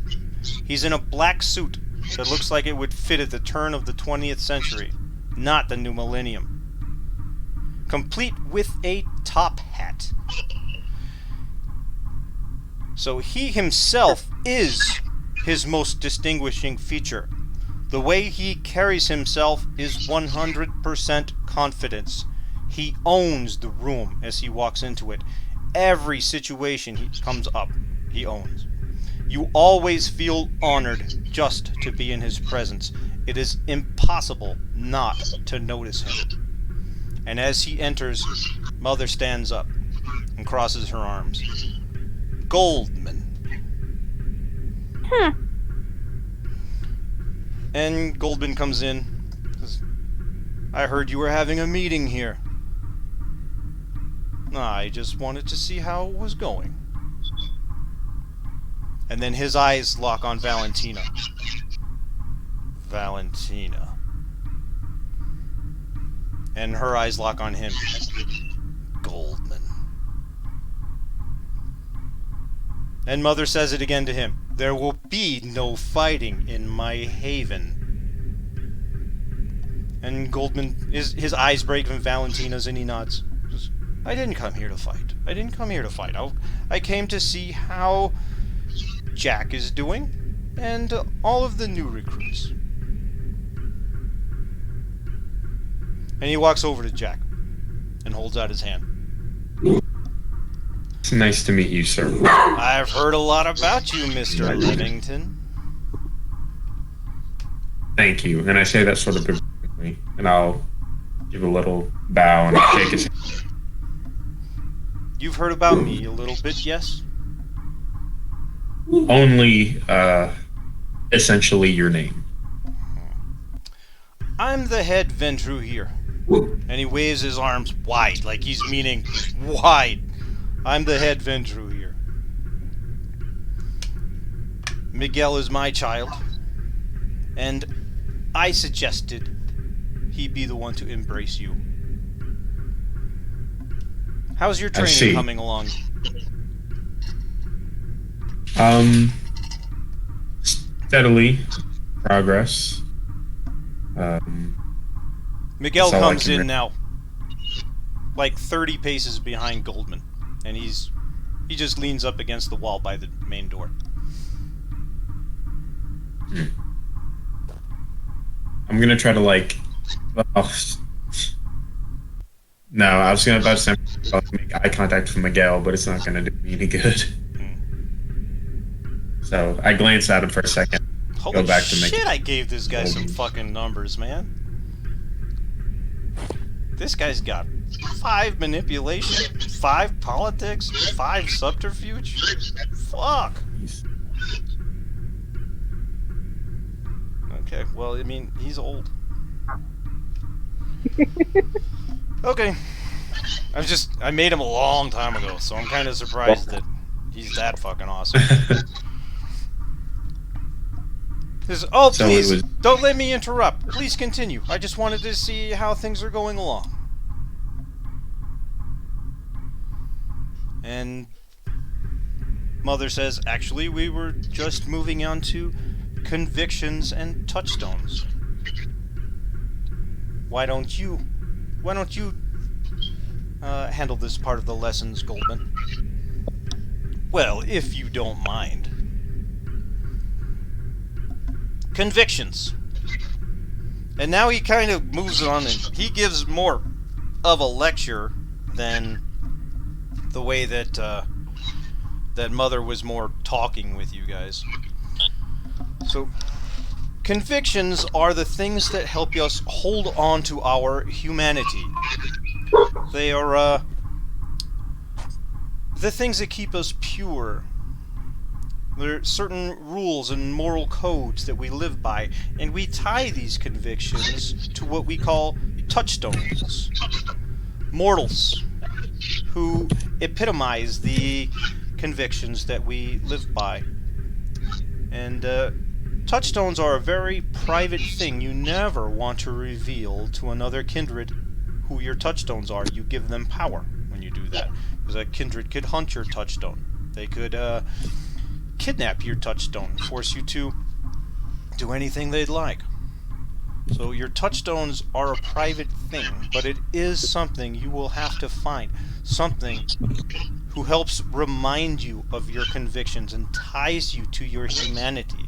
He's in a black suit that looks like it would fit at the turn of the 20th century, not the new millennium. Complete with a top hat. So he himself is his most distinguishing feature. The way he carries himself is 100% confidence. He owns the room as he walks into it. Every situation he comes up, he owns. You always feel honored just to be in his presence. It is impossible not to notice him. And as he enters, Mother stands up and crosses her arms. Goldman. And Goldman comes in. Says, "I heard you were having a meeting here." "I just wanted to see how it was going." And then his eyes lock on Valentina. Valentina. And her eyes lock on him. Goldman. And Mother says it again to him. "There will be no fighting in my haven." And Goldman, his eyes break from Valentina's and he nods. "I didn't come here to fight. I didn't come here to fight. I came to see how Jack is doing and all of the new recruits." And he walks over to Jack and holds out his hand. It's nice to meet you, sir. "I've heard a lot about you, Mr. Livington." Thank you. And I say that sort of begrudgingly, and I'll give a little bow and shake his hand. "You've heard about me a little bit, yes?" Only, essentially your name. "I'm the head Ventru here." And he waves his arms wide, like he's meaning wide. "I'm the head Ventru here. Miguel is my child, and I suggested he be the one to embrace you. How's your training coming along?" Steadily progress. Miguel that's all I comes can in now, like 30 paces behind Goldman, and he just leans up against the wall by the main door. I'm gonna try to no, I was about to say make eye contact with Miguel, but it's not gonna do me any good. So I glance at him for a second. Holy Go back to shit, Miguel. I gave this guy some fucking numbers, man. This guy's got 5 manipulation, 5 politics, 5 subterfuge. Fuck. Okay, well, I mean, he's old. Okay. I made him a long time ago, so I'm kind of surprised that he's that fucking awesome. Oh, So please, it was- don't let me interrupt. Please continue. I just wanted to see how things are going along. And Mother says, actually, we were just moving on to convictions and touchstones. Why don't you handle this part of the lessons, Goldman? Well, if you don't mind. Convictions. And now he kind of moves on and he gives more of a lecture than the way that that Mother was more talking with you guys. So, convictions are the things that help us hold on to our humanity. They are the things that keep us pure. There are certain rules and moral codes that we live by, and we tie these convictions to what we call touchstones. Mortals, who epitomize the convictions that we live by. And touchstones are a very private thing. You never want to reveal to another kindred who your touchstones are. You give them power when you do that. Because a kindred could hunt your touchstone. They could kidnap your touchstone, force you to do anything they'd like. So your touchstones are a private thing, but it is something you will have to find. Something who helps remind you of your convictions and ties you to your humanity.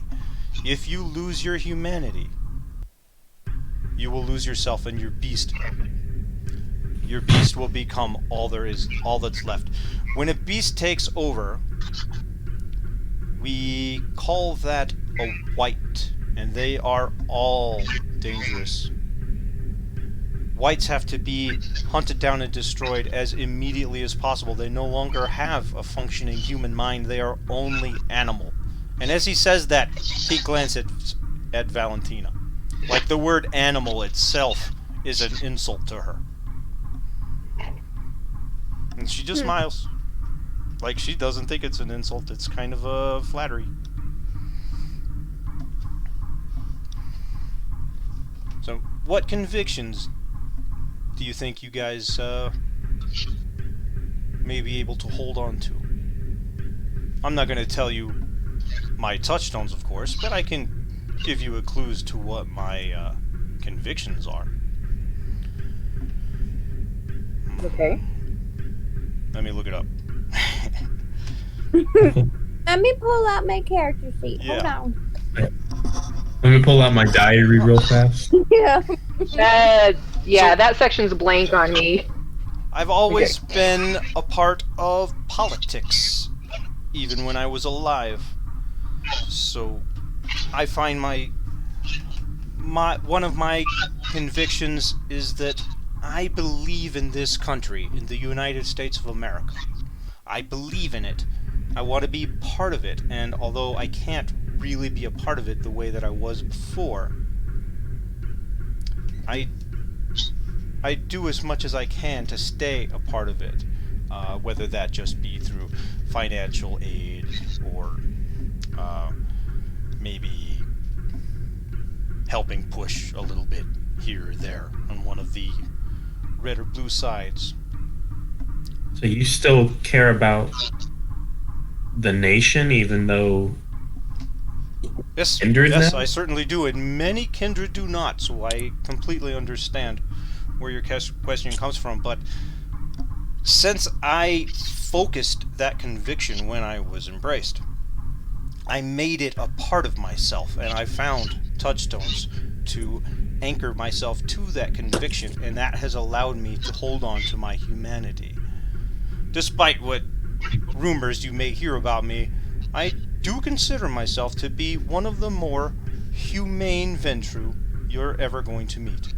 If you lose your humanity, you will lose yourself and your beast. Your beast will become all that's left. When a beast takes over, we call that a white, and they are all dangerous. Whites have to be hunted down and destroyed as immediately as possible. They no longer have a functioning human mind. They are only animal. And as he says that, he glances at Valentina. Like the word animal itself is an insult to her. And she just smiles. Like she doesn't think it's an insult. It's kind of a flattery. So, what convictions do you think you guys may be able to hold on to? I'm not going to tell you my touchstones, of course, but I can give you a clues to what my convictions are. Okay. Let me look it up. Let me pull out my character sheet. Hold Yeah. on. Let me pull out my diary real fast. Yeah. Yeah, that section's blank on me. I've always been a part of politics, even when I was alive. So, I find one of my convictions is that I believe in this country, in the United States of America. I believe in it. I want to be part of it, and although I can't really be a part of it the way that I was before, I do as much as I can to stay a part of it, whether that just be through financial aid or maybe helping push a little bit here or there on one of the red or blue sides. So you still care about the nation, even though Yes, Kindred yes, now? I certainly do, and many kindred do not, so I completely understand where your question comes from, but since I focused that conviction when I was embraced, I made it a part of myself, and I found touchstones to anchor myself to that conviction, and that has allowed me to hold on to my humanity. Despite what rumors you may hear about me, I do consider myself to be one of the more humane Ventru you're ever going to meet.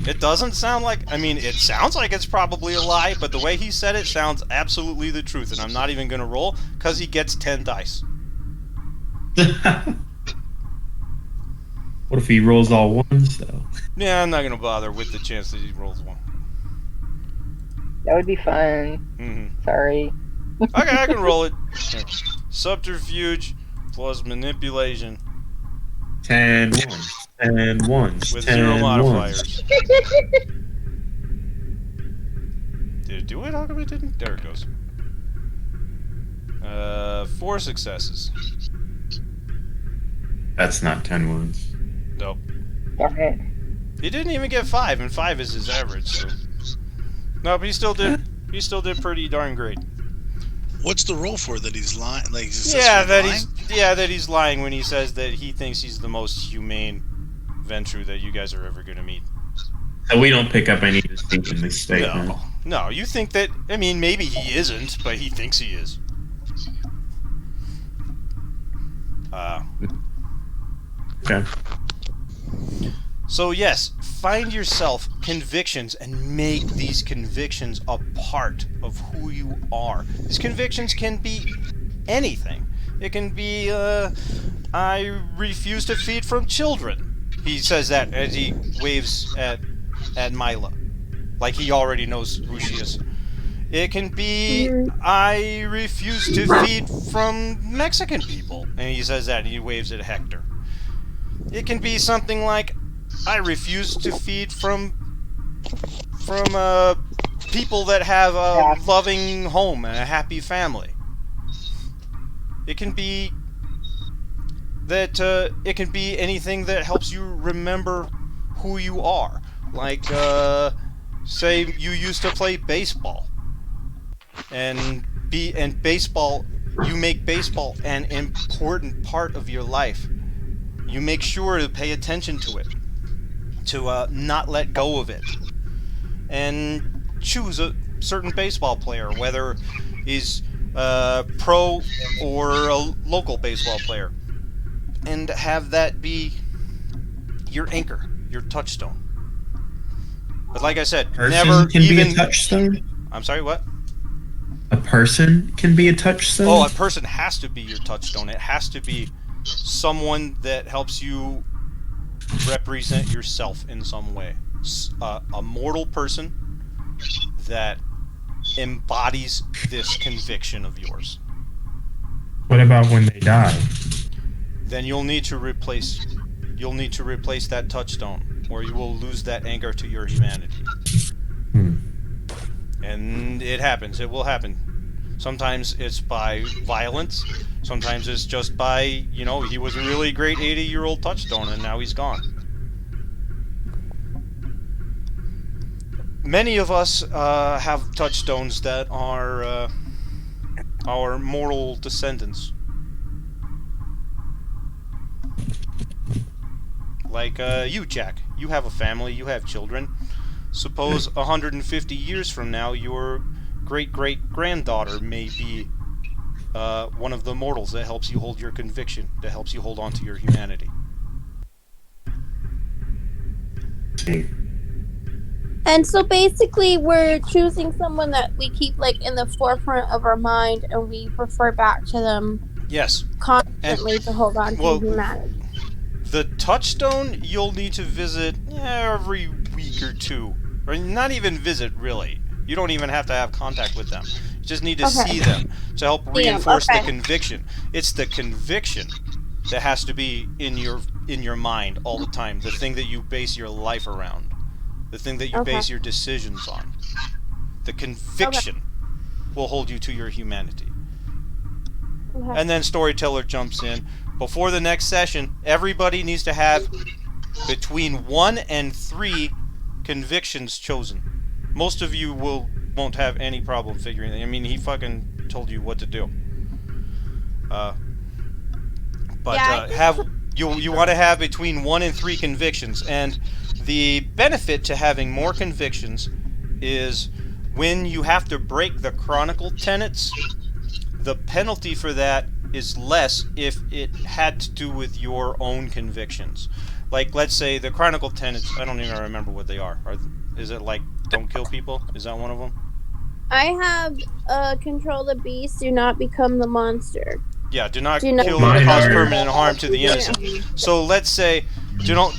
It doesn't sound like... I mean, it sounds like it's probably a lie, but the way he said it sounds absolutely the truth, and I'm not even going to roll, because he gets 10 dice. What if he rolls all ones, though? Yeah, I'm not going to bother with the chance that he rolls one. That would be fun. Mm-hmm. Sorry. Okay, I can roll it. Here. Subterfuge plus manipulation 10 ones. 10 ones. with 10 0 ones. modifiers. Did it do it? How come it didn't? There it goes. 4 successes. That's not 10 ones. Nope. Darn it. He didn't even get 5, and 5 is his average, so... Nope, he still did pretty darn great. What's the role for that he's lying? Like, is Yeah, that lying? he's lying when he says that he thinks he's the most humane Ventrue that you guys are ever gonna meet. So we don't pick up any deceit in this statement. No, you think that... I mean, maybe he isn't, but he thinks he is. Okay. So yes, find yourself convictions and make these convictions a part of who you are. These convictions can be anything. It can be, I refuse to feed from children. He says that as he waves at Mila. Like he already knows who she is. It can be, I refuse to feed from Mexican people. And he says that and he waves at Hector. It can be something like, I refuse to feed from people that have a loving home and a happy family. It can be that it can be anything that helps you remember who you are. Like, say you used to play baseball, and baseball, you make baseball an important part of your life. You make sure to pay attention to it, to not let go of it, and choose a certain baseball player, whether he's pro or a local baseball player, and have that be your anchor, your touchstone. But like I said, never can even... be a touchstone? I'm sorry, what? A person can be a touchstone? Oh, a person has to be your touchstone. It has to be someone that helps you represent yourself in some way. A mortal person that embodies this conviction of yours. What about when they die? Then you'll need to replace that touchstone, or you will lose that anchor to your humanity. And it happens. It will happen. Sometimes it's by violence. Sometimes it's just by, you know, he was a really great 80-year-old touchstone and now he's gone. Many of us have touchstones that are our mortal descendants. Like you, Jack. You have a family, you have children. Suppose 150 years from now, your great-great-granddaughter may be one of the mortals that helps you hold your conviction, that helps you hold on to your humanity. And so basically we're choosing someone that we keep like in the forefront of our mind and we refer back to them Yes. constantly to hold on to humanity. The touchstone you'll need to visit every week or two. Or not even visit, really. You don't even have to have contact with them. You just need to see them to help reinforce the conviction. It's the conviction that has to be in your mind all the time. The thing that you base your life around. The thing that you base your decisions on. The conviction will hold you to your humanity. And then Storyteller jumps in. Before the next session, everybody needs to have between 1 and 3 convictions chosen. Most of you won't have any problem figuring it. I mean, he fucking told you what to do. You want to have between 1 and 3 convictions, and the benefit to having more convictions is when you have to break the chronicle tenets, the penalty for that is less if it had to do with your own convictions. like, let's say the Chronicle tenets. I don't even remember what they are. Is it like don't kill people? Is that one of them? I have control the beast, do not become the monster. Yeah, do not Do not kill or Mine cause are- permanent harm to the Yeah. innocent. So let's say don't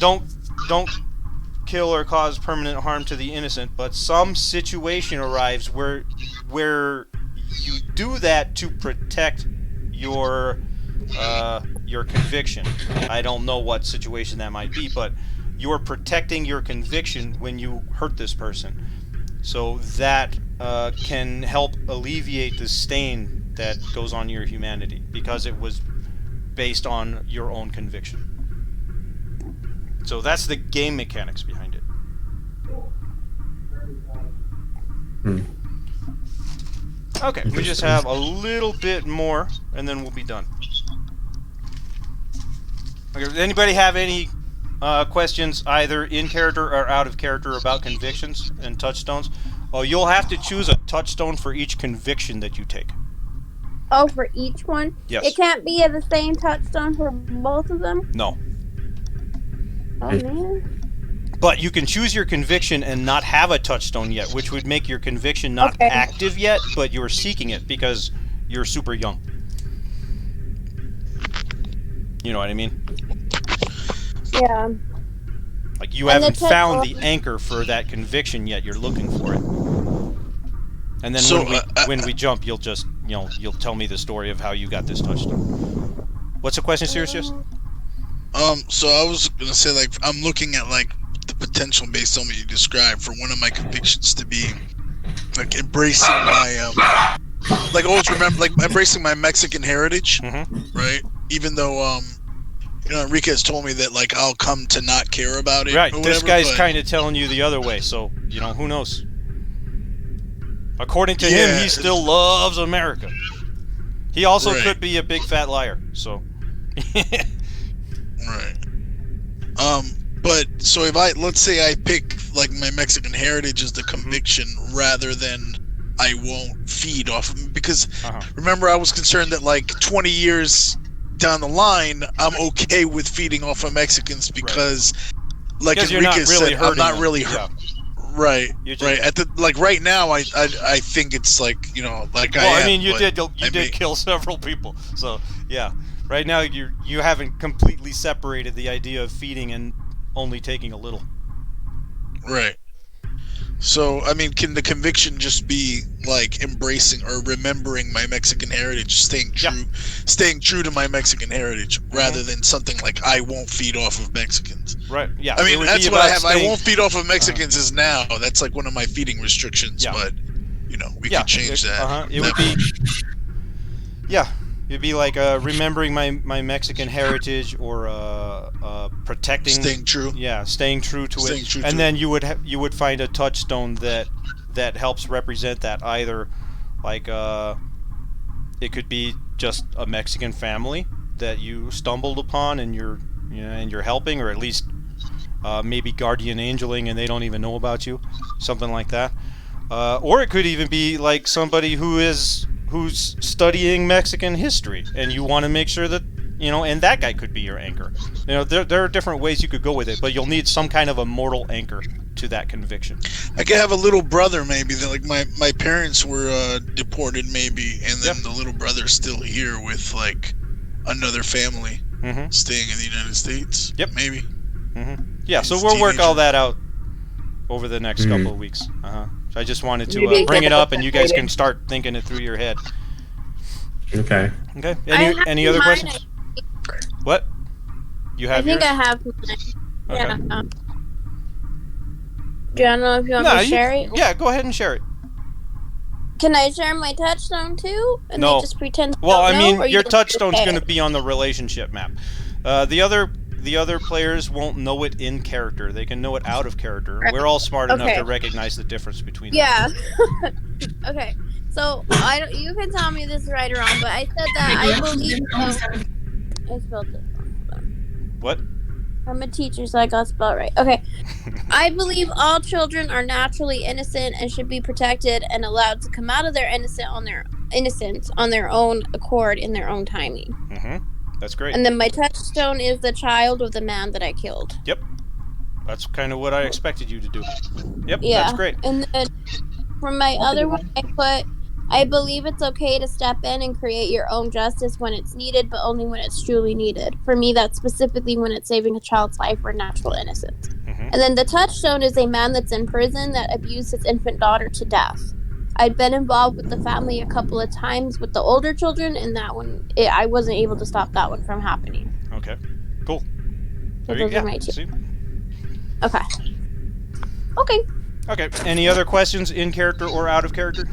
kill or cause permanent harm to the innocent, but some situation arrives where you do that to protect your conviction. I don't know what situation that might be, but you're protecting your conviction when you hurt this person. So that can help alleviate the stain that goes on your humanity because it was based on your own conviction. So that's the game mechanics behind it. Okay, we just have a little bit more, and then we'll be done. Okay, does anybody have any questions, either in character or out of character, about convictions and touchstones? Oh, you'll have to choose a touchstone for each conviction that you take. Oh, for each one? Yes. It can't be the same touchstone for both of them? No. Oh, man. But you can choose your conviction and not have a touchstone yet, which would make your conviction not Okay. active yet, but you're seeking it because you're super young. You know what I mean? Yeah. Like, you And the haven't found the touchstone- anchor for that conviction yet, you're looking for it. And then So, when we jump, you'll just, you'll tell me the story of how you got this touchstone. What's the question, Sirius? So I was gonna say, like, I'm looking at like the potential based on what you described for one of my convictions to be like embracing my like always remember like embracing my Mexican heritage, Mm-hmm. right? Even though Enrique has told me that like I'll come to not care about it. Right, or this whatever, guy's but- kind of telling you the other way, so, who knows? According to Yeah. him, he still loves America. He also Right. could be a big fat liar, so. Right. But so if let's say I pick like my Mexican heritage as the conviction rather than I won't feed off of it, because remember I was concerned that like 20 years down the line I'm okay with feeding off of Mexicans because like Because you're not Enrique really said, I'm hurting not them. really Yeah. right. You just- Right. At the like right now I think it's like like Well, I am, I mean, you but did I may- kill several people, so yeah. Right now, you haven't completely separated the idea of feeding and only taking a little. Right. So, I mean, can the conviction just be like embracing or remembering my Mexican heritage, staying true to my Mexican heritage, rather than something like I won't feed off of Mexicans? Right. Yeah. I it mean, would that's be what I about have. I staying- won't feed off of Mexicans is now. That's like one of my feeding restrictions. Yeah. But we could change that. It would be. Yeah, it'd be like remembering my Mexican heritage or protecting. Staying true. Yeah, staying true to Staying it, true and to then you would find a touchstone that helps represent that. Either like it could be just a Mexican family that you stumbled upon and you're helping, or at least maybe guardian angeling and they don't even know about you, something like that. Or it could even be like somebody who's studying Mexican history, and you want to make sure that and that guy could be your anchor. There are different ways you could go with it, but you'll need some kind of a mortal anchor to that conviction. I could have a little brother maybe that like my parents were deported maybe, and then the little brother's still here with like another family staying in the United States. Yep. Maybe. Yeah, so He's a we'll work teenager. all that out over the next couple of weeks. So I just wanted to Maybe bring get it up, and you guys separated. can start thinking it through your head. Okay. Okay. I have Any other mine, questions? What? You I have think yours? I have mine. Okay. Yeah. Do you know if you want me to share it? Yeah, go ahead and share it. Can I share my touchstone too? And No. they just pretend. Well, don't I know, mean, or you your just touchstone's okay? going to be on the relationship map. The other players won't know it in character. They can know it out of character. Right. We're all smart enough Okay. to recognize the difference between Yeah. them. Okay. So you can tell me this is right or wrong, but I said that I believe. I spelled it wrong. Hold on. What? I'm a teacher, so I got to spell it right. Okay. I believe all children are naturally innocent and should be protected and allowed to come out of their innocence on their own accord in their own timing. That's great. And then my touchstone is the child of the man that I killed. Yep. That's kind of what I expected you to do. Yep, Yeah. that's great. And then from my That's a other good one, I believe it's okay to step in and create your own justice when it's needed, but only when it's truly needed. For me, that's specifically when it's saving a child's life or natural innocence. Mm-hmm. And then the touchstone is a man that's in prison that abused his infant daughter to death. I'd been involved with the family a couple of times with the older children, and that one, I wasn't able to stop that one from happening. Okay. Cool. So those are my two. See? Okay. Okay. Okay. Any other questions in character or out of character?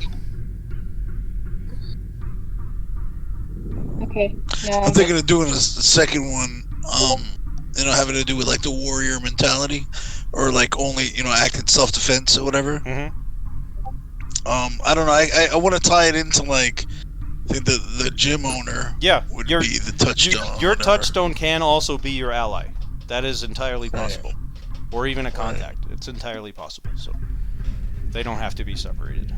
Okay. Now I'm thinking of doing a second one, having to do with like the warrior mentality, or like only act in self-defense or whatever. Mm-hmm. I don't know. I want to tie it into like the gym owner. Yeah, would be the touchstone. Your touchstone can also be your ally. That is entirely possible, or even a contact. It's entirely possible. So they don't have to be separated.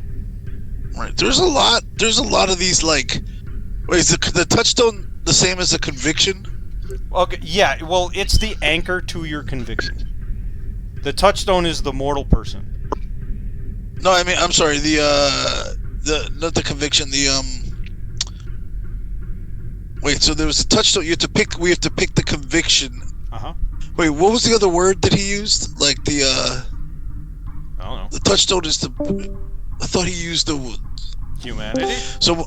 Right. There's a lot of these like. Wait, is the touchstone the same as a conviction? Okay. Yeah. Well, it's the anchor to your conviction. The touchstone is the mortal person. No, I mean, I'm sorry. Not the conviction. Wait. So there was a touchstone. We have to pick the conviction. Uh-huh. Wait, what was the other word that he used? Like I don't know. the touchstone is the. I thought he used the. Humanity. So.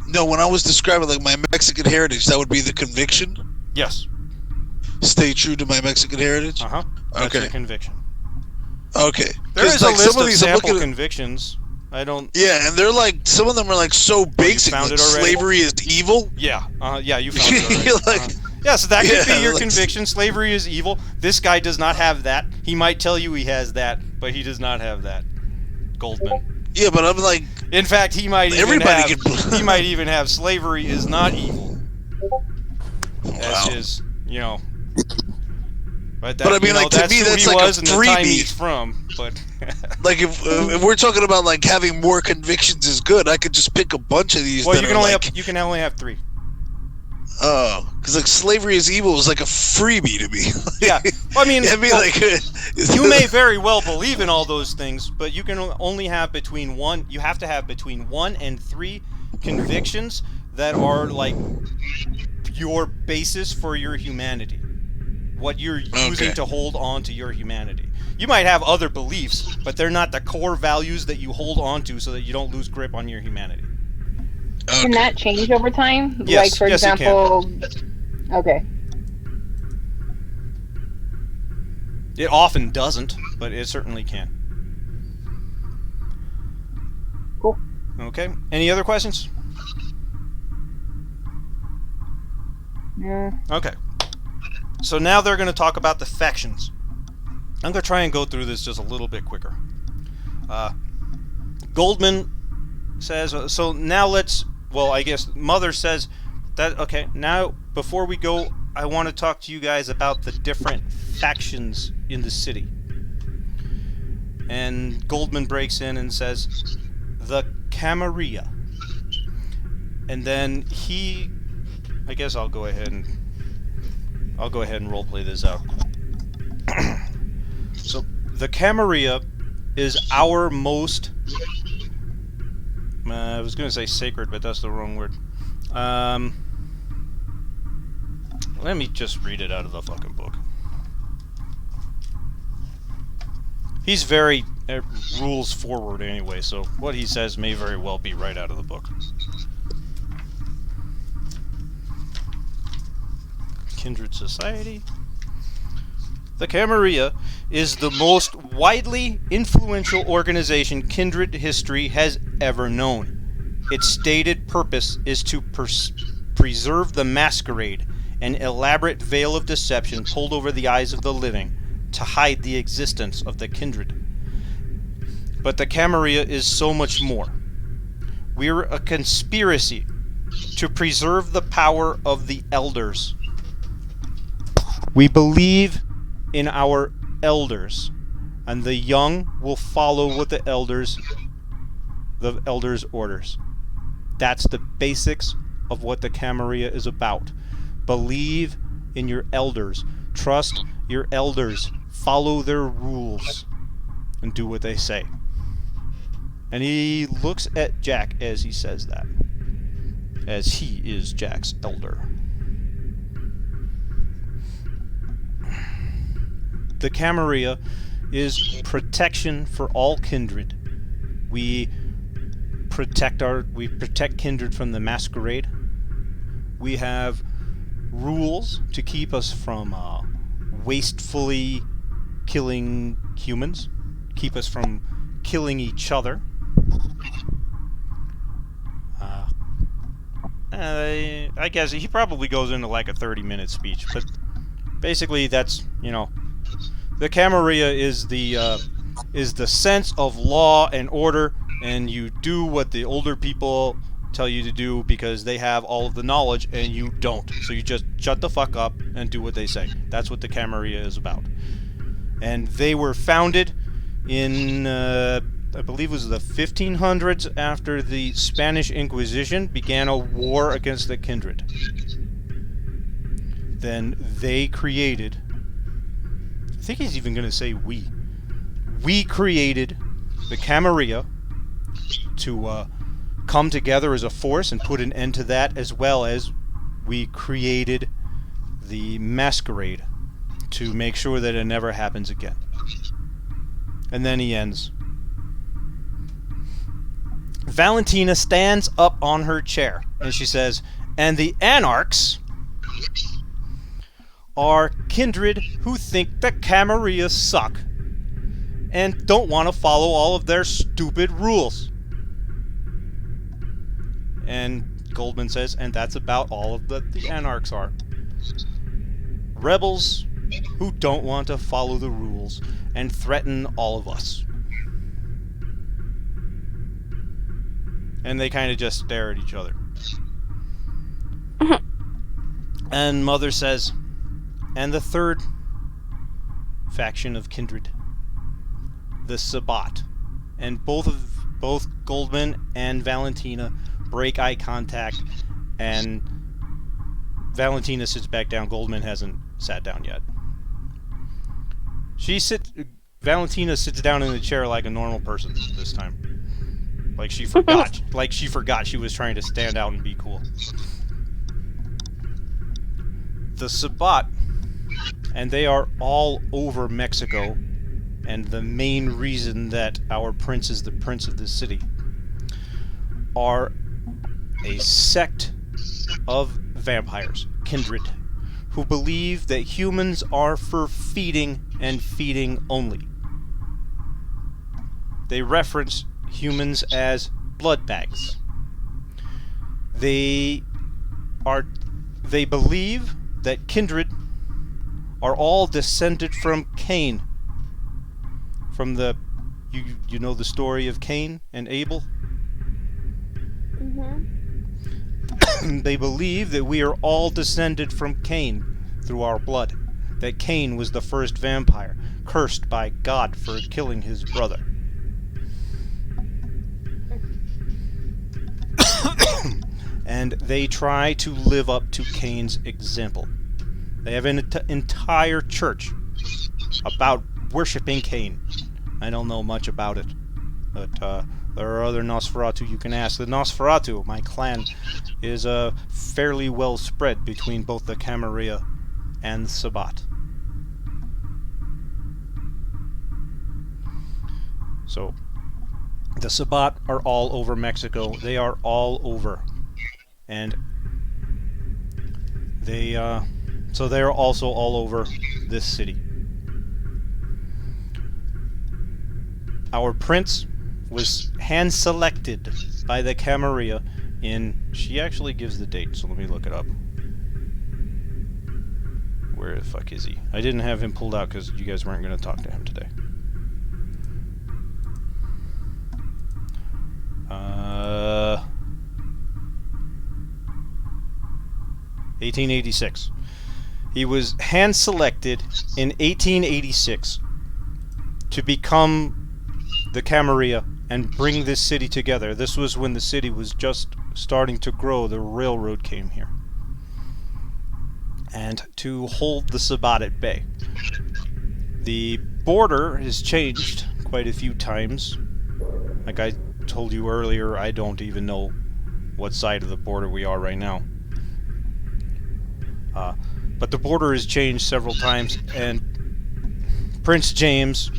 No, when I was describing like my Mexican heritage, that would be the conviction. Yes. Stay true to my Mexican heritage. Uh-huh. That's Okay. your conviction. Okay. There is like a list some of these I'm sample looking at- convictions. I don't... Yeah, and they're like some of them are like so basic. found Like it already? slavery is evil. Yeah. Yeah, you found it already. You're like, Yeah, so that could Yeah, be your like- conviction. Slavery is evil. This guy does not have that. He might tell you he has that, but he does not have that. Goldman. yeah, but I'm like, In fact, he might even Everybody have, can- he might even have slavery is not evil. That's wow. his, But, But I mean, like, to that's me, who that's he like a was and the time freebie. he's from. But like if we're talking about like having more convictions is good, I could just pick a bunch of these. well, that you can are only like, have, you can only have 3. oh, because like slavery is evil is like a freebie to me. Yeah, well, I mean, I mean, well, like you may very well believe in all those things, but you can only have between one. You have to have between 1 and 3 convictions that are like your basis for your humanity. What you're using to hold on to your humanity. You might have other beliefs, but they're not the core values that you hold on to so that you don't lose grip on your humanity. Can that change over time? Yes, Like, for yes, it can. example. Okay. It often doesn't, but it certainly can. Cool. Okay. Any other questions? Yeah. Okay. So now they're going to talk about the factions. I'm going to try and go through this just a little bit quicker. Goldman says, so now let's, well, I guess Mother says that, okay, now before we go, I want to talk to you guys about the different factions in the city. And Goldman breaks in and says, the Camarilla. And then he, I guess I'll go ahead and roleplay this out. So, the Camarilla is our most... I was going to say sacred, but that's the wrong word. Let me just read it out of the fucking book. He's very rules forward anyway, so what he says may very well be right out of the book. Kindred Society. The Camarilla is the most widely influential organization Kindred history has ever known. Its stated purpose is to preserve the masquerade, an elaborate veil of deception pulled over the eyes of the living to hide the existence of the Kindred. But the Camarilla is so much more. We're a conspiracy to preserve the power of the elders. We believe in our elders, and the young will follow what the elders orders. That's the basics of what the Camarilla is about. Believe in your elders. Trust your elders. Follow their rules. And do what they say. And he looks at Jack as he says that. As he is Jack's elder. The Camarilla is protection for all kindred. We protect kindred from the masquerade. We have rules to keep us from wastefully killing humans, keep us from killing each other. I guess he probably goes into like a 30-minute speech, but basically that's, you know, the Camarilla is the sense of law and order, and you do what the older people tell you to do because they have all of the knowledge and you don't. So you just shut the fuck up and do what they say. That's what the Camarilla is about. And they were founded in, I believe it was the 1500s, after the Spanish Inquisition began a war against the kindred. Then they created, I think he's even going to say we created the Camarilla to come together as a force and put an end to that, as well as we created the masquerade to make sure that it never happens again. And then he ends. Valentina stands up on her chair and she says, and the anarchs are kindred who think the Camarilla suck and don't want to follow all of their stupid rules. And Goldman says, and that's about all of the anarchs are. Rebels who don't want to follow the rules and threaten all of us. And they kind of just stare at each other. And Mother says, and the third faction of kindred, the Sabbat. And both Goldman and Valentina break eye contact, and Valentina sits back down. Goldman hasn't sat down yet. Valentina sits down in the chair like a normal person this time. Like she forgot. Like she forgot she was trying to stand out and be cool. The Sabbat, and they are all over Mexico, and the main reason that our prince is the prince of this city, are a sect of vampires, kindred, who believe that humans are for feeding and feeding only. They reference humans as blood bags. They believe that kindred are all descended from Cain. From the, you know the story of Cain and Abel? Mm-hmm. They believe that we are all descended from Cain through our blood. That Cain was the first vampire, cursed by God for killing his brother. And they try to live up to Cain's example. They have an entire church about worshipping Cain. I don't know much about it, but there are other Nosferatu you can ask. The Nosferatu, my clan, is fairly well spread between both the Camarilla and the Sabbat. So, the Sabbat are all over Mexico. They are all over. And so they are also all over this city. Our prince was hand-selected by the Camarilla in... She actually gives the date, so let me look it up. Where the fuck is he? I didn't have him pulled out because you guys weren't going to talk to him today. 1886. He was hand-selected in 1886 to become the Camarilla and bring this city together. This was when the city was just starting to grow. The railroad came here. and to hold the Sabbat at bay. The border has changed quite a few times. Like I told you earlier, I don't even know what side of the border we are right now. But the border has changed several times, and Prince James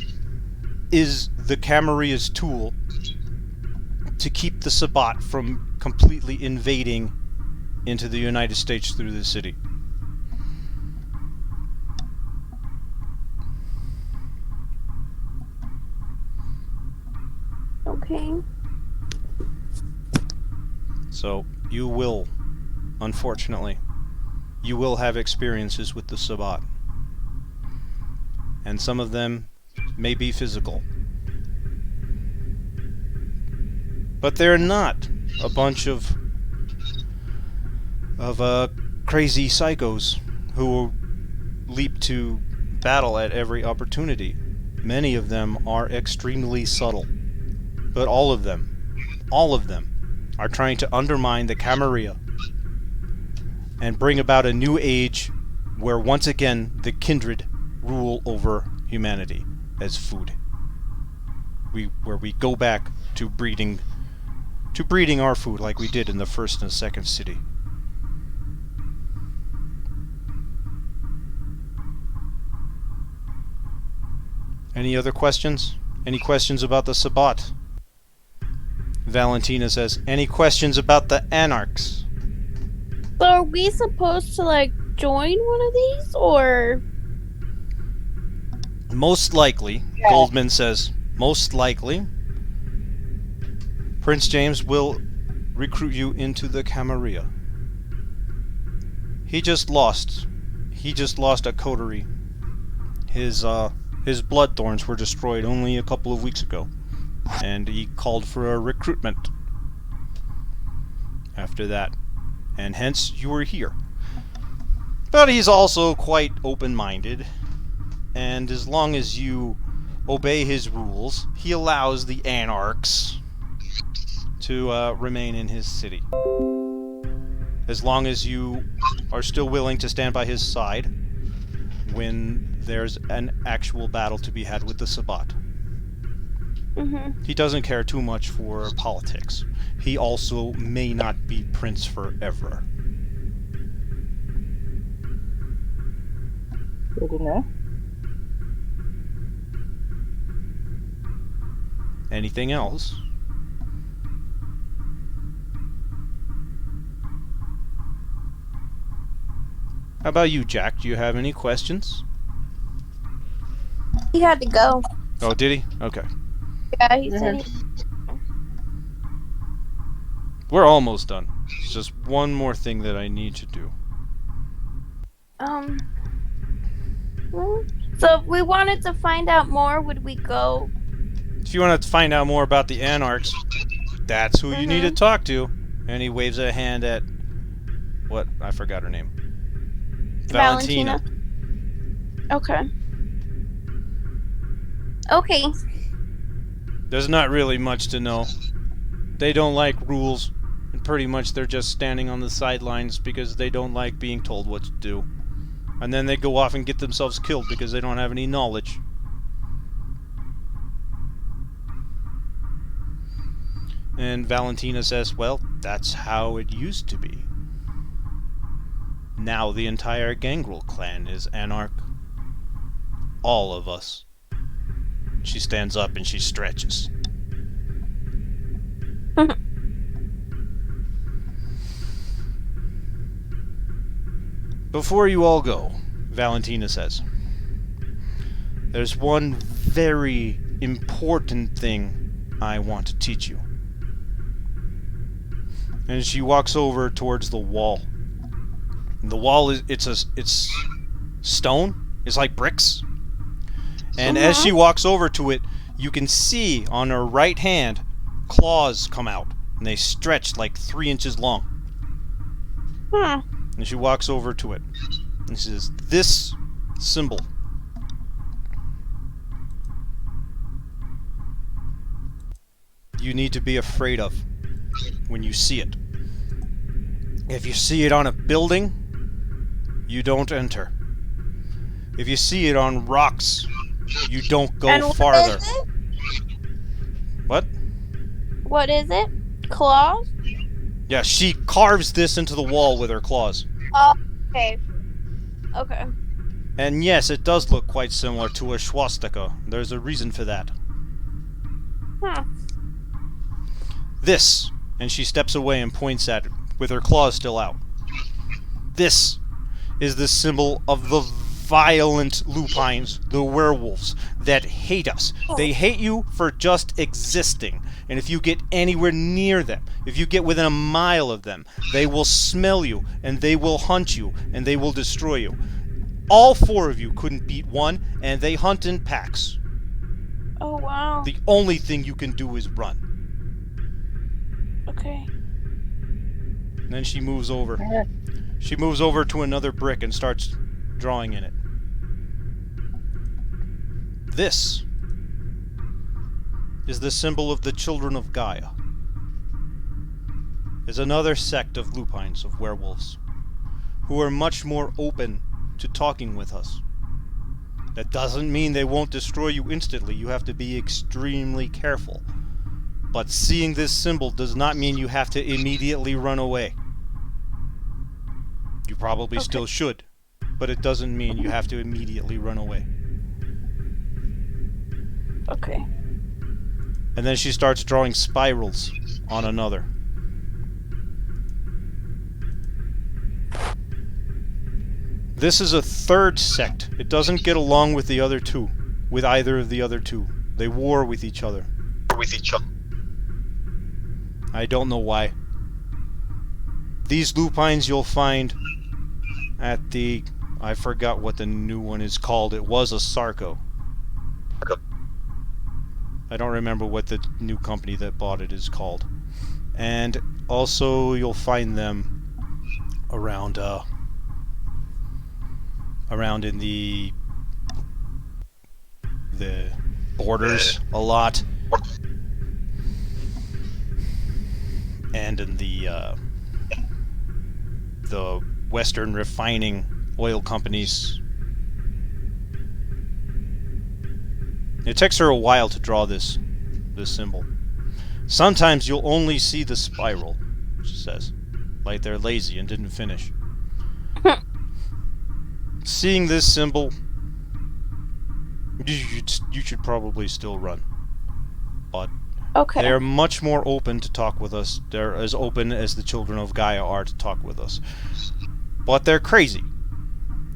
is the Camaria's tool to keep the Sabbat from completely invading into the United States through the city. Okay. So, you will, unfortunately, you will have experiences with the Sabbat. And some of them may be physical. But they're not a bunch of crazy psychos who leap to battle at every opportunity. Many of them are extremely subtle. But all of them are trying to undermine the Camarilla and bring about a new age where once again the kindred rule over humanity as food. Where we go back to breeding our food like we did in the first and second city. Any other questions? Any questions about the Sabbat? Valentina says, any questions about the Anarchs? So are we supposed to, like, join one of these, or? Most likely, Yeah. Goldman says, most likely, Prince James will recruit you into the Camarilla. He just lost a coterie. His blood thorns were destroyed only a couple of weeks ago, and he called for a recruitment after that, and hence you were here. But he's also quite open-minded, and as long as you obey his rules, he allows the Anarchs to remain in his city. As long as you are still willing to stand by his side when there's an actual battle to be had with the Sabbat. Mm-hmm. He doesn't care too much for politics. He also may not be prince forever. Good to know. Anything else? How about you, Jack? Do you have any questions? He had to go. Oh, did he? Okay. Yeah, he said he... We're almost done. It's just one more thing that I need to do. Well, so if we wanted to find out more, would we go? If you want to find out more about the Anarchs, that's who you need to talk to. And he waves a hand at... what? I forgot her name. Valentina. Okay. Okay. There's not really much to know. They don't like rules, and pretty much they're just standing on the sidelines because they don't like being told what to do. And then they go off and get themselves killed because they don't have any knowledge. And Valentina says, well, that's how it used to be. Now the entire Gangrel clan is Anarch. All of us. She stands up and she stretches. Before you all go, Valentina says, there's one very important thing I want to teach you. And she walks over towards the wall. And the wall is it's stone. It's like bricks. And as she walks over to it, you can see on her right hand claws come out, and they stretch like 3 inches long. And she walks over to it, and she says, "This symbol you need to be afraid of when you see it. If you see it on a building, you don't enter. If you see it on rocks, you don't go And what farther. is it? What? What is it? Claws? Yeah, she carves this into the wall with her claws. Oh, okay. Okay. And yes, it does look quite similar to a swastika. There's a reason for that. Huh. This, and she steps away and points at it, with her claws still out. This is the symbol of the violent lupines, the werewolves, that hate us. They hate you for just existing. And if you get anywhere near them, if you get within a mile of them, they will smell you, and they will hunt you, and they will destroy you. All 4 of you couldn't beat one, and they hunt in packs. Oh, wow. The only thing you can do is run. Okay. And then she moves over. She moves over to another brick and starts drawing in it. This is the symbol of the children of Gaia. Is another sect of lupines, of werewolves, who are much more open to talking with us. That doesn't mean they won't destroy you instantly. You have to be extremely careful. But seeing this symbol does not mean you have to immediately run away. You probably still should, but it doesn't mean you have to immediately run away. Okay. And then she starts drawing spirals on another. This is a third sect. It doesn't get along with the other two, with either of the other two. They war with each other. I don't know why. These lupines you'll find at the... I forgot what the new one is called. It was a Sarco. I don't remember what the new company that bought it is called. And also you'll find them around in the borders a lot. And in the Western refining oil companies. It takes her a while to draw this symbol. Sometimes you'll only see the spiral, she says. Like they're lazy and didn't finish. Seeing this symbol, you should probably still run. But Okay. they are much more open to talk with us. They're as open as the children of Gaia are to talk with us. But they're crazy.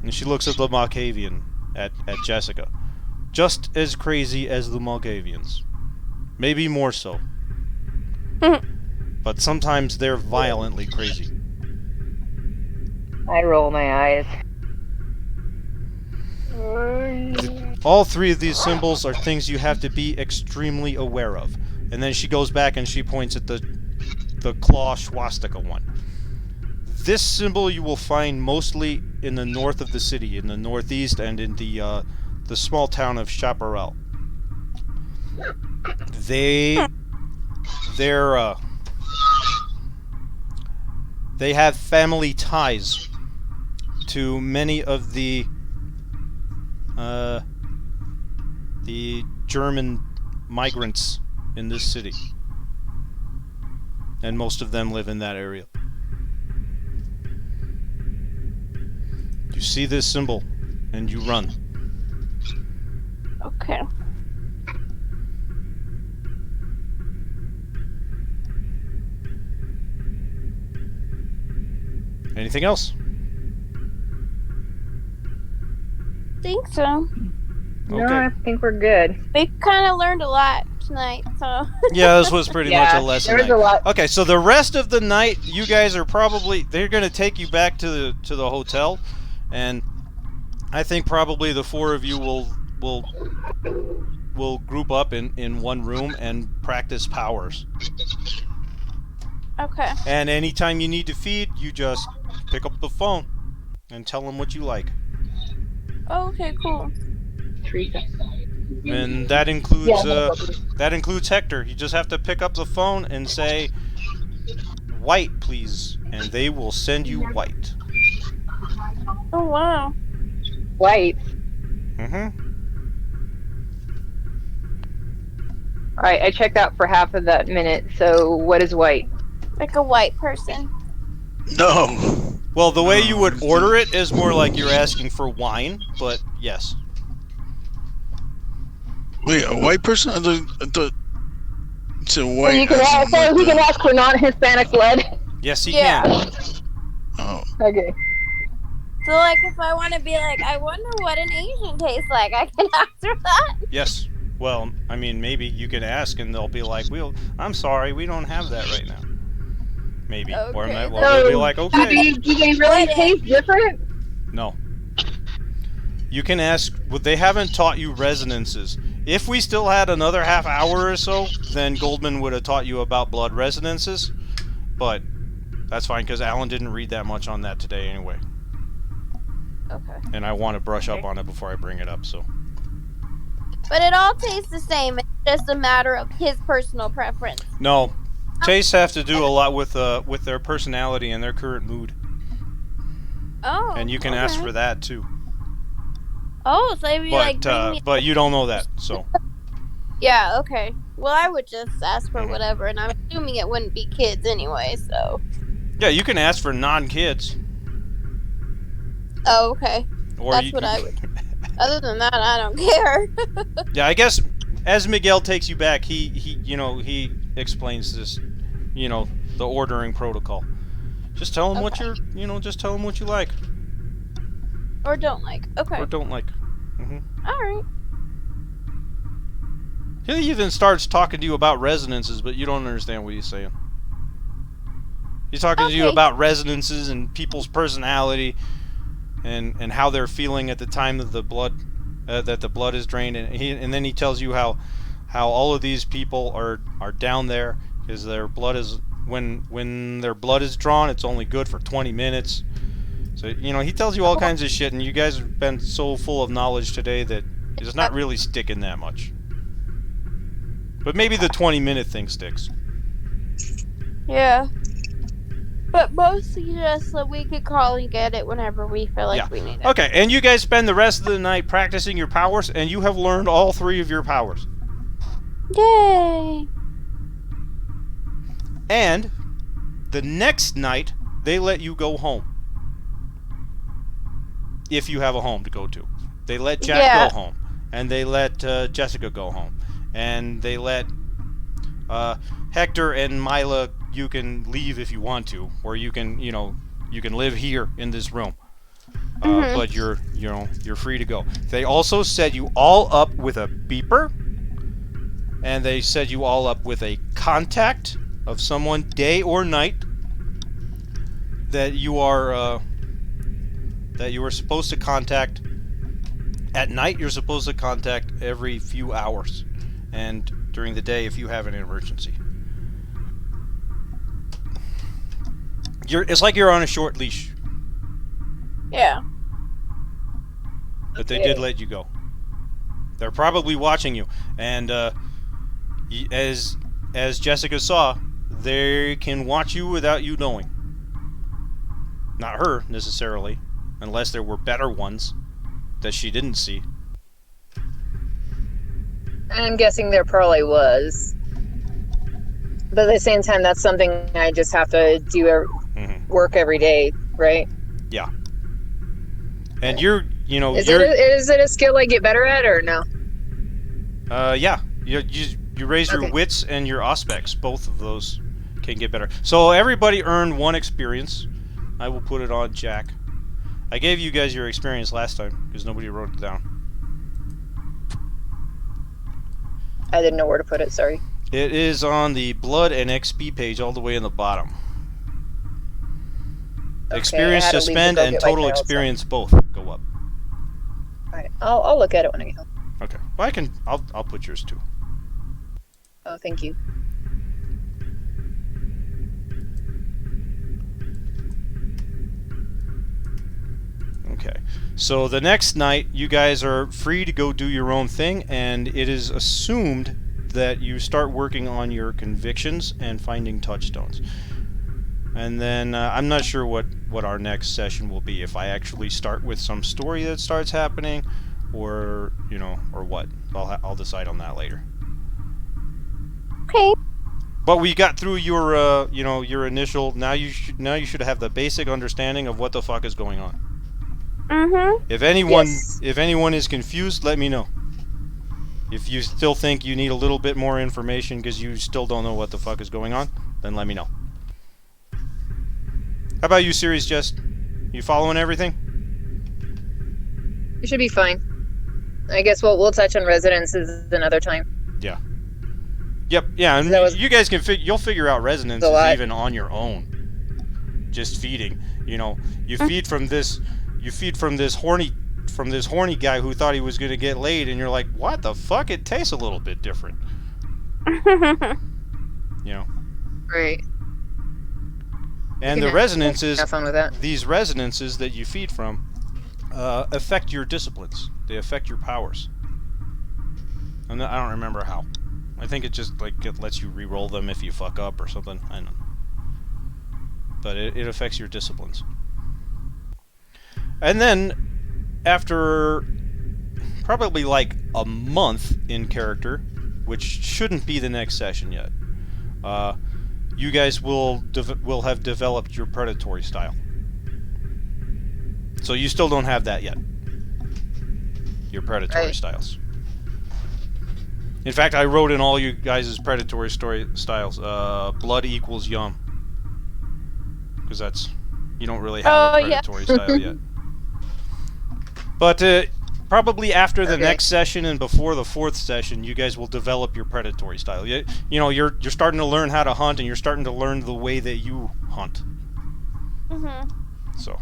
And she looks at the Malkavian, at Jessica. Just as crazy as the Malkavians. Maybe more so. But sometimes they're violently crazy. I roll my eyes. All 3 of these symbols are things you have to be extremely aware of. And then she goes back and she points at the claw swastika one. This symbol you will find mostly in the north of the city, in the northeast, and in the small town of Chaparral. They have family ties to many of the German migrants in this city. And most of them live in that area. You see this symbol, and you run. Okay. Anything else? Think so. No, I think we're good. We kind of learned a lot tonight, so. Yeah, this was pretty much a lesson. There was a lot. Okay, so the rest of the night, you guys are probably... They're going to take you back to the hotel, and I think probably the 4 of you will group up in one room and practice powers. Okay. And anytime you need to feed, you just pick up the phone and tell them what you like. Oh, okay, cool. And that includes Hector. You just have to pick up the phone and say, "White, please," and they will send you white. Oh wow. White. Mm-hmm. All right, I checked out for half of that minute. So what is white? Like a white person. No. Well, the way you No, would order it is more like you're asking for wine, but yes. Wait, a white person? I thought it's a So white you can as ask, in like so he can the. ask for non-Hispanic blood. Yes, he Yeah. can. Oh. Okay. So like if I want to be like, I wonder what an Asian tastes like, I can ask for that. Yes. Well, I mean, maybe you can ask, and they'll be like, I'm sorry, we don't have that right now." Maybe, or Okay, they'll be So like, do "Okay." they really What if- taste different? No. You can ask. Well, they haven't taught you resonances. If we still had another half hour or so, then Goldman would have taught you about blood resonances. But that's fine because Alan didn't read that much on that today anyway, Okay. and I want to brush up Okay. on it before I bring it up. So. But it all tastes the same. It's just a matter of his personal preference. No, tastes have to do a lot with their personality and their current mood, Oh. and you can ask for that too. Oh, so maybe like bring me. But you don't know that, so. Yeah. Okay. Well, I would just ask for Mhm. whatever, and I'm assuming it wouldn't be kids anyway. So. Yeah, you can ask for non-kids. Oh, okay. Or That's you, what I would. Other than that, I don't care. Yeah, I guess as Miguel takes you back, he explains this, the ordering protocol. Just tell him what Okay. just tell him what you like Or don't like. Okay. or don't like. All right. He even starts talking to you about resonances, but you don't understand what he's saying. He's talking to you Okay. about resonances and people's personality, and how they're feeling at the time of the blood, that the blood is drained, and then he tells you how all of these people are down there because their blood is when their blood is drawn, it's only good for 20 minutes. So he tells you all kinds of shit, and you guys have been so full of knowledge today that it's not really sticking that much. But maybe the 20-minute thing sticks. Yeah. But mostly just so we could call and get it whenever we feel like Yeah. we need it. Okay, and you guys spend the rest of the night practicing your powers, and you have learned all 3 of your powers. Yay! And the next night, they let you go home. If you have a home to go to. They let Jack Yeah. go home. And they let Jessica go home. And they let Hector and Mila, you can leave if you want to. Or you can, you can live here in this room. Mhm. But you're free to go. They also set you all up with a beeper. And they set you all up with a contact of someone, day or night, that you are supposed to contact. At night, you're supposed to contact every few hours, and during the day if you have an emergency. It's like you're on a short leash, Yeah. but they did let you go. They're probably watching you, and as Jessica saw, they can watch you without you knowing. Not her, necessarily, unless there were better ones that she didn't see. I'm guessing there probably was. But at the same time, that's something I just have to do work every day, right? Yeah. And you're Is it a skill I get better at, or no? yeah. You raise your Okay. wits and your aspects. Both of those can get better. So everybody earned 1 experience. I will put it on Jack. I gave you guys your experience last time because nobody wrote it down. I didn't know where to put it, sorry. It is on the blood and XP page all the way in the bottom. Okay, Experience I had to to leave to spend go and get my total tiles, so- experience both go up. Alright, I'll look at it when I get home. Okay. Well, I'll put yours too. Oh, thank you. Okay. So the next night, you guys are free to go do your own thing, and it is assumed that you start working on your convictions and finding touchstones. And then I'm not sure what our next session will be. If I actually start with some story that starts happening, or or what. I'll decide on that later. Okay. But we got through your your initial. Now you should have the basic understanding of what the fuck is going on. Mm-hmm. If anyone Yes. is confused, let me know. If you still think you need a little bit more information because you still don't know what the fuck is going on, then let me know. How about you, Series Just? You following everything? You should be fine. I guess we'll touch on residences another time. Yeah. Yep. Yeah, and That was you guys can you'll figure out a resonances lot. even on your own. Just feeding. You feed from this. You feed from this horny guy who thought he was going to get laid, and you're like, what the fuck? It tastes a little bit different. You know. Right. And We the can resonances, have fun with that. these resonances that you feed from, affect your disciplines. They affect your powers. I don't remember how. I think it just it lets you re-roll them if you fuck up or something. I don't know. But it affects your disciplines. And then, after probably like a month in character, which shouldn't be the next session yet, you guys will have developed your predatory style. So you still don't have that yet. Your predatory styles. In fact, I wrote in all you guys' predatory story styles, blood equals yum. Because that's... You don't really have a predatory style yet. But probably after the next session and before the 4th session, you guys will develop your predatory style. You're starting to learn how to hunt, and you're starting to learn the way that you hunt. Mm-hmm. So,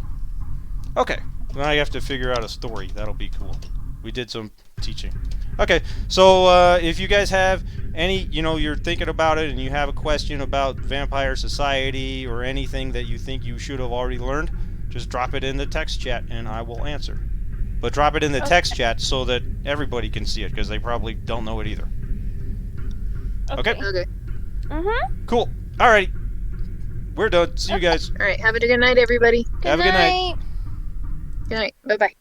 okay. Now I have to figure out a story. That'll be cool. We did some teaching. Okay, so if you guys have any, you're thinking about it and you have a question about Vampire Society or anything that you think you should have already learned, just drop it in the text chat and I will answer. But drop it in the text chat so that everybody can see it, because they probably don't know it either. Okay? Okay. Mm-hmm. Cool. Alrighty. We're done. See you guys. All right. Have a good night, everybody. Have a good night. Good night. Bye-bye.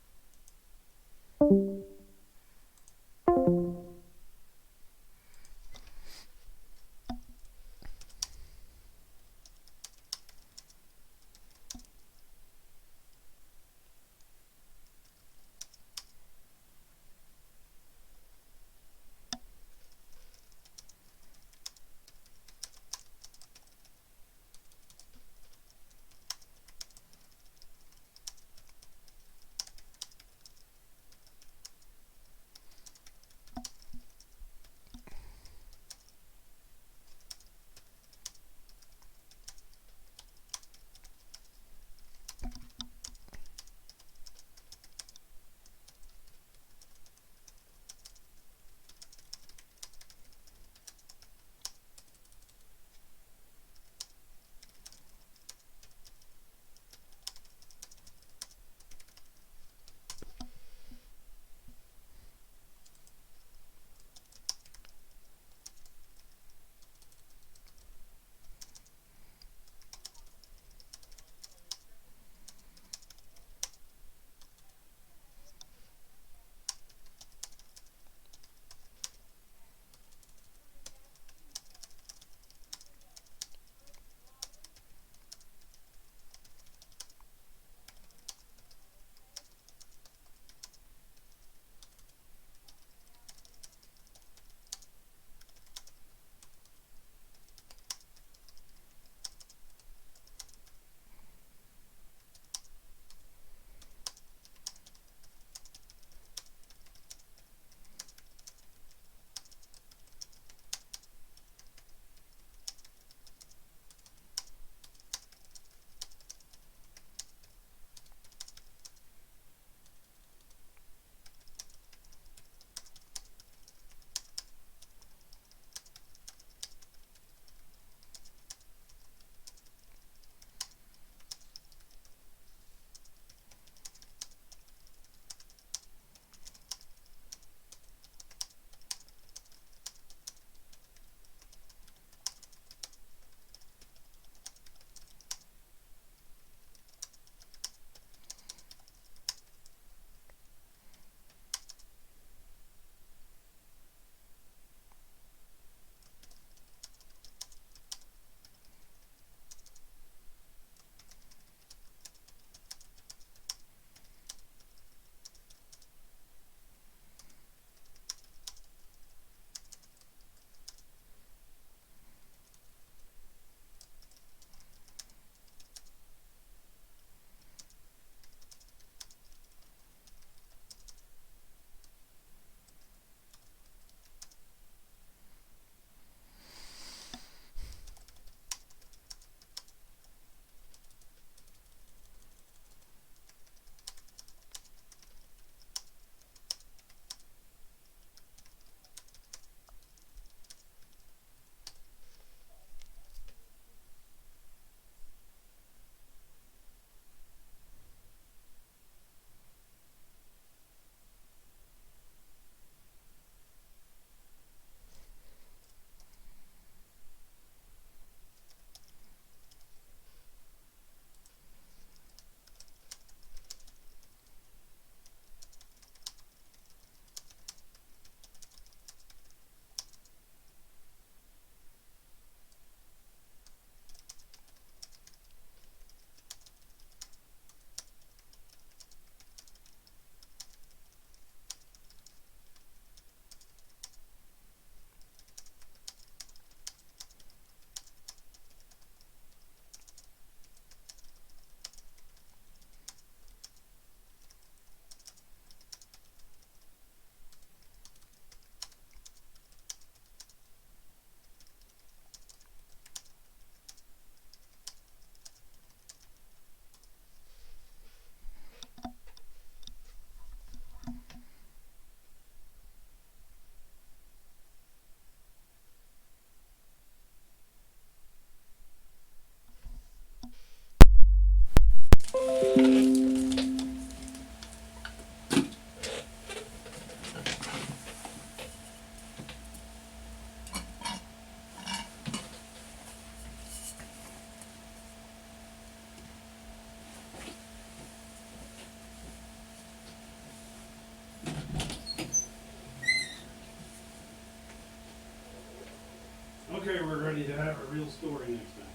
ready to have a real story next time.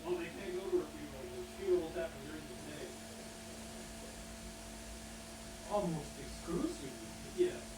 Well, they can't go to her funeral. The funerals happen during the day. Almost exclusively, yes.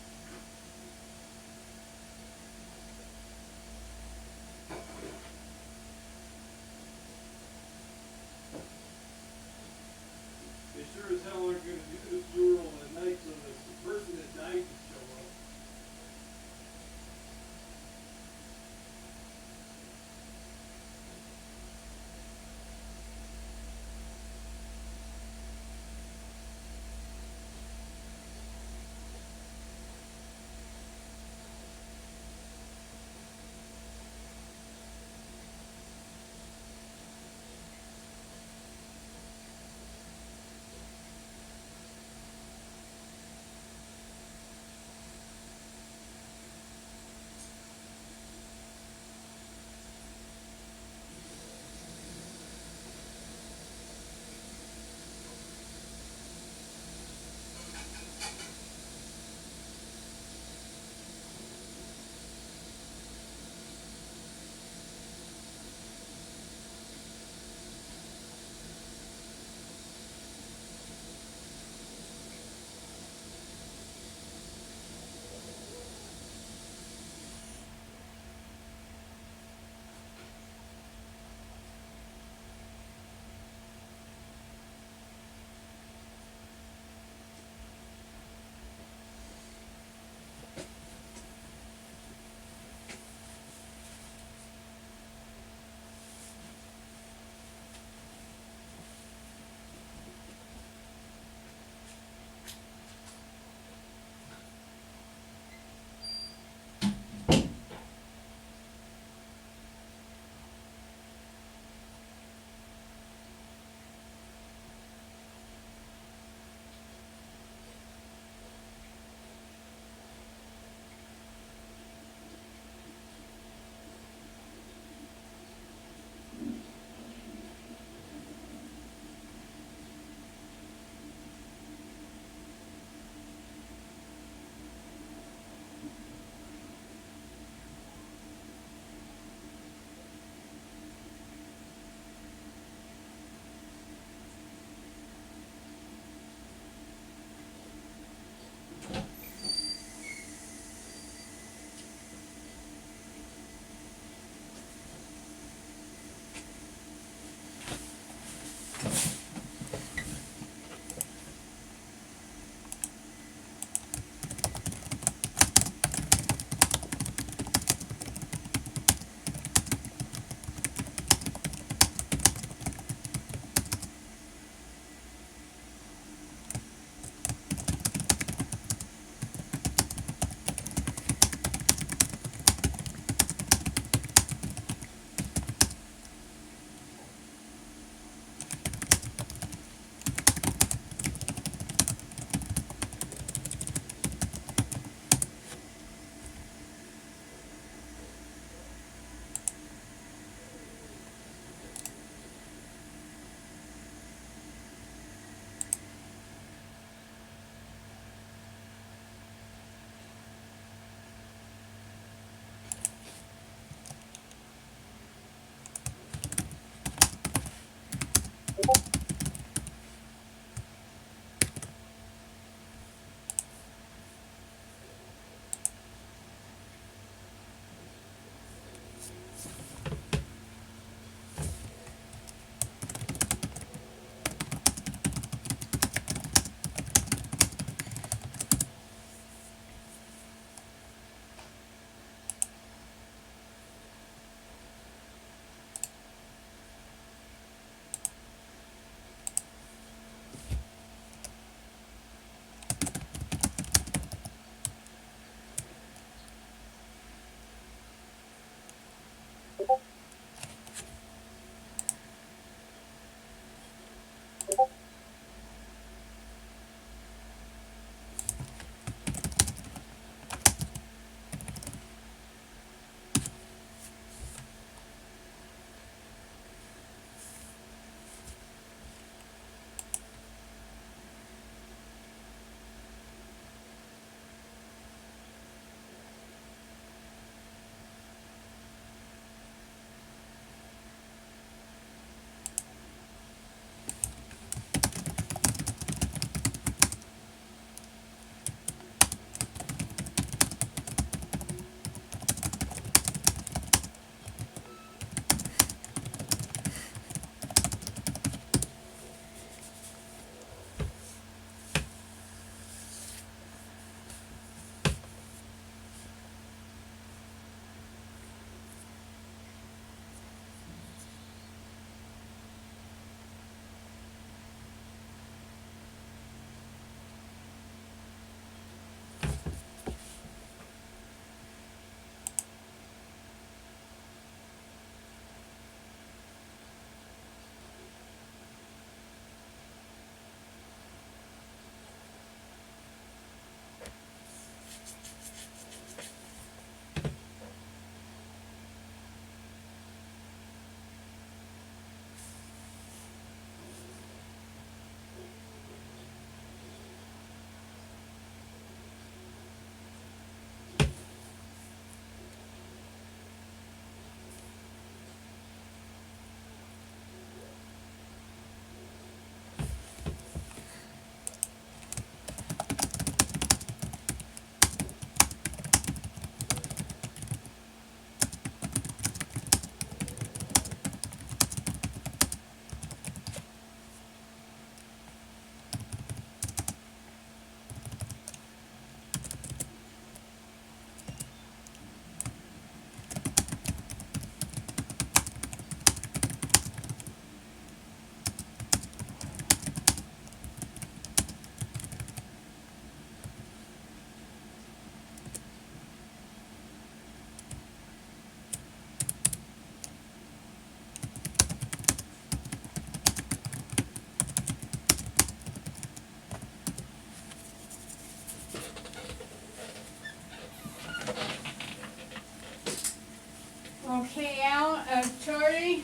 Charlie,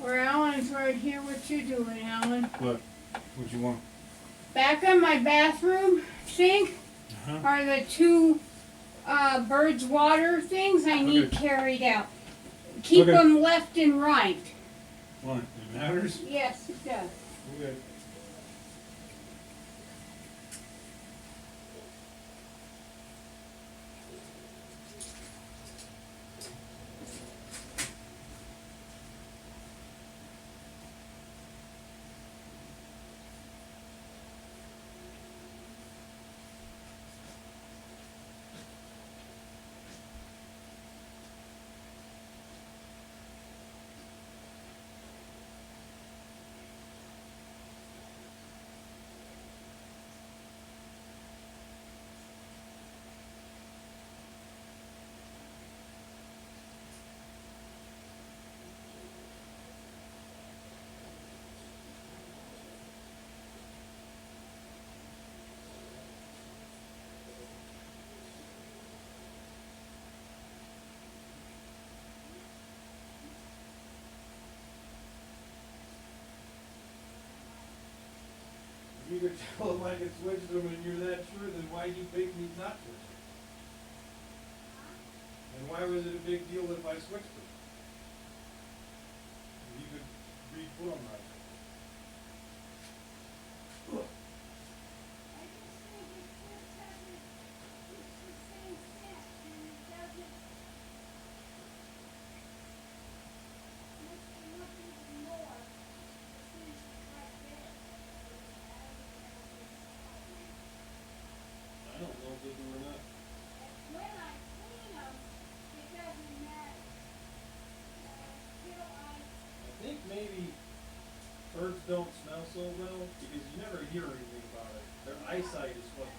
or Alan's right here. What you doing, Alan? What you want? Back on my bathroom sink are the two birds water things I need carried out. Keep them left and right. What? It matters? Yes, it does. Okay. You could tell them I could switch them and you're that sure, then why'd you beg me not to? And why was it a big deal if I switched them? You could re-put them right. I don't know if they do or not. When I clean them, it doesn't matter. I think maybe birds don't smell so well because you never hear anything about it. Their eyesight is what